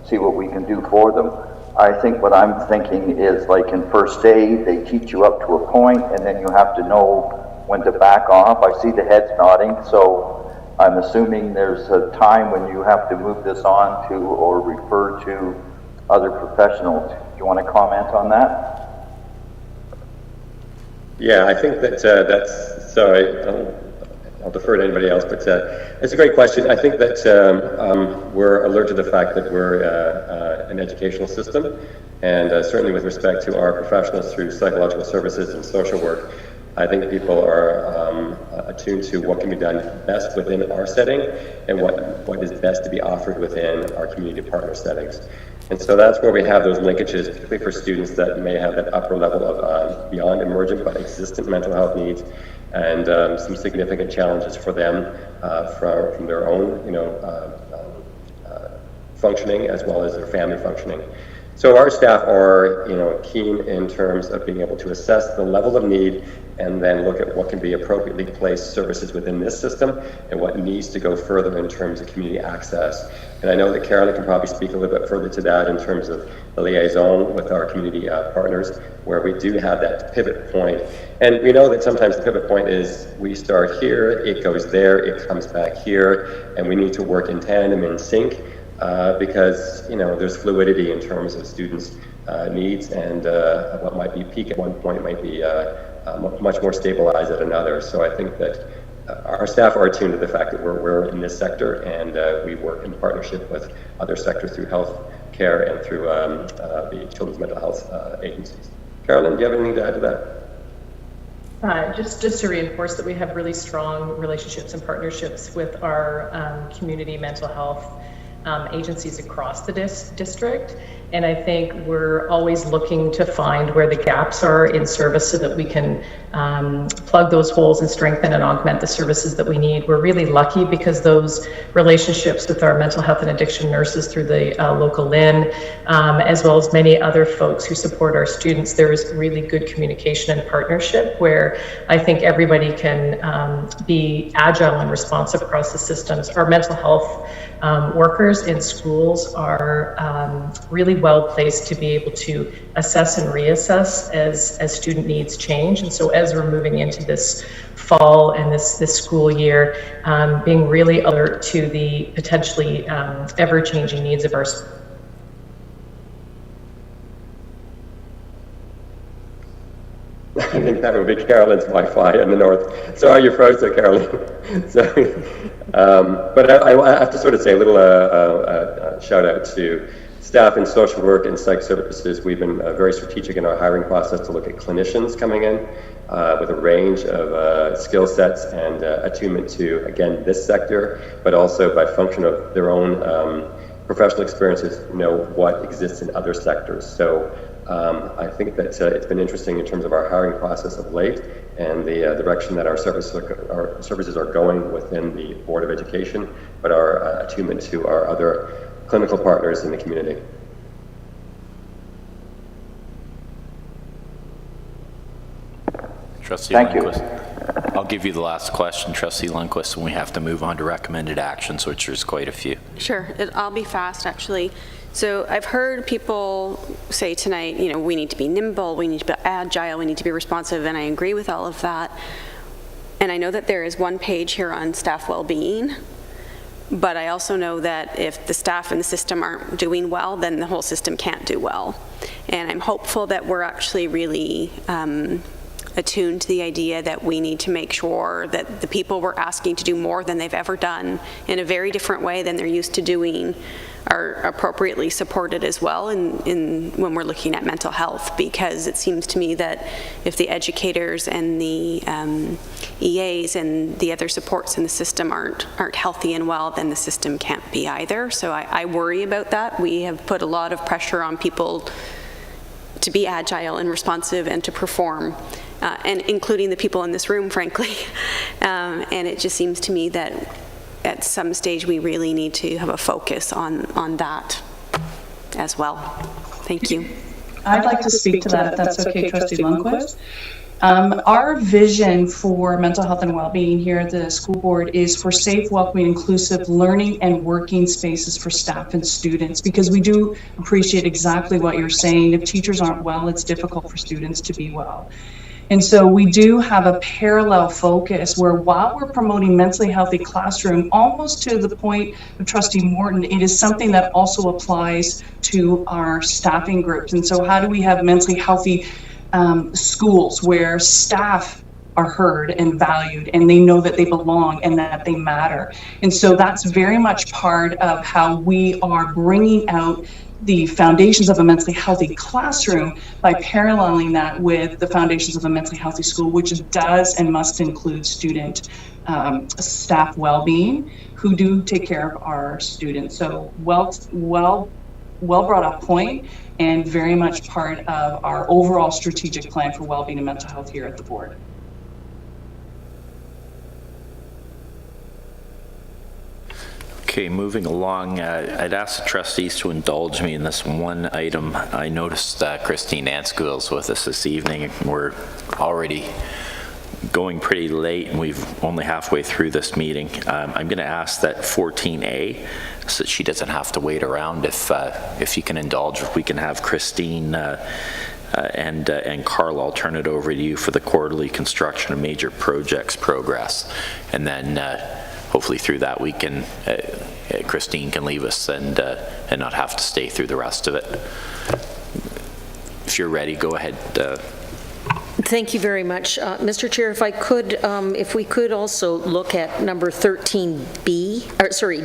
Speaker 3: see what we can do for them. I think what I'm thinking is, like in first aid, they teach you up to a point, and then you have to know when to back off. I see the heads nodding, so I'm assuming there's a time when you have to move this on to or refer to other professionals. Do you want to comment on that?
Speaker 22: Yeah, I think that that's, sorry, I'll defer to anybody else, but it's a great question. I think that we're alert to the fact that we're an educational system, and certainly with respect to our professionals through psychological services and social work, I think people are attuned to what can be done best within our setting and what is best to be offered within our community partner settings. And so that's where we have those linkages, particularly for students that may have that upper level of beyond emergent but existent mental health needs, and some significant challenges for them from their own, functioning as well as their family functioning. So our staff are, keen in terms of being able to assess the level of need and then look at what can be appropriately placed services within this system and what needs to go further in terms of community access. And I know that Carolyn can probably speak a little bit further to that in terms of the liaison with our community partners, where we do have that pivot point. And we know that sometimes the pivot point is we start here, it goes there, it comes back here, and we need to work in tandem, in sync, because, you know, there's fluidity in terms of students' needs, and what might be peak at one point might be much more stabilized at another. So I think that our staff are attuned to the fact that we're in this sector, and we work in partnership with other sectors through health care and through the children's mental health agencies. Carolyn, do you have anything to add to that?
Speaker 8: Just to reinforce that we have really strong relationships and partnerships with our community mental health agencies across the district. And I think we're always looking to find where the gaps are in service so that we can plug those holes and strengthen and augment the services that we need. We're really lucky because those relationships with our mental health and addiction nurses through the local LIN, as well as many other folks who support our students, there is really good communication and partnership where I think everybody can be agile and responsive across the systems. Our mental health workers in schools are really well placed to be able to assess and reassess as student needs change. And so as we're moving into this fall and this school year, being really alert to the potentially ever-changing needs of our
Speaker 22: I think that would be Carolyn's Wi-Fi in the north. Sorry, you froze there, Carolyn. Sorry. But I have to sort of say a little shout out to staff in social work and psych services. We've been very strategic in our hiring process to look at clinicians coming in with a range of skill sets and attunement to, again, this sector, but also by function of their own professional experiences, know what exists in other sectors. So I think that it's been interesting in terms of our hiring process of late and the direction that our services are going within the Board of Education, but our attunement to our other clinical partners in the community.
Speaker 1: Trustee
Speaker 3: Thank you.
Speaker 1: Lundquist. I'll give you the last question, Trustee Lundquist, and we have to move on to recommended actions, which there's quite a few.
Speaker 2: Sure, I'll be fast, actually. So I've heard people say tonight, you know, we need to be nimble, we need to be agile, we need to be responsive, and I agree with all of that. And I know that there is one page here on staff well-being, but I also know that if the staff and the system aren't doing well, then the whole system can't do well. And I'm hopeful that we're actually really attuned to the idea that we need to make sure that the people we're asking to do more than they've ever done in a very different way than they're used to doing are appropriately supported as well in when we're looking at mental health, because it seems to me that if the educators and the EAs and the other supports in the system aren't healthy and well, then the system can't be either. So I worry about that. We have put a lot of pressure on people to be agile and responsive and to perform, and including the people in this room, frankly. And it just seems to me that at some stage we really need to have a focus on that as well. Thank you.
Speaker 21: I'd like to speak to that, if that's okay, Trustee Lundquist. Our vision for mental health and well-being here at the school board is for safe, welcoming, inclusive learning and working spaces for staff and students, because we do appreciate exactly what you're saying. If teachers aren't well, it's difficult for students to be well. And so we do have a parallel focus where while we're promoting mentally healthy classroom, almost to the point of Trustee Morton, it is something that also applies to our staffing groups. And so how do we have mentally healthy schools where staff are heard and valued and they know that they belong and that they matter? And so that's very much part of how we are bringing out the foundations of a mentally healthy classroom by paralleling that with the foundations of a mentally healthy school, which does and must include student staff well-being who do take care of our students. So well brought up point, and very much part of our overall strategic plan for well-being and mental health here at the board.
Speaker 1: Okay, moving along, I'd ask the trustees to indulge me in this one item. I noticed Christine Anskuil's with us this evening. We're already going pretty late and we've only halfway through this meeting, I'm going to ask that 14A, so that she doesn't have to wait around, if you can indulge, if we can have Christine and Carl, I'll turn it over to you for the quarterly construction of major projects progress. And then hopefully through that we can, Christine can leave us and not have to stay through the rest of it. If you're ready, go ahead.
Speaker 17: Thank you very much. Mr. Chair, if we could also look at number 13B, or sorry,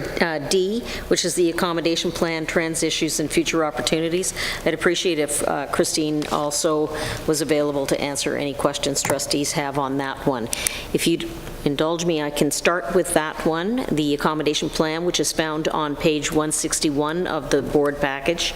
Speaker 17: D, which is the accommodation plan, trans issues, and future opportunities. I'd appreciate if Christine also was available to answer any questions trustees have on that one. If you'd indulge me, I can start with that one, the accommodation plan, which is found on page 161 of the board package.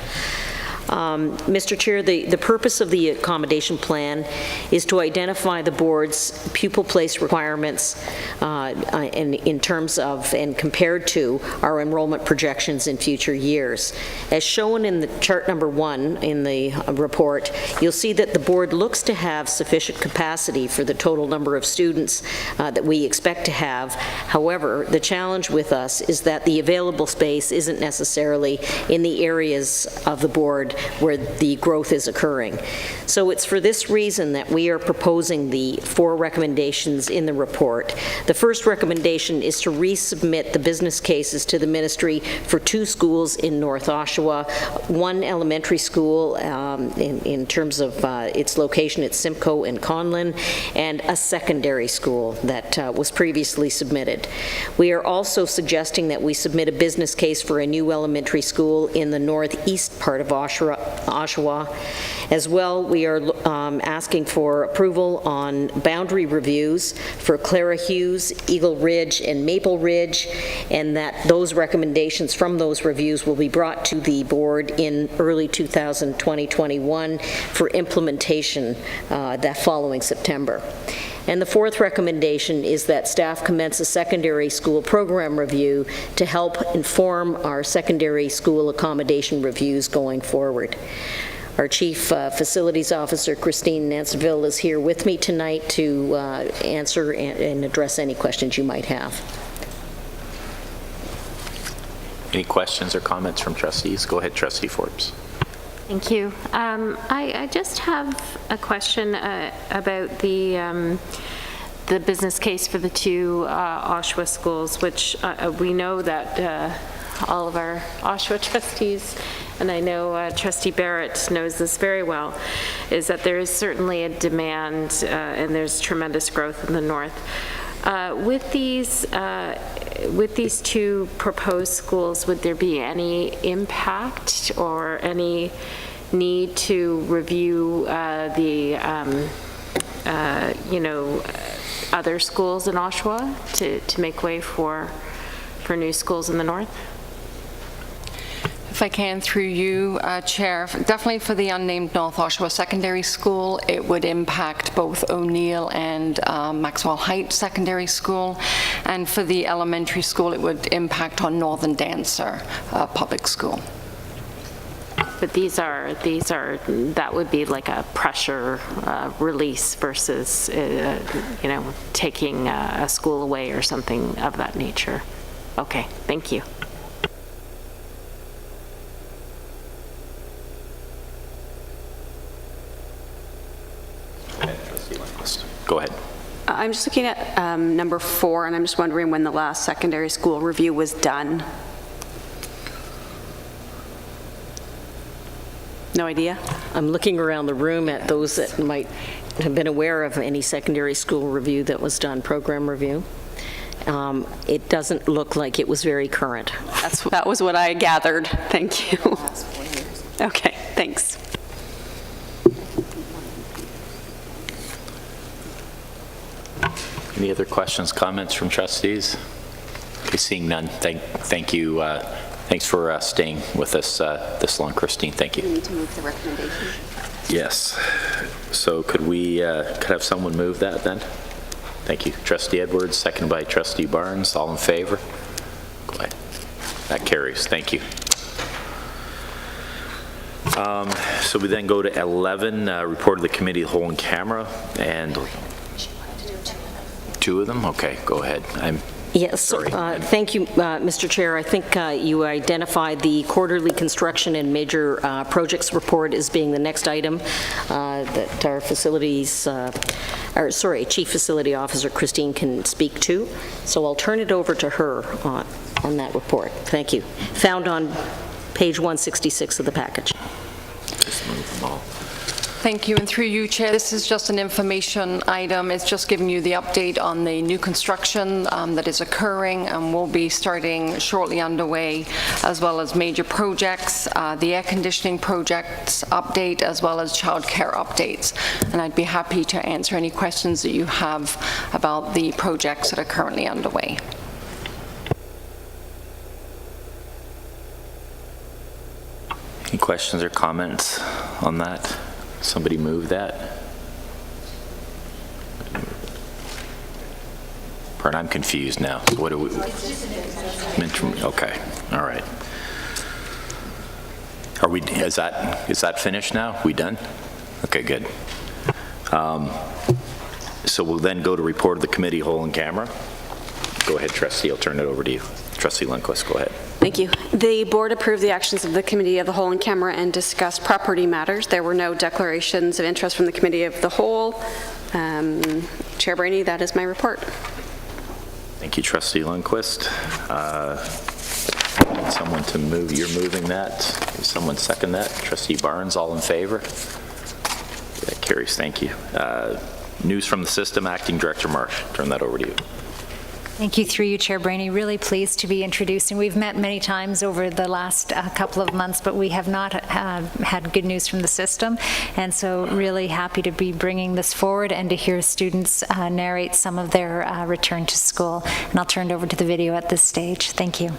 Speaker 17: Mr. Chair, the purpose of the accommodation plan is to identify the board's pupil place requirements in terms of and compared to our enrollment projections in future years. As shown in the chart number 1 in the report, you'll see that the board looks to have sufficient capacity for the total number of students that we expect to have. However, the challenge with us is that the available space isn't necessarily in the areas of the board where the growth is occurring. So it's for this reason that we are proposing the 4 recommendations in the report. The first recommendation is to resubmit the business cases to the ministry for 2 schools in North Oshawa, 1 elementary school in terms of its location at Simcoe and Conlin, and a secondary school that was previously submitted. We are also suggesting that we submit a business case for a new elementary school in the northeast part of Oshawa. As well, we are asking for approval on boundary reviews for Clara Hughes, Eagle Ridge, and Maple Ridge, and that those recommendations from those reviews will be brought to the board in early 2021 for implementation that following September. And the 4th recommendation is that staff commence a secondary school program review to help inform our secondary school accommodation reviews going forward. Our Chief Facilities Officer, Christine Nanceville, is here with me tonight to answer and address any questions you might have.
Speaker 1: Any questions or comments from trustees? Go ahead, Trustee Forbes.
Speaker 5: Thank you. I just have a question about the business case for the 2 Oshawa schools, which we know that all of our Oshawa trustees, and I know Trustee Barrett knows this very well, is that there is certainly a demand and there's tremendous growth in the north. With these 2 proposed schools, would there be any impact or any need to review other schools in Oshawa to make way for new schools in the north?
Speaker 4: If I can, through you, Chair, definitely for the unnamed North Oshawa Secondary School, it would impact both O'Neill and Maxwell Heights Secondary School, and for the elementary school, it would impact on Northern Dancer Public School.
Speaker 5: But that would be like a pressure release versus, taking a school away or something of that nature. Okay, thank you.
Speaker 1: Go ahead.
Speaker 2: I'm just looking at number 4, and I'm just wondering when the last secondary school review was done. No idea?
Speaker 17: I'm looking around the room at those that might have been aware of any secondary school review that was done, program review. It doesn't look like it was very current.
Speaker 2: That was what I gathered. Thank you. Okay, thanks.
Speaker 1: Any other questions, comments from trustees? Okay, seeing none, thank you. Thanks for staying with us this long, Christine. Thank you.
Speaker 2: We need to move the recommendation.
Speaker 1: Yes. So could have someone move that then? Thank you. Trustee Edwards, seconded by Trustee Barnes. All in favor? Go ahead. That carries. Thank you. So we then go to 11, report of the committee of the whole in camera, and two of them? Okay, go ahead.
Speaker 17: Yes, thank you, Mr. Chair. I think you identified the quarterly construction and major projects report as being the next item that our Chief Facility Officer Christine can speak to. So I'll turn it over to her on that report. Thank you. Found on page 166 of the package.
Speaker 1: Just move them all.
Speaker 4: Thank you, and through you, Chair, this is just an information item. It's just giving you the update on the new construction that is occurring and will be starting shortly underway, as well as major projects, the air conditioning projects update, as well as childcare updates. And I'd be happy to answer any questions that you have about the projects that are currently underway.
Speaker 1: Any questions or comments on that? Somebody move that. Pardon, I'm confused now. What do we? Okay, all right. Are we? Is that finished now? We done? Okay, good. So we'll then go to report of the committee whole in camera. Go ahead, Trustee. I'll turn it over to you. Trustee Lundquist, go ahead.
Speaker 2: Thank you. The board approved the actions of the Committee of the Whole in camera and discussed property matters. There were no declarations of interest from the Committee of the Whole. Chair Brainey, that is my report.
Speaker 1: Thank you, Trustee Lundquist. Someone to move. You're moving that. Someone second that. Trustee Barnes, all in favor? That carries. Thank you. News from the system. Acting Director Marsh. Turn that over to you.
Speaker 10: Thank you, through you, Chair Brainey. Really pleased to be introducing. We've met many times over the last couple of months, but we have not had good news from the system. And so really happy to be bringing this forward and to hear students narrate some of their return to school. And I'll turn it over to the video at this stage. Thank you.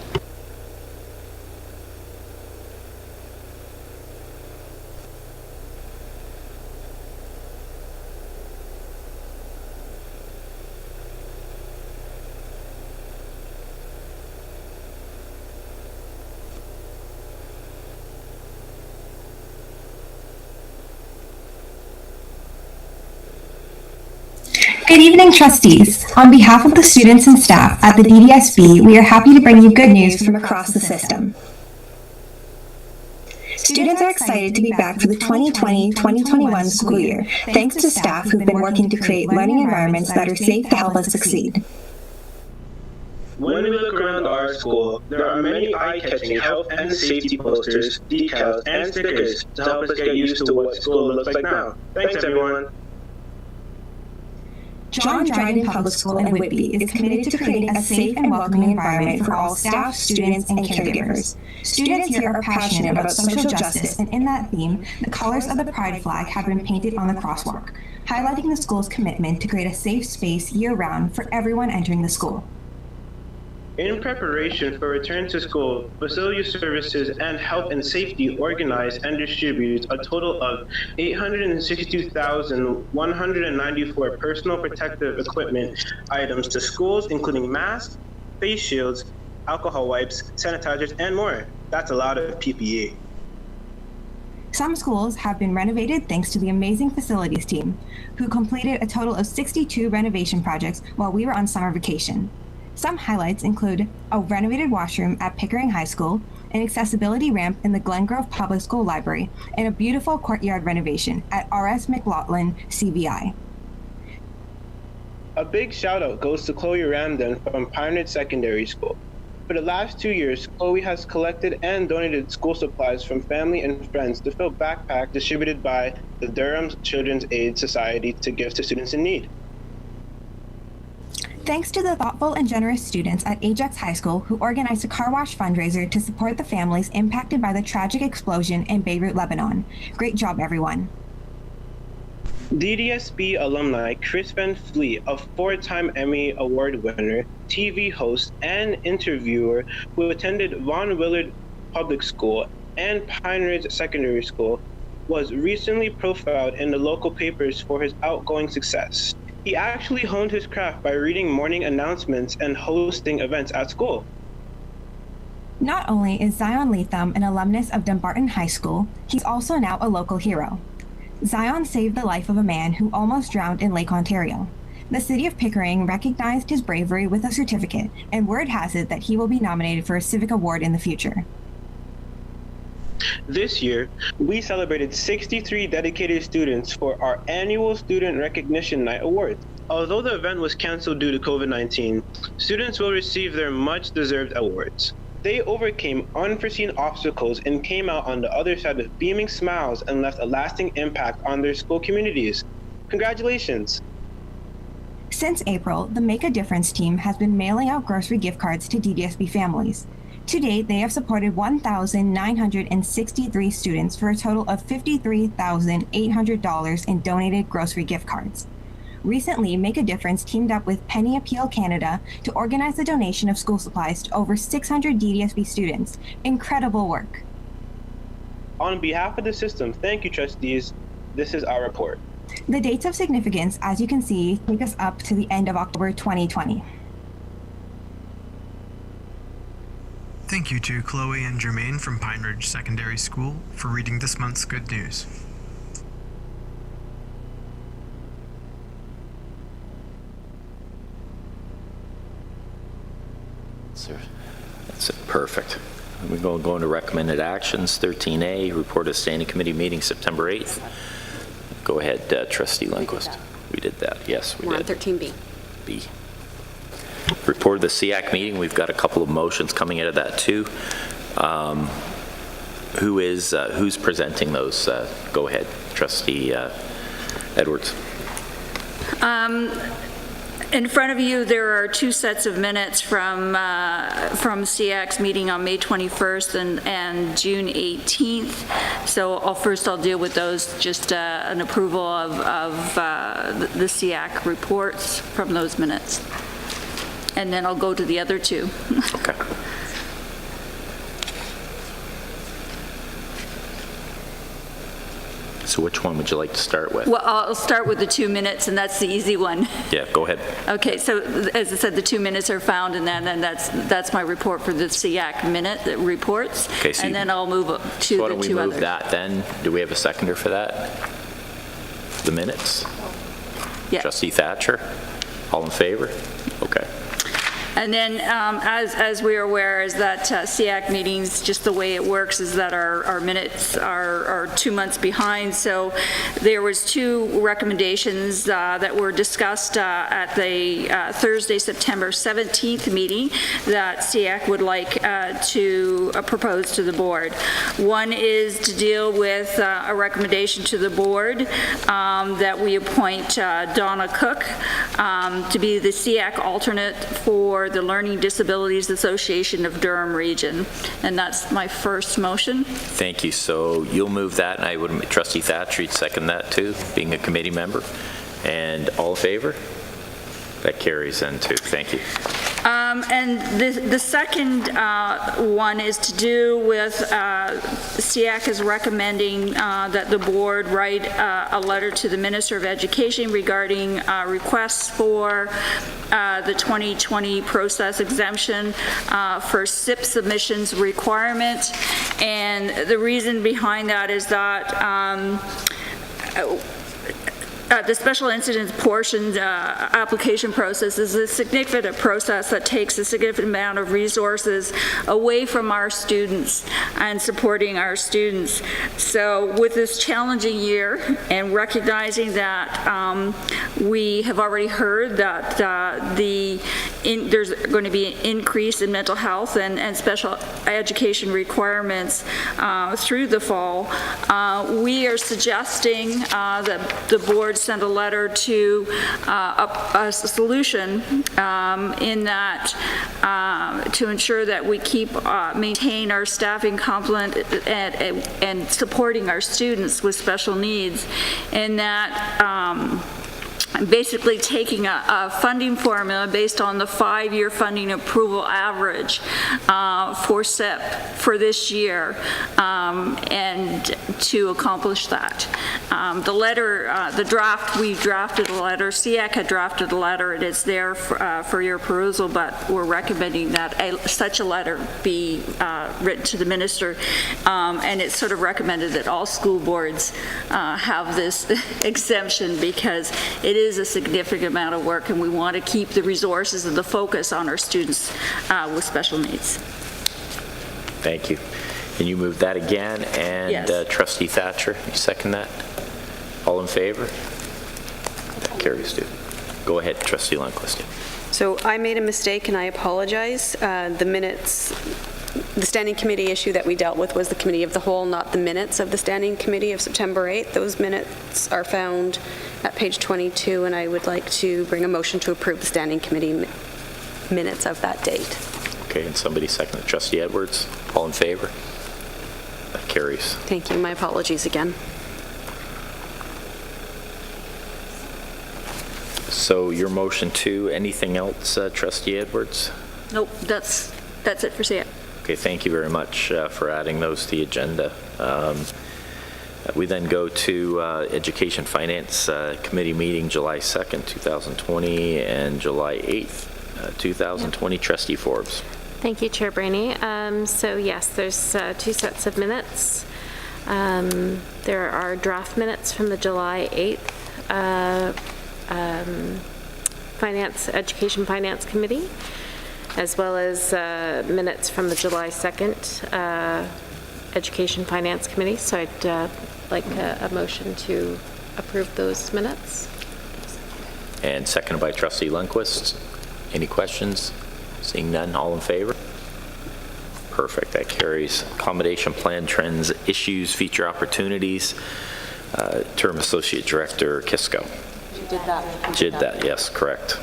Speaker 12: Good evening, trustees. On behalf of the students and staff at the DDSB, we are happy to bring you good news from across the system. Students are excited to be back for the 2020-2021 school year, thanks to staff who've been working to create learning environments that are safe to help us succeed.
Speaker 13: When we look around our school, there are many eye-catching health and safety posters, decals, and stickers to help us get used to what school looks like now. Thanks, everyone.
Speaker 12: John Dryden Public School in Whitby is committed to creating a safe and welcoming environment for all staff, students, and caregivers. Students here are passionate about social justice, and in that theme, the colors of the Pride flag have been painted on the crosswalk, highlighting the school's commitment to create a safe space year-round for everyone entering the school.
Speaker 13: In preparation for return to school, Facility Services and Health and Safety organized and distributes a total of 862,194 personal protective equipment items to schools, including masks, face shields, alcohol wipes, sanitizers, and more. That's a lot of PPE.
Speaker 12: Some schools have been renovated thanks to the amazing facilities team, who completed a total of 62 renovation projects while we were on summer vacation. Some highlights include a renovated washroom at Pickering High School, an accessibility ramp in the Glengrove Public School Library, and a beautiful courtyard renovation at R.S. McLaughlin CVI.
Speaker 13: A big shout out goes to Chloe Ramden from Pioneer Secondary School. For the last 2 years, Chloe has collected and donated school supplies from family and friends to fill backpacks distributed by the Durham Children's Aid Society to give to students in need.
Speaker 12: Thanks to the thoughtful and generous students at Ajax High School who organized a car wash fundraiser to support the families impacted by the tragic explosion in Beirut, Lebanon. Great job, everyone.
Speaker 13: DDSB alumni Chris Van Fleet, a 4-time Emmy Award winner, TV host, and interviewer who attended Von Willard Public School and Pioneers Secondary School, was recently profiled in the local papers for his outgoing success. He actually honed his craft by reading morning announcements and hosting events at school.
Speaker 12: Not only is Zion Latham an alumnus of Dumbarton High School, he's also now a local hero. Zion saved the life of a man who almost drowned in Lake Ontario. The City of Pickering recognized his bravery with a certificate, and word has it that he will be nominated for a Civic Award in the future.
Speaker 13: This year, we celebrated 63 dedicated students for our annual Student Recognition Night Award. Although the event was canceled due to COVID-19, students will receive their much-deserved awards. They overcame unforeseen obstacles and came out on the other side with beaming smiles and left a lasting impact on their school communities. Congratulations!
Speaker 12: Since April, the Make a Difference team has been mailing out grocery gift cards to DDSB families. To date, they have supported 1,963 students for a total of $53,800 in donated grocery gift cards. Recently, Make a Difference teamed up with Penny Appeal Canada to organize the donation of school supplies to over 600 DDSB students. Incredible work.
Speaker 13: On behalf of the system, thank you, trustees. This is our report.
Speaker 12: The dates of significance, as you can see, take us up to the end of October 2020.
Speaker 7: Thank you to Chloe and Jermaine from Pine Ridge Secondary School for reading this month's good news.
Speaker 1: That's it. Perfect. We're going to go into recommended actions. 13A, report of standing committee meeting September 8th. Go ahead, Trustee Lundquist. We did that. Yes, we did.
Speaker 2: We're on 13B.
Speaker 1: B. Report of the SEAC meeting. We've got a couple of motions coming out of that too. Who's presenting those? Go ahead, Trustee Edwards.
Speaker 16: In front of you, there are two sets of minutes from SEAC's meeting on May 21st and June 18th. So I'll deal with those, just an approval of the SEAC reports from those minutes. And then I'll go to the other two.
Speaker 1: Okay. So which one would you like to start with?
Speaker 16: Well, I'll start with the 2 minutes, and that's the easy one.
Speaker 1: Yeah, go ahead.
Speaker 16: Okay, so as I said, the 2 minutes are found, and then that's my report for the SEAC minute reports.
Speaker 1: Okay, so
Speaker 16: and then I'll move to the two others.
Speaker 1: Why don't we move that then? Do we have a seconder for that? The minutes?
Speaker 16: Yeah.
Speaker 1: Trustee Thatcher? All in favor? Okay.
Speaker 16: And then, as we are aware, is that SEAC meetings, just the way it works is that our minutes are 2 months behind. So there was two recommendations that were discussed at the Thursday, September 17th meeting that SEAC would like to propose to the board. One is to deal with a recommendation to the board that we appoint Donna Cook to be the SEAC alternate for the Learning Disabilities Association of Durham Region. And that's my first motion.
Speaker 1: Thank you. So you'll move that, and I would, Trustee Thatcher, you'd second that too, being a committee member. And all in favor? That carries then too. Thank you.
Speaker 16: And the second one is to do with SEAC is recommending that the board write a letter to the Minister of Education regarding requests for the 2020 process exemption for SIP submissions requirement. And the reason behind that is that the special incidents portion application process is a significant process that takes a significant amount of resources away from our students and supporting our students. So with this challenging year and recognizing that we have already heard that there's going to be an increase in mental health and special education requirements through the fall, we are suggesting that the board send a letter to a solution in that to ensure that we maintain our staffing complement and supporting our students with special needs, and that basically taking a funding formula based on the 5-year funding approval average for SIP for this year, and to accomplish that. The letter, the draft, we drafted a letter, SEAC had drafted a letter, and it's there for your perusal, but we're recommending that such a letter be written to the minister, and it's sort of recommended that all school boards have this exemption, because it is is a significant amount of work, and we want to keep the resources and the focus on our students with special needs.
Speaker 1: Thank you. Can you move that again? And
Speaker 16: Yes.
Speaker 1: Trustee Thatcher, you second that? All in favor? That carries, too. Go ahead, Trustee Lundquist.
Speaker 2: So I made a mistake and I apologize. The minutes, the standing committee issue that we dealt with was the committee of the whole, not the minutes of the standing committee of September 8th. Those minutes are found at page 22, and I would like to bring a motion to approve the standing committee minutes of that date.
Speaker 1: Okay, and somebody second it. Trustee Edwards, all in favor? That carries.
Speaker 2: Thank you. My apologies again.
Speaker 1: So your motion too, anything else, Trustee Edwards?
Speaker 16: Nope, that's it for SEAC.
Speaker 1: Okay, thank you very much for adding those to the agenda. We then go to Education Finance Committee meeting July 2nd, 2020 and July 8th, 2020. Yep. Trustee Forbes.
Speaker 5: Thank you, Chair Brainy. So yes, there's 2 sets of minutes. There are draft minutes from the July 8th Education Finance Committee, as well as minutes from the July 2nd Education Finance Committee. So I'd like a motion to approve those minutes.
Speaker 1: And seconded by Trustee Lundquist. Any questions? Seeing none, all in favor? Perfect, that carries. Accommodation plan trends, issues, feature opportunities. Term Associate Director Kisco.
Speaker 2: You did that.
Speaker 1: Did that, yes, correct.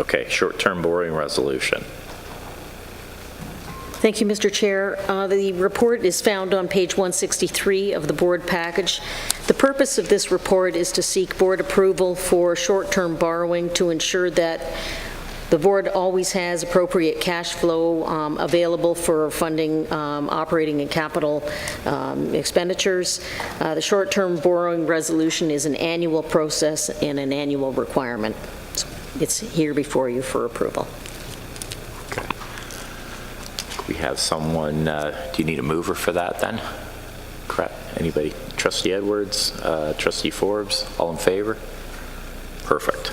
Speaker 1: Okay, short-term borrowing resolution.
Speaker 17: Thank you, Mr. Chair. The report is found on page 163 of the board package. The purpose of this report is to seek board approval for short-term borrowing to ensure that the board always has appropriate cash flow available for funding operating and capital expenditures. The short-term borrowing resolution is an annual process and an annual requirement. So it's here before you for approval.
Speaker 1: Okay. We have someone, do you need a mover for that then? Correct. Anybody? Trustee Edwards, Trustee Forbes, all in favor? Perfect.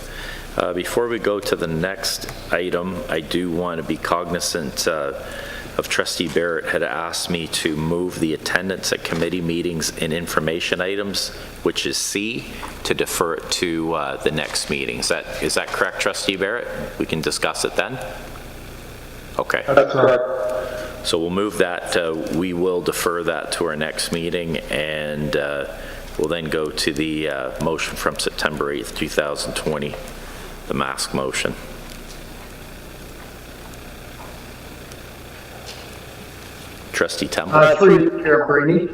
Speaker 1: Before we go to the next item, I do want to be cognizant of Trustee Barrett had asked me to move the attendance at committee meetings and information items, which is C, to defer it to the next meeting. Is that correct, Trustee Barrett? We can discuss it then? Okay.
Speaker 6: That's correct.
Speaker 1: So we'll move that. We will defer that to our next meeting, and we'll then go to the motion from September 8th, 2020. The mask motion. Trustee Temple.
Speaker 6: Through Chair Brainy,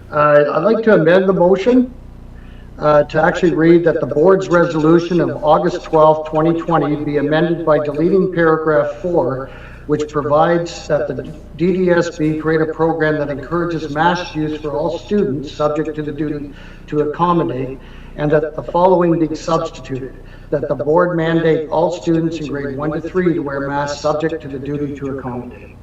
Speaker 6: I'd like to amend the motion to actually read that the board's resolution of August 12, 2020 be amended by deleting paragraph 4, which provides that the DDSB create a program that encourages mask use for all students subject to the duty to accommodate, and that the following be substituted. That the board mandate all students in grade 1 to 3 to wear masks subject to the duty to accommodate.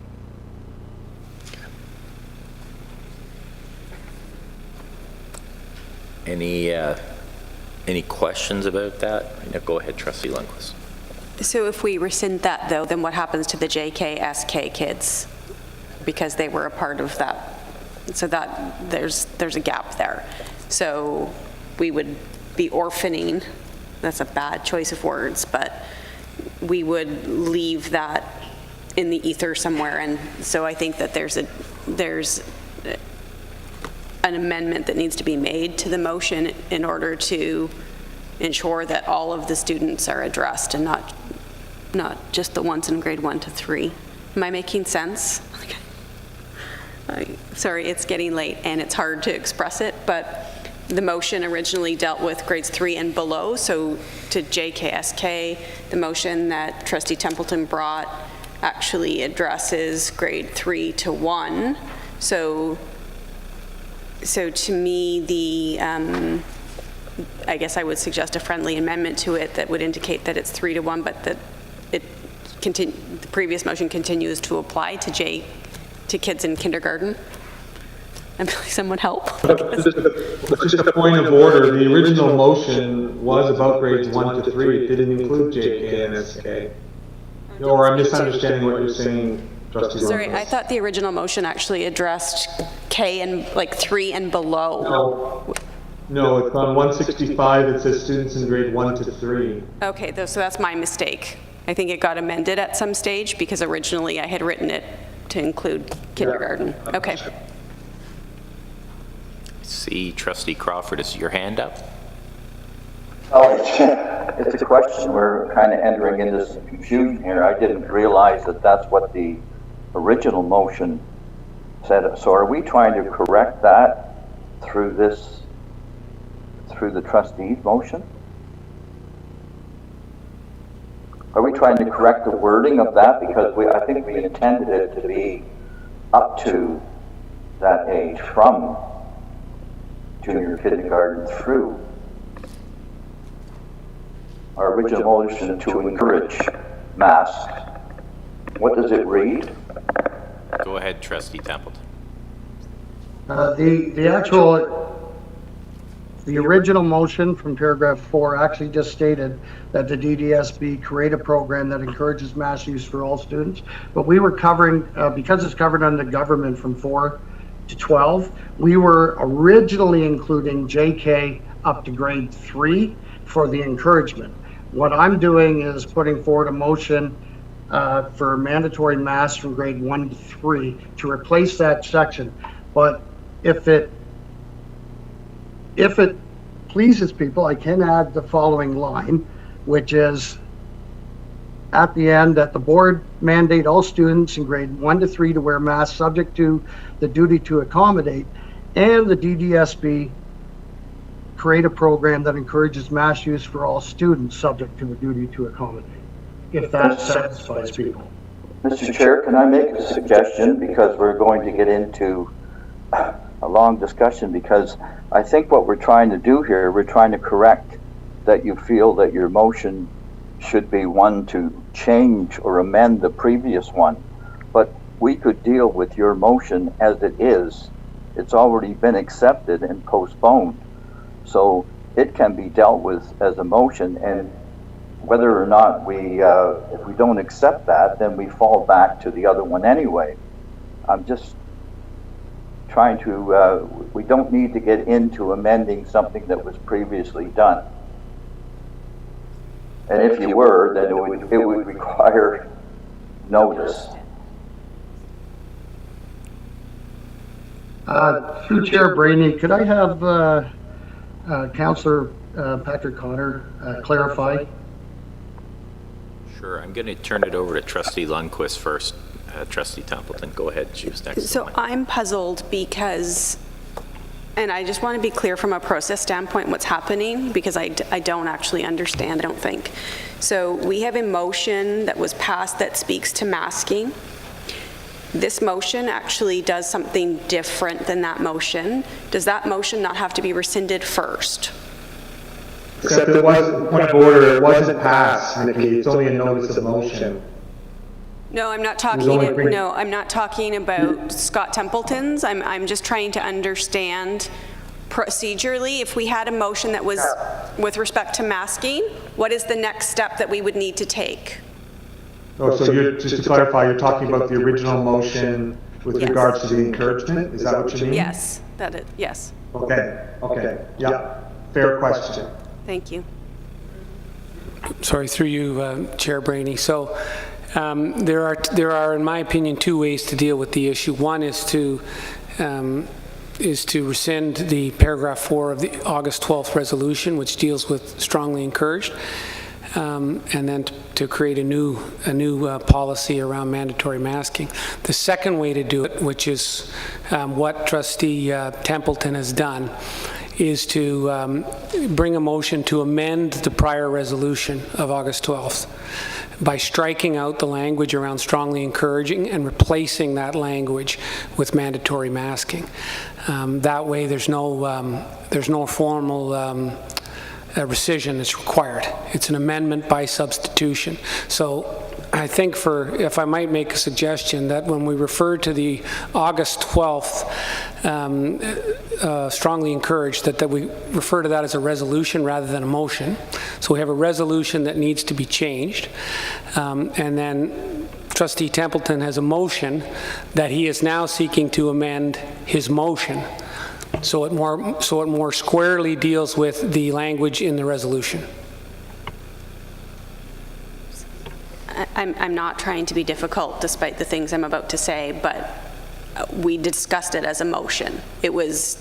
Speaker 1: Any questions about that? No, go ahead, Trustee Lundquist.
Speaker 2: So if we rescind that, though, then what happens to the JK-SK kids? Because they were a part of that. So that there's a gap there. So we would be orphaning. That's a bad choice of words, but we would leave that in the ether somewhere. And so I think that there's an amendment that needs to be made to the motion in order to ensure that all of the students are addressed and not just the ones in grade 1 to 3. Am I making sense? Sorry, it's getting late and it's hard to express it, but the motion originally dealt with grades 3 and below, so to JKSK, the motion that Trustee Templeton brought actually addresses grade 3 to 1. So to me, I guess I would suggest a friendly amendment to it that would indicate that it's 3 to 1, but that the previous motion continues to apply to kids in kindergarten. Someone help?
Speaker 18: Just a point of order. The original motion was about grades 1 to 3. It didn't include JK and SK. Or I'm misunderstanding what you're saying, Trustee
Speaker 2: Sorry,
Speaker 18: Lundquist.
Speaker 2: I thought the original motion actually addressed K and like 3 and below.
Speaker 18: No, it's on 165. It says students in grade 1 to 3.
Speaker 2: Okay, so that's my mistake. I think it got amended at some stage because originally I had written it to include kindergarten. Okay.
Speaker 1: See, Trustee Crawford, is your hand up?
Speaker 3: Oh, it's a question. We're kind of entering into some confusion here. I didn't realize that that's what the original motion said. So are we trying to correct that through the trustee's motion? Are we trying to correct the wording of that? Because I think we intended it to be up to that age from junior kindergarten through. Our original motion to encourage masks. What does it read?
Speaker 1: Go ahead, Trustee Templeton.
Speaker 6: The original motion from paragraph 4 actually just stated that the DDSB create a program that encourages mask use for all students. But we were covering, because it's covered under government from 4 to 12, we were originally including JK up to grade 3 for the encouragement. What I'm doing is putting forward a motion for mandatory masks from grade 1 to 3 to replace that section. But if it pleases people, I can add the following line, which is at the end that the board mandate all students in grade 1 to 3 to wear masks subject to the duty to accommodate, and the DDSB create a program that encourages mask use for all students subject to the duty to accommodate, if that satisfies people.
Speaker 3: Mr. Chair, can I make a suggestion? Because we're going to get into a long discussion, because I think what we're trying to do here, we're trying to correct that you feel that your motion should be one to change or amend the previous one. But we could deal with your motion as it is. It's already been accepted and postponed. So it can be dealt with as a motion, and whether or not we, if we don't accept that, then we fall back to the other one anyway. I'm just trying to, we don't need to get into amending something that was previously done. And if you were, then it would require notice.
Speaker 6: Through Chair Brainy, could I have Councillor Patrick Connor clarify?
Speaker 1: Sure, I'm going to turn it over to Trustee Lundquist first. Trustee Templeton, go ahead. She was next.
Speaker 2: So I'm puzzled because, and I just want to be clear from a process standpoint what's happening, because I don't actually understand, I don't think. So we have a motion that was passed that speaks to masking. This motion actually does something different than that motion. Does that motion not have to be rescinded first?
Speaker 18: Except it wasn't, point of order, it wasn't passed, Nikki. It's only a notice of motion.
Speaker 2: No, I'm not talking. No, I'm not talking about Scott Templeton's. I'm just trying to understand procedurally. If we had a motion that was with respect to masking, what is the next step that we would need to take?
Speaker 18: Oh, so you're, just to clarify, you're talking about the original motion with regards to the encouragement? Is that what you mean?
Speaker 2: Yes, yes.
Speaker 18: Okay, yeah, fair question.
Speaker 2: Thank you.
Speaker 19: Sorry, through you, Chair Brainy. So there are, in my opinion, two ways to deal with the issue. One is to rescind the paragraph 4 of the August 12th resolution, which deals with strongly encouraged, and then to create a new policy around mandatory masking. The second way to do it, which is what Trustee Templeton has done, is to bring a motion to amend the prior resolution of August 12th by striking out the language around strongly encouraging and replacing that language with mandatory masking. That way there's no formal rescission that's required. It's an amendment by substitution. So I think if I might make a suggestion, that when we refer to the August 12th, strongly encourage that we refer to that as a resolution rather than a motion. So we have a resolution that needs to be changed, and then Trustee Templeton has a motion that he is now seeking to amend his motion, so it more squarely deals with the language in the resolution.
Speaker 2: I'm not trying to be difficult despite the things I'm about to say, but we discussed it as a motion. It was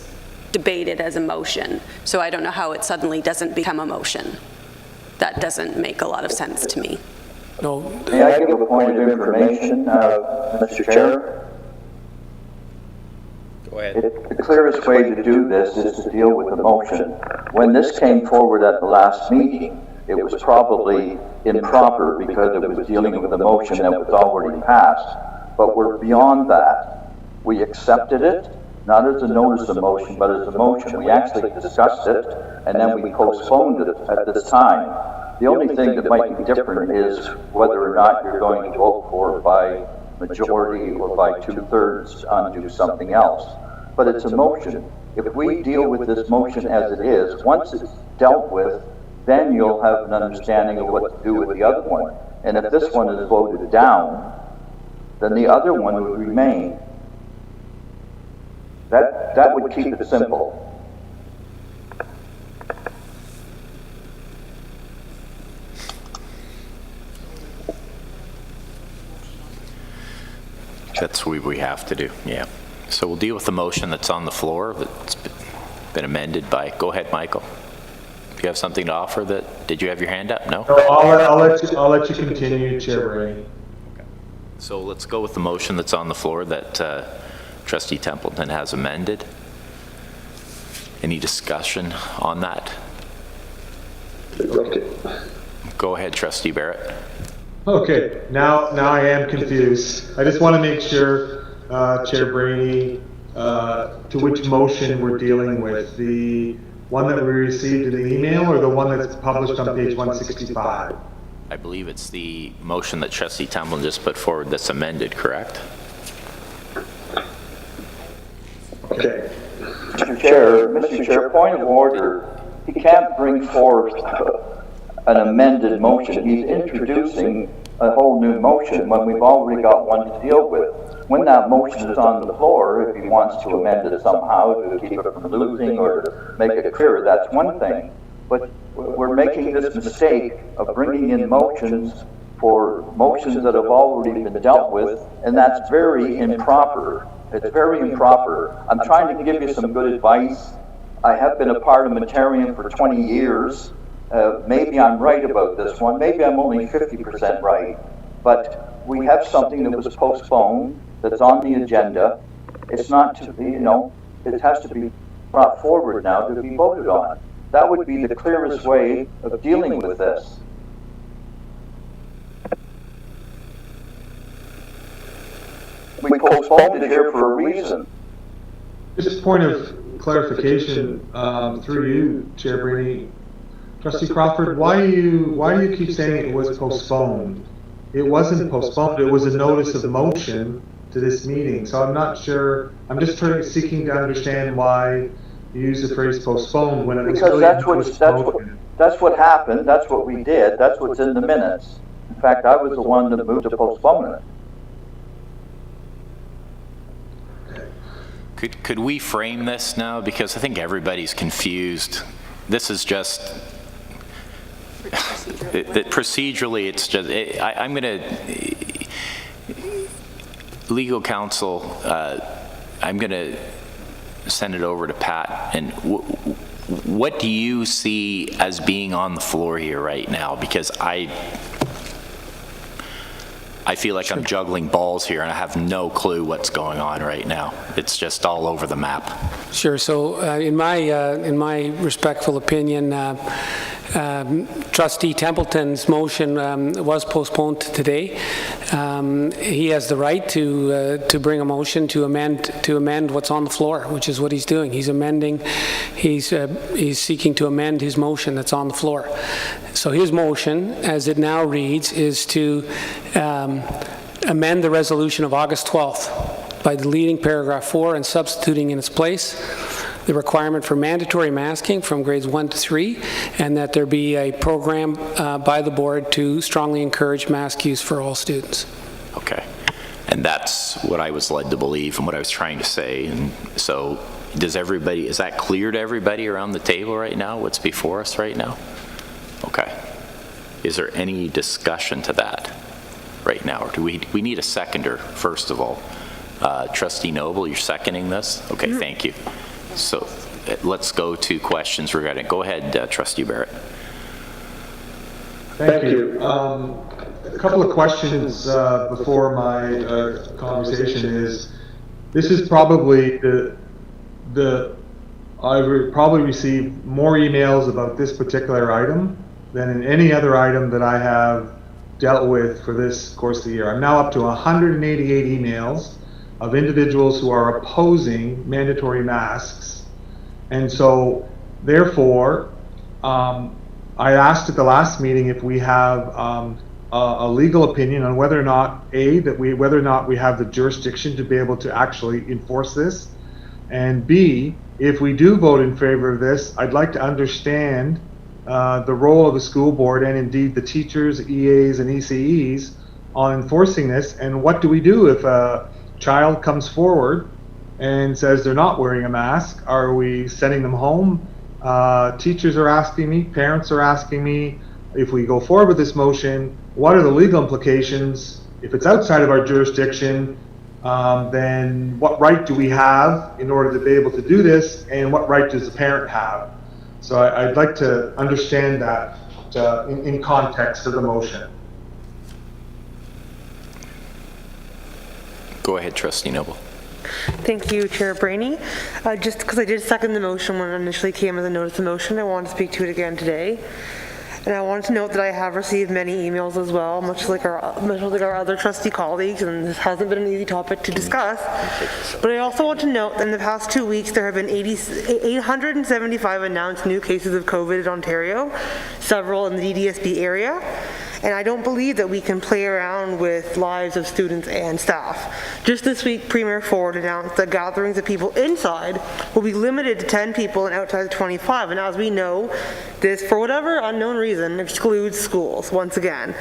Speaker 2: debated as a motion, so I don't know how it suddenly doesn't become a motion. That doesn't make a lot of sense to me.
Speaker 19: No.
Speaker 3: May I give a point of information, Mr. Chair?
Speaker 1: Go ahead.
Speaker 3: The clearest way to do this is to deal with the motion. When this came forward at the last meeting, it was probably improper because it was dealing with a motion that was already passed. But we're beyond that. We accepted it, not as a notice of motion, but as a motion. We actually discussed it, and then we postponed it at this time. The only thing that might be different is whether or not you're going to vote for it by majority or by 2/3 to undo something else. But it's a motion. If we deal with this motion as it is, once it's dealt with, then you'll have an understanding of what to do with the other one. And if this one is voted down, then the other one would remain. That would keep it simple.
Speaker 1: That's what we have to do, yeah. So we'll deal with the motion that's on the floor that's been amended by, go ahead, Michael. Do you have something to offer? Did you have your hand up? No?
Speaker 18: No, I'll let you continue, Chair Brady.
Speaker 1: Okay. So let's go with the motion that's on the floor that Trustee Templeton has amended. Any discussion on that?
Speaker 18: Okay.
Speaker 1: Go ahead, Trustee Barrett.
Speaker 18: Okay, now I am confused. I just want to make sure, Chair Brady, to which motion we're dealing with. The one that we received in the email or the one that's published on page 165?
Speaker 1: I believe it's the motion that Trustee Templeton just put forward that's amended, correct?
Speaker 18: Okay.
Speaker 3: Mr. Chair, point of order. He can't bring forth an amended motion. He's introducing a whole new motion when we've already got one to deal with. When that motion is on the floor, if he wants to amend it somehow to keep it from losing or to make it clearer, that's one thing. But we're making this mistake of bringing in motions for motions that have already been dealt with, and that's very improper. It's very improper. I'm trying to give you some good advice. I have been a parliamentarian for 20 years. Maybe I'm right about this one. Maybe I'm only 50% right. But we have something that was postponed that's on the agenda. It's not to be, it has to be brought forward now to be voted on. That would be the clearest way of dealing with this. We postponed it here for a reason.
Speaker 18: Just a point of clarification through you, Chair Brady. Trustee Crawford, why do you keep saying it was postponed? It wasn't postponed. It was a notice of motion to this meeting. So I'm not sure. I'm just seeking to understand why you use the phrase postponed when it was
Speaker 3: because
Speaker 18: really
Speaker 3: that's what happened. That's what we did. That's what's in the minutes. In fact, I was the one that moved to postpone it.
Speaker 1: Could we frame this now? Because I think everybody's confused. This is just, procedurally, it's just, I'm going to, legal counsel, I'm going to send it over to Pat. And what do you see as being on the floor here right now? Because I feel like I'm juggling balls here, and I have no clue what's going on right now. It's just all over the map.
Speaker 19: Sure. So in my respectful opinion, Trustee Templeton's motion was postponed to today. He has the right to bring a motion to amend what's on the floor, which is what he's doing. He's amending. He's seeking to amend his motion that's on the floor. So his motion, as it now reads, is to amend the resolution of August 12th by deleting paragraph 4 and substituting in its place the requirement for mandatory masking from grades 1 to 3, and that there be a program by the board to strongly encourage mask use for all students.
Speaker 1: Okay. And that's what I was led to believe and what I was trying to say. And so is that clear to everybody around the table right now, what's before us right now? Okay. Is there any discussion to that right now? Or do we need a seconder, first of all? Trustee Noble, you're seconding this? Okay, thank you. So let's go to questions regarding. Go ahead, Trustee Barrett.
Speaker 18: Thank you. A couple of questions before my conversation is, this is probably I would probably receive more emails about this particular item than in any other item that I have dealt with for this course of the year. I'm now up to 188 emails of individuals who are opposing mandatory masks. And so, therefore, I asked at the last meeting if we have a legal opinion on whether or not, whether or not we have the jurisdiction to be able to actually enforce this, and B, if we do vote in favor of this, I'd like to understand the role of the school board and indeed the teachers, EAs, and ECEs on enforcing this, and what do we do if a child comes forward and says they're not wearing a mask? Are we sending them home? Teachers are asking me, parents are asking me, if we go forward with this motion, what are the legal implications? If it's outside of our jurisdiction, then what right do we have in order to be able to do this, and what right does the parent have? So I'd like to understand that in context of the motion.
Speaker 1: Go ahead, Trustee Noble.
Speaker 14: Thank you, Chair Brainy. Just because I did second the motion when it initially came as a notice of motion, I want to speak to it again today. And I wanted to note that I have received many emails as well, much like our other trustee colleagues, and this hasn't been an easy topic to discuss. But I also want to note that in the past 2 weeks, there have been 875 announced new cases of COVID in Ontario, several in the DDSB area. And I don't believe that we can play around with lives of students and staff. Just this week, Premier Ford announced that gatherings of people inside will be limited to 10 people and outside 25. And as we know, this, for whatever unknown reason, excludes schools once again.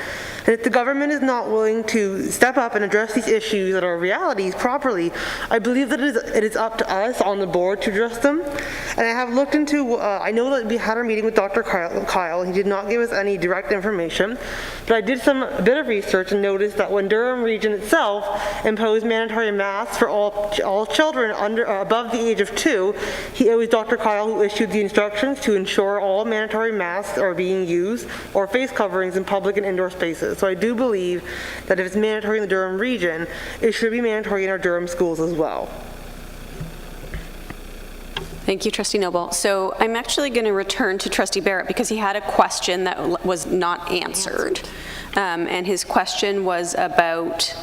Speaker 14: And if the government is not willing to step up and address these issues that are realities properly, I believe that it is up to us on the board to address them. And I have looked into, I know that we had our meeting with Dr. Kyle. He did not give us any direct information, but I did a bit of research and noticed that when Durham Region itself imposed mandatory masks for all children above the age of 2, it was Dr. Kyle who issued the instructions to ensure all mandatory masks are being used, or face coverings in public and indoor spaces. So I do believe that if it's mandatory in the Durham region, it should be mandatory in our Durham schools as well.
Speaker 2: Thank you, Trustee Noble. So I'm actually going to return to Trustee Barrett because he had a question that was not answered. And his question was about,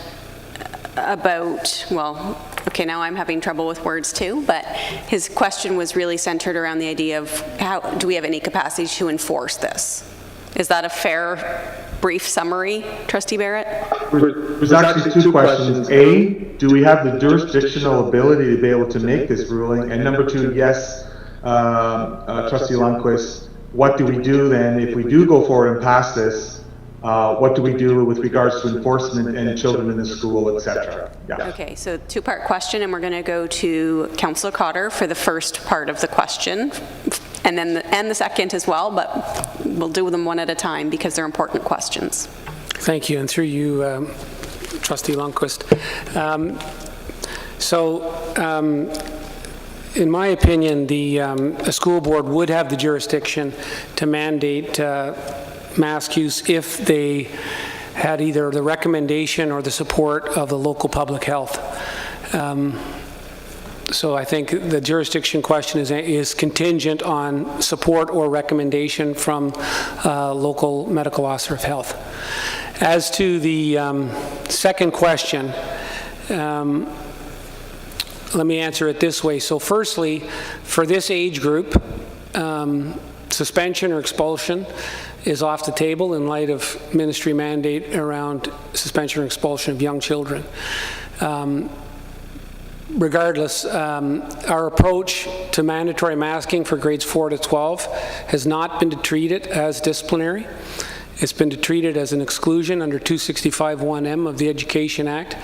Speaker 2: well, okay, now I'm having trouble with words too, but his question was really centered around the idea of how do we have any capacity to enforce this? Is that a fair, brief summary, Trustee Barrett?
Speaker 18: There's actually two questions. A, do we have the jurisdictional ability to be able to make this ruling? And number two, yes, Trustee Lundquist, what do we do then if we do go forward and pass this? What do we do with regards to enforcement and children in the school, etc.? Yeah.
Speaker 2: Okay, so two-part question, and we're going to go to Councillor Cotter for the first part of the question, and then the second as well, but we'll do them one at a time because they're important questions.
Speaker 19: Thank you, and through you, Trustee Lundquist. In my opinion, the school board would have the jurisdiction to mandate mask use if they had either the recommendation or the support of the local public health. So I think the jurisdiction question is contingent on support or recommendation from local medical officer of health. As to the second question, let me answer it this way. So firstly, for this age group, suspension or expulsion is off the table in light of ministry mandate around suspension or expulsion of young children. Regardless, our approach to mandatory masking for grades 4 to 12 has not been to treat it as disciplinary. It's been to treat it as an exclusion under 265(1)M of the Education Act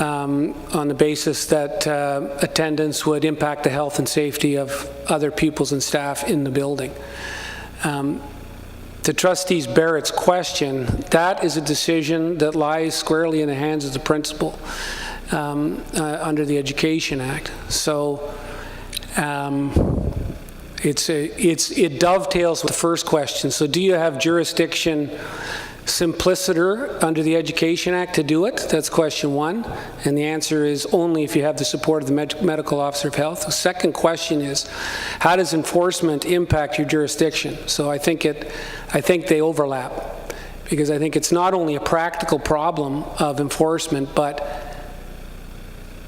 Speaker 19: on the basis that attendance would impact the health and safety of other pupils and staff in the building. To Trustee Barrett's question, that is a decision that lies squarely in the hands of the principal under the Education Act. So it dovetails with the first question. So do you have jurisdiction simpliciter under the Education Act to do it? That's question one. And the answer is only if you have the support of the medical officer of health. The second question is, how does enforcement impact your jurisdiction? So I think they overlap, because I think it's not only a practical problem of enforcement, but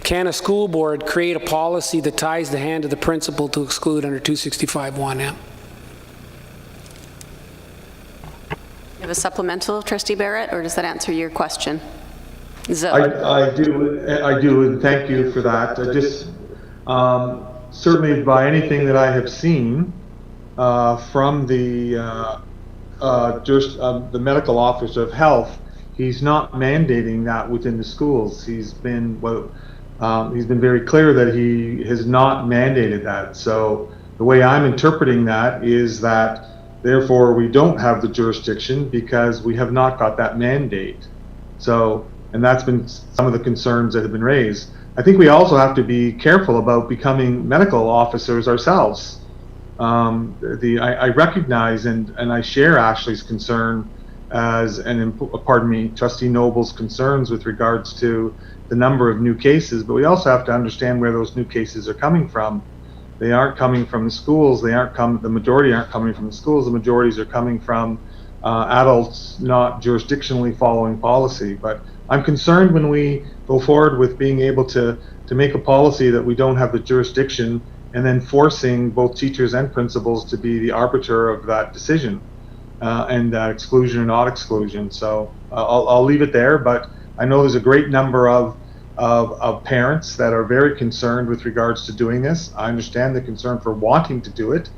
Speaker 19: can a school board create a policy that ties the hand of the principal to exclude under 265(1)M?
Speaker 2: You have a supplemental, Trustee Barrett, or does that answer your question?
Speaker 18: I do, and thank you for that. I just, certainly by anything that I have seen from the medical officer of health, he's not mandating that within the schools. He's been very clear that he has not mandated that. So the way I'm interpreting that is that therefore we don't have the jurisdiction because we have not got that mandate. So, and that's been some of the concerns that have been raised. I think we also have to be careful about becoming medical officers ourselves. I recognize and I share Ashley's concern Trustee Noble's concerns with regards to the number of new cases, but we also have to understand where those new cases are coming from. They aren't coming from the schools. The majority aren't coming from the schools. The majorities are coming from adults not jurisdictionally following policy. But I'm concerned when we go forward with being able to make a policy that we don't have the jurisdiction, and then forcing both teachers and principals to be the arbiter of that decision and that exclusion or not exclusion. So I'll leave it there, but I know there's a great number of parents that are very concerned with regards to doing this. I understand the concern for wanting to do it,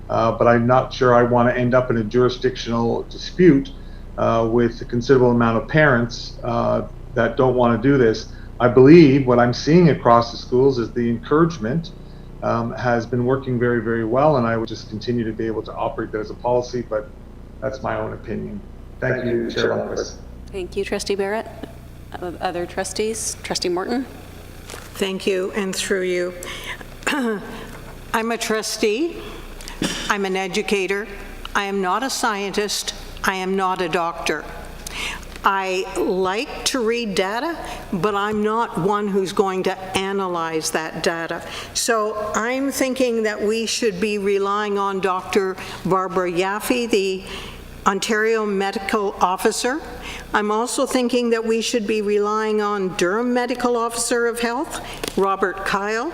Speaker 18: but I'm not sure I want to end up in a jurisdictional dispute with a considerable amount of parents that don't want to do this. I believe what I'm seeing across the schools is the encouragement has been working very, very well, and I would just continue to be able to operate that as a policy, but that's my own opinion. Thank you, Chair Lundquist.
Speaker 2: Thank you, Trustee Barrett. Other trustees? Trustee Morton?
Speaker 9: Thank you, and through you. I'm a trustee. I'm an educator. I am not a scientist. I am not a doctor. I like to read data, but I'm not one who's going to analyze that data. So I'm thinking that we should be relying on Dr. Barbara Yaffe, the Ontario Medical Officer. I'm also thinking that we should be relying on Durham Medical Officer of Health, Robert Kyle,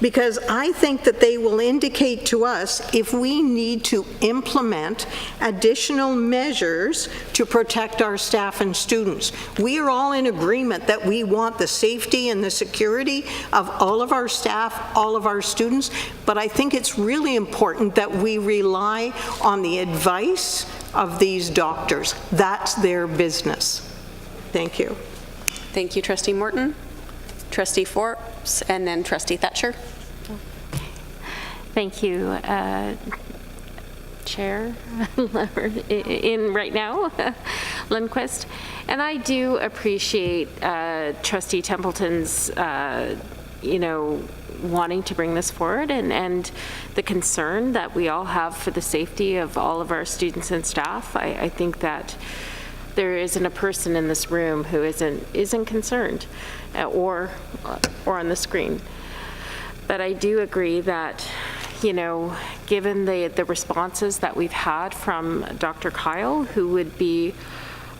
Speaker 9: because I think that they will indicate to us if we need to implement additional measures to protect our staff and students. We are all in agreement that we want the safety and the security of all of our staff, all of our students, but I think it's really important that we rely on the advice of these doctors. That's their business. Thank you.
Speaker 2: Thank you, Trustee Morton. Trustee Forbes, and then Trustee Thatcher.
Speaker 5: Thank you, Chair, in right now, Lundquist. And I do appreciate Trustee Templeton's, wanting to bring this forward and the concern that we all have for the safety of all of our students and staff. I think that there isn't a person in this room who isn't concerned, or on the screen. But I do agree that, you know, given the responses that we've had from Dr. Kyle, who would be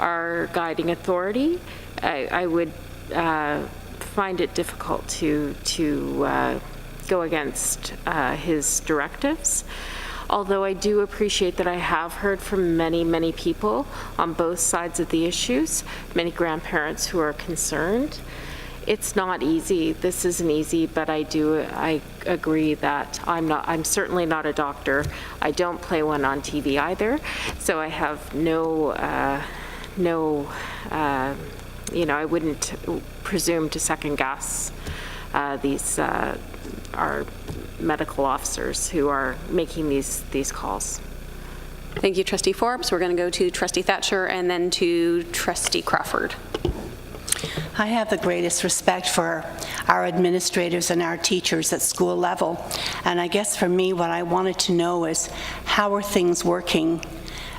Speaker 5: our guiding authority, I would find it difficult to go against his directives. Although I do appreciate that I have heard from many, many people on both sides of the issues, many grandparents who are concerned. It's not easy. This isn't easy, but I agree that I'm certainly not a doctor. I don't play one on TV either, so I have no, you know, I wouldn't presume to second guess these our medical officers who are making these calls.
Speaker 2: Thank you, Trustee Forbes. We're going to go to Trustee Thatcher and then to Trustee Crawford.
Speaker 11: I have the greatest respect for our administrators and our teachers at school level. And I guess for me, what I wanted to know is how are things working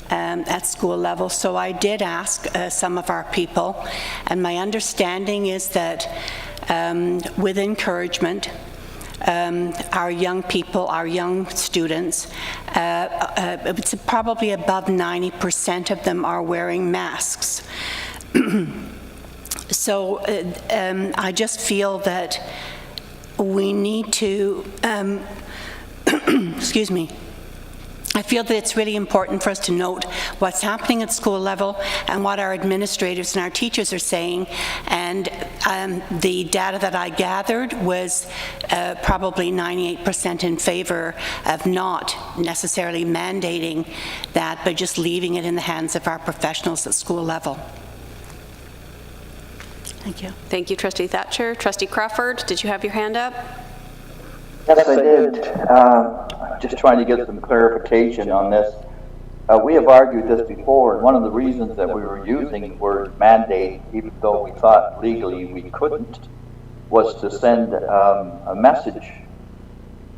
Speaker 11: at school level. So I did ask some of our people, and my understanding is that with encouragement, our young people, our young students, it's probably above 90% of them are wearing masks. So I just feel that we need to, excuse me, I feel that it's really important for us to note what's happening at school level and what our administrators and our teachers are saying. And the data that I gathered was probably 98% in favor of not necessarily mandating that, but just leaving it in the hands of our professionals at school level. Thank you.
Speaker 2: Thank you, Trustee Thatcher. Trustee Crawford, did you have your hand up?
Speaker 3: Yes, I did. Just trying to get some clarification on this. We have argued this before, and one of the reasons that we were using the word mandate, even though we thought legally we couldn't, was to send a message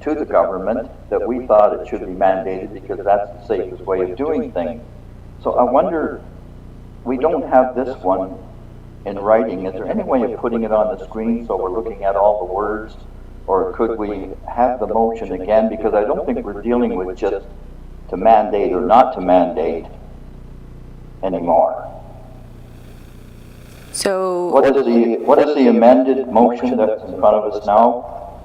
Speaker 3: to the government that we thought it should be mandated because that's the safest way of doing things. So I wonder, we don't have this one in writing. Is there any way of putting it on the screen so we're looking at all the words? Or could we have the motion again? Because I don't think we're dealing with just to mandate or not to mandate anymore.
Speaker 2: So
Speaker 3: what is the amended motion that's in front of us now?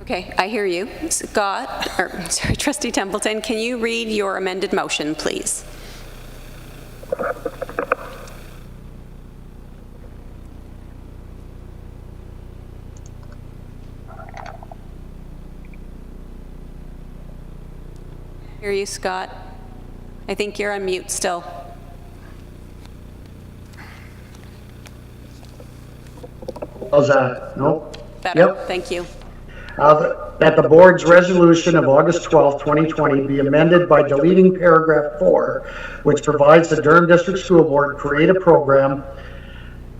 Speaker 2: Okay, I hear you. Scott, or sorry, Trustee Templeton, can you read your amended motion, please? Hear you, Scott. I think you're on mute still.
Speaker 6: How's that? No?
Speaker 2: Better.
Speaker 6: Yep.
Speaker 2: Thank you.
Speaker 6: That the board's resolution of August 12, 2020 be amended by deleting paragraph 4, which provides the Durham District School Board create a program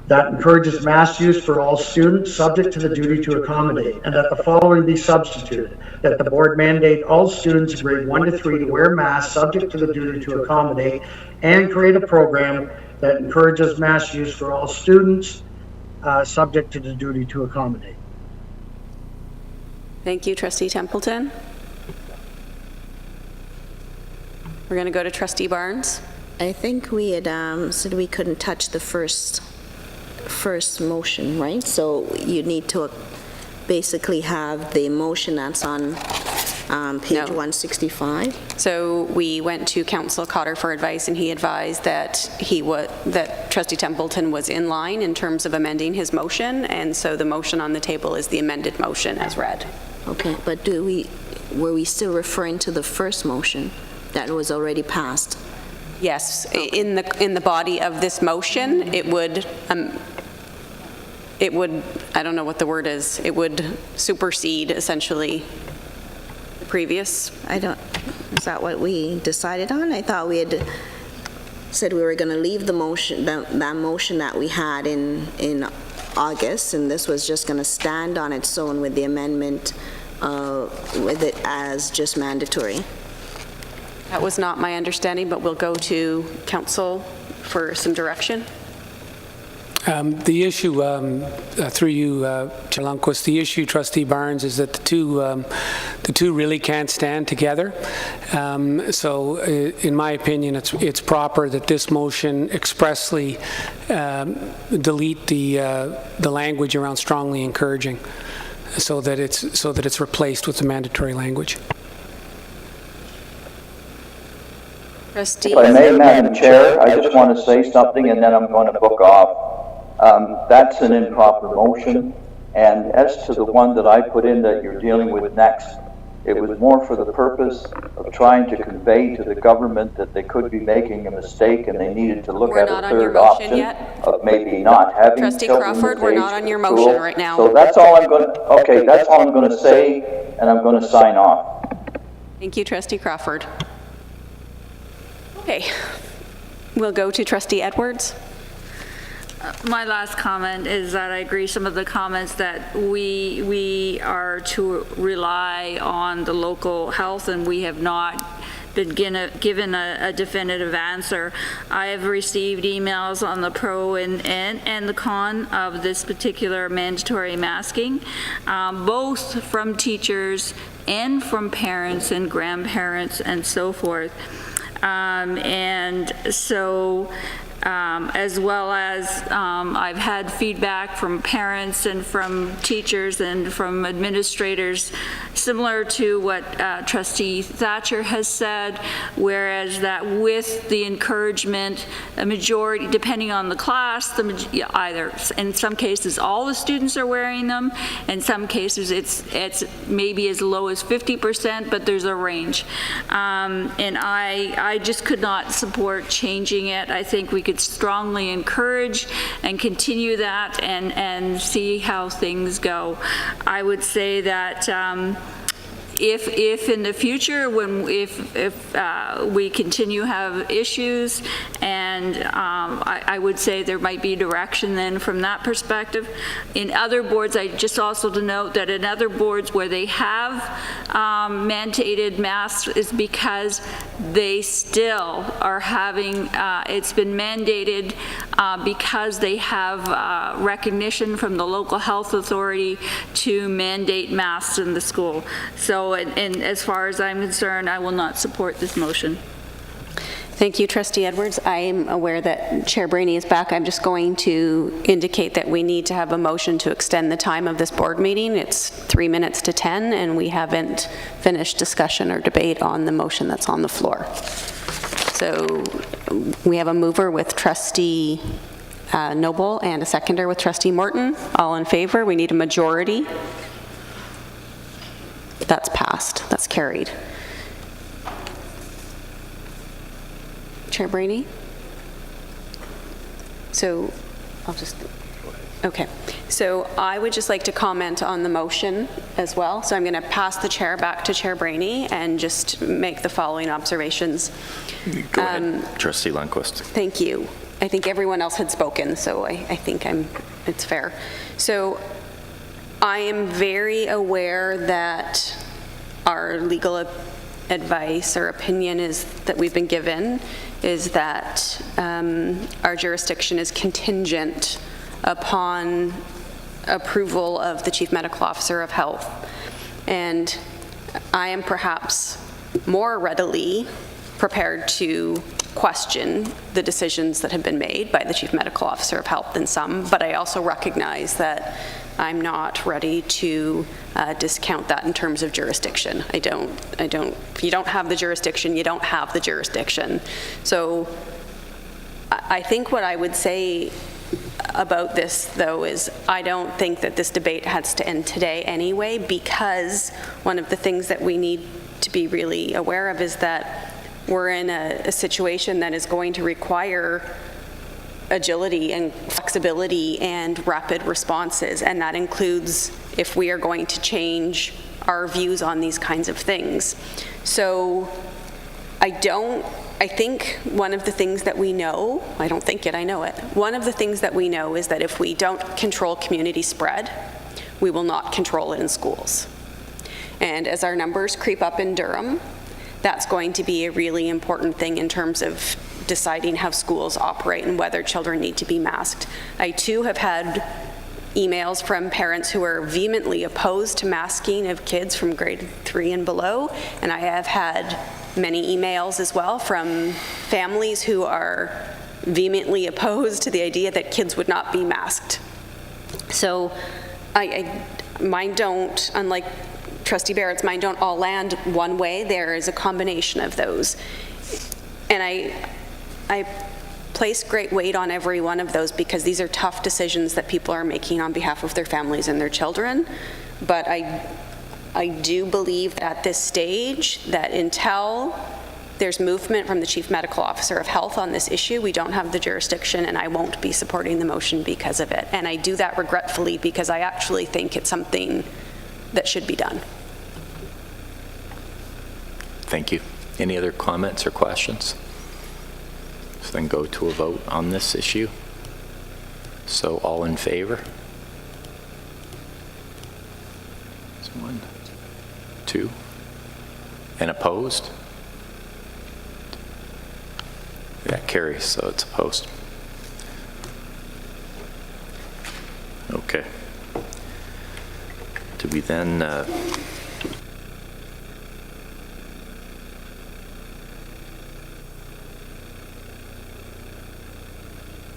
Speaker 6: that encourages mask use for all students subject to the duty to accommodate, and that the following be substituted: that the board mandate all students in grade 1 to 3 to wear masks subject to the duty to accommodate, and create a program that encourages mask use for all students subject to the duty to accommodate.
Speaker 2: Thank you, Trustee Templeton. We're going to go to Trustee Barnes.
Speaker 17: I think we had said we couldn't touch the first motion, right? So you need to basically have the motion that's on page 165.
Speaker 2: So we went to Councillor Cotter for advice, and he advised that that Trustee Templeton was in line in terms of amending his motion, and so the motion on the table is the amended motion as read.
Speaker 17: Okay, but were we still referring to the first motion that was already passed?
Speaker 2: Yes, okay. In the body of this motion, it would, I don't know what the word is, it would supersede essentially the previous.
Speaker 17: Is that what we decided on? I thought we had said we were going to leave the motion, that motion that we had in August, and this was just going to stand on its own with the amendment with it as just mandatory.
Speaker 2: That was not my understanding, but we'll go to Council for some direction?
Speaker 19: The issue, through you, Chair Lundquist, the issue, Trustee Barnes, is that the two really can't stand together. So, in my opinion, it's proper that this motion expressly delete the language around strongly encouraging, so that it's replaced with the mandatory language.
Speaker 2: Trustee.
Speaker 3: If I may, Madam Chair, I just want to say something and then I'm going to book off. That's an improper motion, and as to the one that I put in that you're dealing with next, it was more for the purpose of trying to convey to the government that they could be making a mistake and they needed to look at a third option of maybe not having
Speaker 2: Trustee
Speaker 3: children
Speaker 2: Crawford, we're not on your
Speaker 3: school.
Speaker 2: motion right now.
Speaker 3: So that's all I'm going to, okay, that's all I'm going to say, and I'm going to sign off.
Speaker 2: Thank you, Trustee Crawford. Okay, we'll go to Trustee Edwards.
Speaker 16: My last comment is that I agree some of the comments that we are to rely on the local health, and we have not been given a definitive answer. I have received emails on the pro and the con of this particular mandatory masking, both from teachers and from parents and grandparents and so forth. And so, as well as I've had feedback from parents and from teachers and from administrators similar to what Trustee Thatcher has said, whereas that with the encouragement, a majority, depending on the class, either in some cases all the students are wearing them, in some cases it's maybe as low as 50%, but there's a range. And I just could not support changing it. I think we could strongly encourage and continue that and see how things go. I would say that if in the future, if we continue to have issues, and I would say there might be direction then from that perspective. In other boards, I just also to note that in other boards where they have mandated masks is because they still are having, it's been mandated because they have recognition from the local health authority to mandate masks in the school. So, and as far as I'm concerned, I will not support this motion.
Speaker 2: Thank you, Trustee Edwards. I am aware that Chair Brainy is back. I'm just going to indicate that we need to have a motion to extend the time of this board meeting. It's 3 minutes to 10, and we haven't finished discussion or debate on the motion that's on the floor. So we have a mover with Trustee Noble and a seconder with Trustee Morton. All in favor? We need a majority. That's passed. That's carried. Chair Brainy? So I'll just, okay. So I would just like to comment on the motion as well. So I'm going to pass the chair back to Chair Brainy and just make the following observations.
Speaker 1: Go ahead, Trustee Lundquist.
Speaker 2: Thank you. I think everyone else had spoken, so I think it's fair. So I am very aware that our legal advice or opinion is that we've been given is that our jurisdiction is contingent upon approval of the Chief Medical Officer of Health. And I am perhaps more readily prepared to question the decisions that have been made by the Chief Medical Officer of Health than some, but I also recognize that I'm not ready to discount that in terms of jurisdiction. I don't, if you don't have the jurisdiction, you don't have the jurisdiction. So I think what I would say about this, though, is I don't think that this debate has to end today anyway, because one of the things that we need to be really aware of is that we're in a situation that is going to require agility and flexibility and rapid responses, and that includes if we are going to change our views on these kinds of things. So I think one of the things that we know, I don't think it, I know it, one of the things that we know is that if we don't control community spread, we will not control it in schools. And as our numbers creep up in Durham, that's going to be a really important thing in terms of deciding how schools operate and whether children need to be masked. I too have had emails from parents who are vehemently opposed to masking of kids from grade 3 and below, and I have had many emails as well from families who are vehemently opposed to the idea that kids would not be masked. So mine don't, unlike Trustee Barrett's, mine don't all land one way. There is a combination of those. And I place great weight on every one of those because these are tough decisions that people are making on behalf of their families and their children. But I do believe that at this stage that until there's movement from the Chief Medical Officer of Health on this issue, we don't have the jurisdiction, and I won't be supporting the motion because of it. And I do that regretfully because I actually think it's something that should be done.
Speaker 1: Thank you. Any other comments or questions? So then go to a vote on this issue. So all in favor? So 1, 2, and opposed? That carries, so it's opposed. Okay. Do we then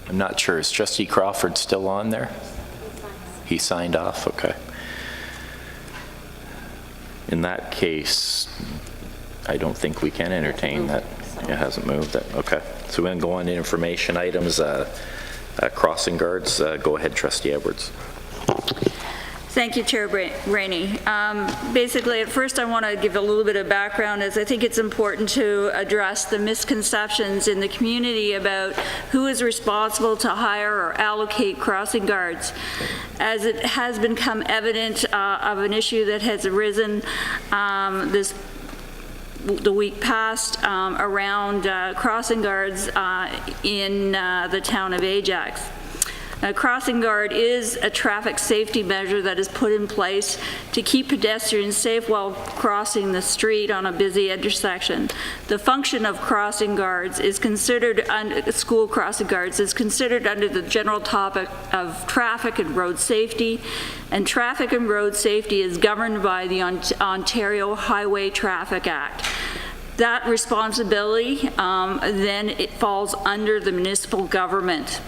Speaker 1: I'm not sure, is Trustee Crawford still on there? He signed off, okay. In that case, I don't think we can entertain that. It hasn't moved. Okay. So we're going to go on to information items. Crossing guards. Go ahead, Trustee Edwards.
Speaker 16: Thank you, Chair Rainey. Basically, at first I want to give a little bit of background, as I think it's important to address the misconceptions in the community about who is responsible to hire or allocate crossing guards. As it has become evident of an issue that has arisen the week past around crossing guards in the town of Ajax. A crossing guard is a traffic safety measure that is put in place to keep pedestrians safe while crossing the street on a busy intersection. The function of crossing guards is considered, school crossing guards is considered under the general topic of traffic and road safety, and traffic and road safety is governed by the Ontario Highway Traffic Act. That responsibility then it falls under the municipal government.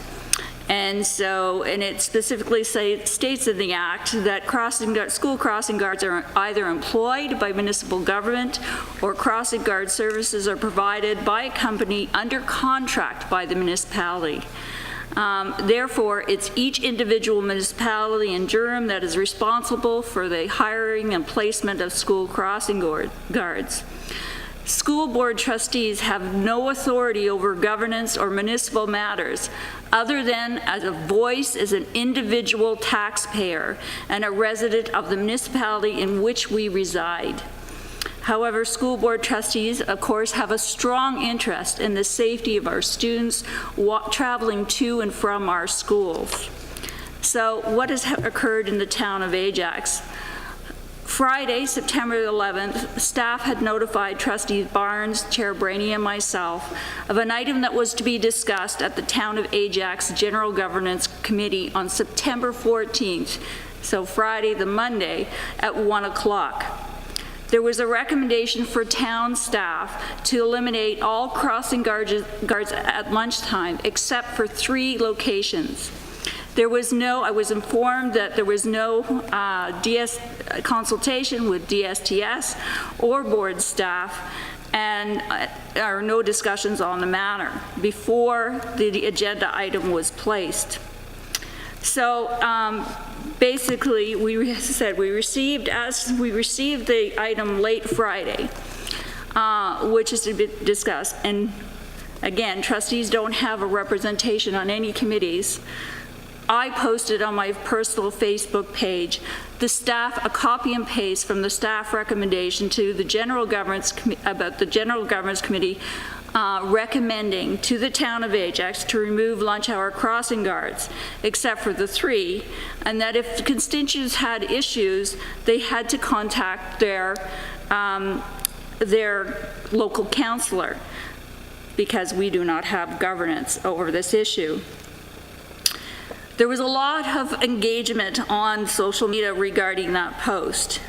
Speaker 16: And so, and it specifically states in the Act that school crossing guards are either employed by municipal government or crossing guard services are provided by a company under contract by the municipality. Therefore, it's each individual municipality in Durham that is responsible for the hiring and placement of school crossing guards. School board trustees have no authority over governance or municipal matters other than as a voice as an individual taxpayer and a resident of the municipality in which we reside. However, school board trustees, of course, have a strong interest in the safety of our students traveling to and from our schools. So what has occurred in the town of Ajax? Friday, September 11th, staff had notified Trustees Barnes, Chair Brainy, and myself of an item that was to be discussed at the Town of Ajax General Governance Committee on September 14th, so Friday, the Monday, at 1 o'clock. There was a recommendation for town staff to eliminate all crossing guards at lunchtime except for 3 locations. There was no, I was informed that there was no consultation with DSTS or board staff, and there are no discussions on the matter before the agenda item was placed. So basically, we received the item late Friday, which is to be discussed. And again, trustees don't have a representation on any committees. I posted on my personal Facebook page a copy and paste from the staff recommendation to the General Governance about the General Governance Committee recommending to the town of Ajax to remove lunch hour crossing guards, except for the 3, and that if the constituents had issues, they had to contact their local councillor. because we do not have governance over this issue. There was a lot of engagement on social media regarding that post.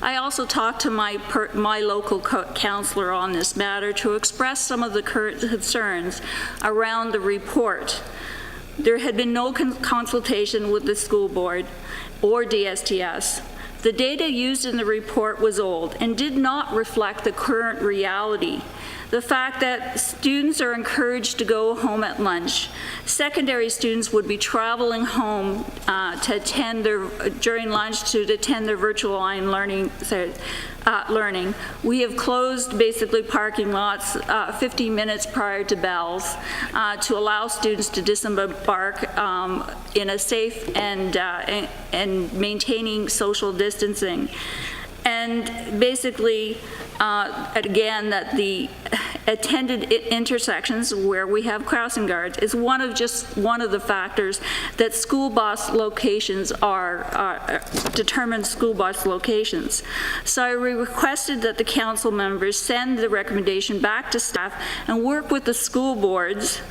Speaker 16: I also talked to my local counselor on this matter to express some of the current concerns around the report. There had been no consultation with the school board or DSTS. The data used in the report was old and did not reflect the current reality. The fact that students are encouraged to go home at lunch. Secondary students would be traveling home to attend during lunch to attend their virtual online learning. We have closed basically parking lots 15 minutes prior to bells to allow students to disembark in a safe and maintaining social distancing. And basically, again, that the attended intersections where we have crossing guards is one of the factors that school bus locations are determined school bus locations. So I requested that the council members send the recommendation back to staff and work with the school boards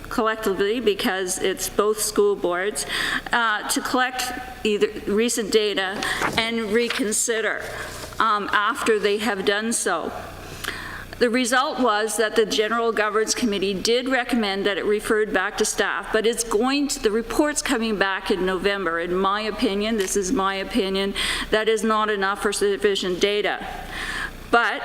Speaker 16: collectively, because it's both school boards, to collect either recent data and reconsider after they have done so. The result was that the General Governance Committee did recommend that it referred back to staff, but the report's coming back in November. In my opinion, this is my opinion, that is not enough for sufficient data. But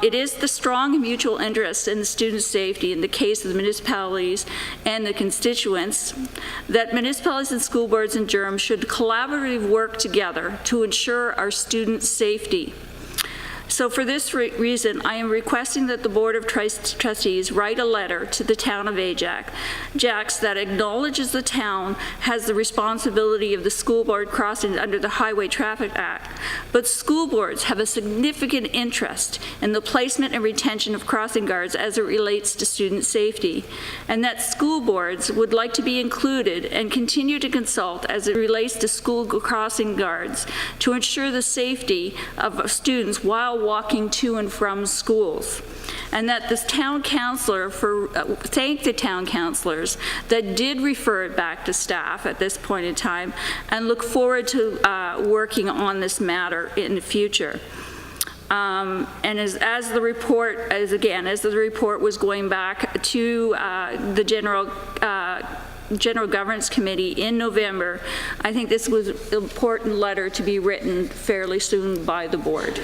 Speaker 16: it is the strong mutual interest in the student safety in the case of the municipalities and the constituents that municipalities and school boards in Durham should collaboratively work together to ensure our student safety. So for this reason, I am requesting that the Board of Trustees write a letter to the town of Ajax that acknowledges the town has the responsibility of the school board crossings under the Highway Traffic Act, but school boards have a significant interest in the placement and retention of crossing guards as it relates to student safety, and that school boards would like to be included and continue to consult as it relates to school crossing guards to ensure the safety of students while walking to and from schools. And that this town councillor thank the town councillors that did refer it back to staff at this point in time, and look forward to working on this matter in the future. And as the report was going back to the General Governance Committee in November, I think this was an important letter to be written fairly soon by the board.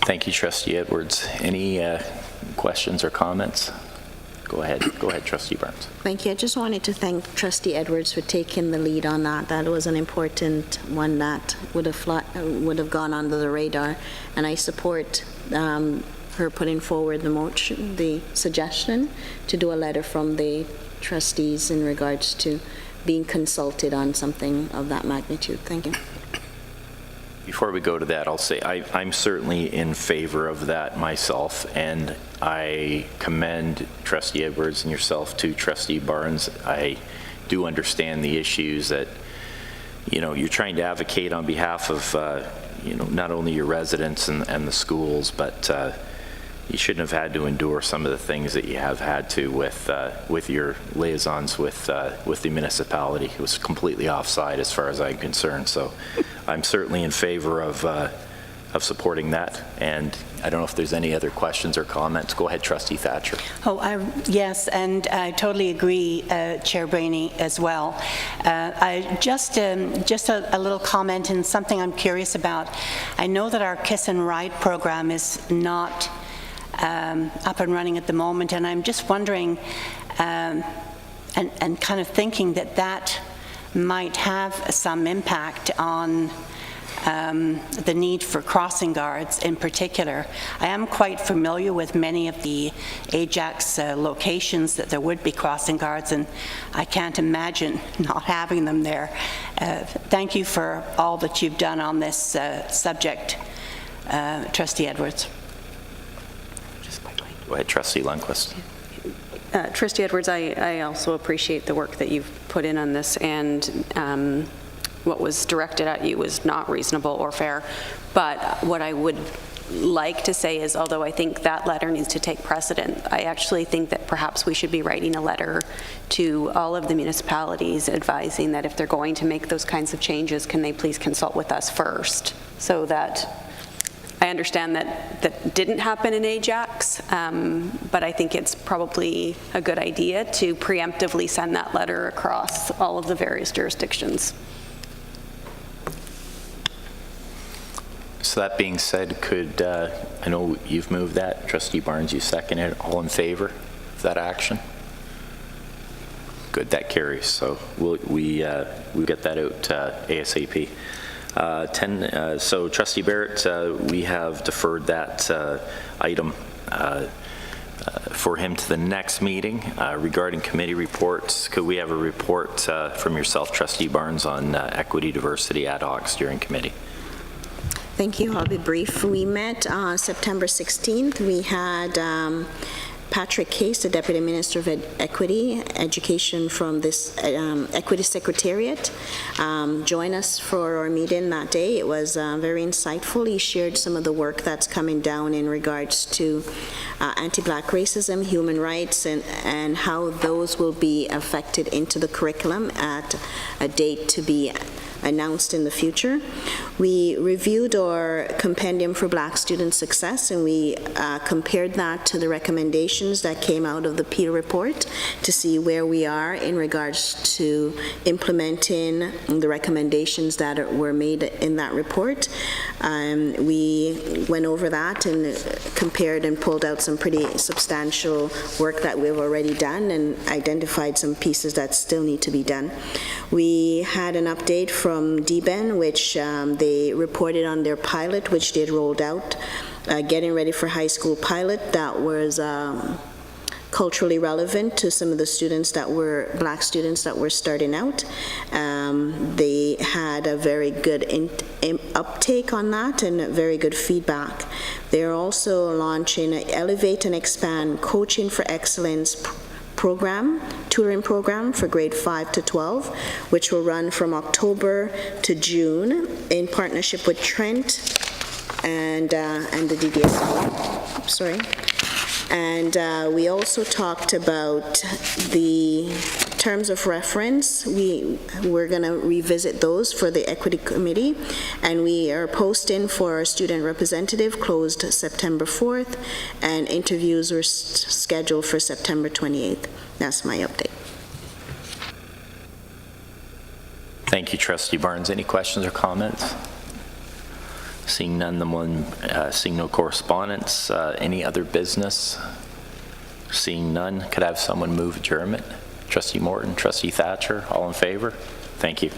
Speaker 1: Thank you, Trustee Edwards. Any questions or comments? Go ahead, Trustee Burns.
Speaker 15: Thank you. I just wanted to thank Trustee Edwards for taking the lead on that. That was an important one that would have gone under the radar, and I support her putting forward the suggestion to do a letter from the trustees in regards to being consulted on something of that magnitude. Thank you.
Speaker 1: Before we go to that, I'll say I'm certainly in favor of that myself, and I commend Trustee Edwards and yourself to Trustee Barnes. I do understand the issues that, you're trying to advocate on behalf of, not only your residents and the schools, but you shouldn't have had to endure some of the things that you have had to with your liaisons with the municipality. It was completely offside as far as I'm concerned. So I'm certainly in favor of supporting that. And I don't know if there's any other questions or comments. Go ahead, Trustee Thatcher.
Speaker 11: Yes, and I totally agree, Chair Brainey, as well. Just a little comment and something I'm curious about. I know that our Kiss and Ride program is not up and running at the moment, and I'm just wondering and kind of thinking that might have some impact on the need for crossing guards in particular. I am quite familiar with many of the Ajax locations that there would be crossing guards, and I can't imagine not having them there. Thank you for all that you've done on this subject, Trustee Edwards.
Speaker 1: Go ahead, Trustee Lundquist.
Speaker 2: Trustee Edwards, I also appreciate the work that you've put in on this, and what was directed at you was not reasonable or fair. But what I would like to say is, although I think that letter needs to take precedent, I actually think that perhaps we should be writing a letter to all of the municipalities advising that if they're going to make those kinds of changes, can they please consult with us first, so that I understand that didn't happen in Ajax, but I think it's probably a good idea to preemptively send that letter across all of the various jurisdictions.
Speaker 1: So that being said, could, I know you've moved that, Trustee Barnes, you seconded it. All in favor of that action? Good, that carries. So we'll get that out ASAP. So Trustee Barrett, we have deferred that item for him to the next meeting. Regarding committee reports, could we have a report from yourself, Trustee Barnes, on equity, diversity, ad hocs during committee?
Speaker 15: Thank you. I'll be brief. We met on September 16th. We had Patrick Case, the Deputy Minister of Equity, Education from this Equity Secretariat, join us for our meeting that day. It was very insightful. He shared some of the work that's coming down in regards to anti-Black racism, human rights, and how those will be affected into the curriculum at a date to be announced in the future. We reviewed our compendium for Black student success, and we compared that to the recommendations that came out of the Peter report to see where we are in regards to implementing the recommendations that were made in that report. We went over that and compared and pulled out some pretty substantial work that we've already done and identified some pieces that still need to be done. We had an update from DBEN, which they reported on their pilot, which they had rolled out, getting ready for high school pilot. That was culturally relevant to some of the students that were Black students that were starting out. They had a very good uptake on that and very good feedback. They're also launching an Elevate and Expand Coaching for Excellence program, tutoring program for grade 5 to 12, which will run from October to June in partnership with Trent and the DDSB. Sorry. And we also talked about the terms of reference. We're going to revisit those for the Equity Committee, and we are posting for our student representative, closed September 4th, and interviews are scheduled for September 28th. That's my update.
Speaker 1: Thank you, Trustee Barnes. Any questions or comments? Seeing none, seeing no correspondence. Any other business? Seeing none, could I have someone move adjournment? Trustee Morton, Trustee Thatcher, all in favor? Thank you.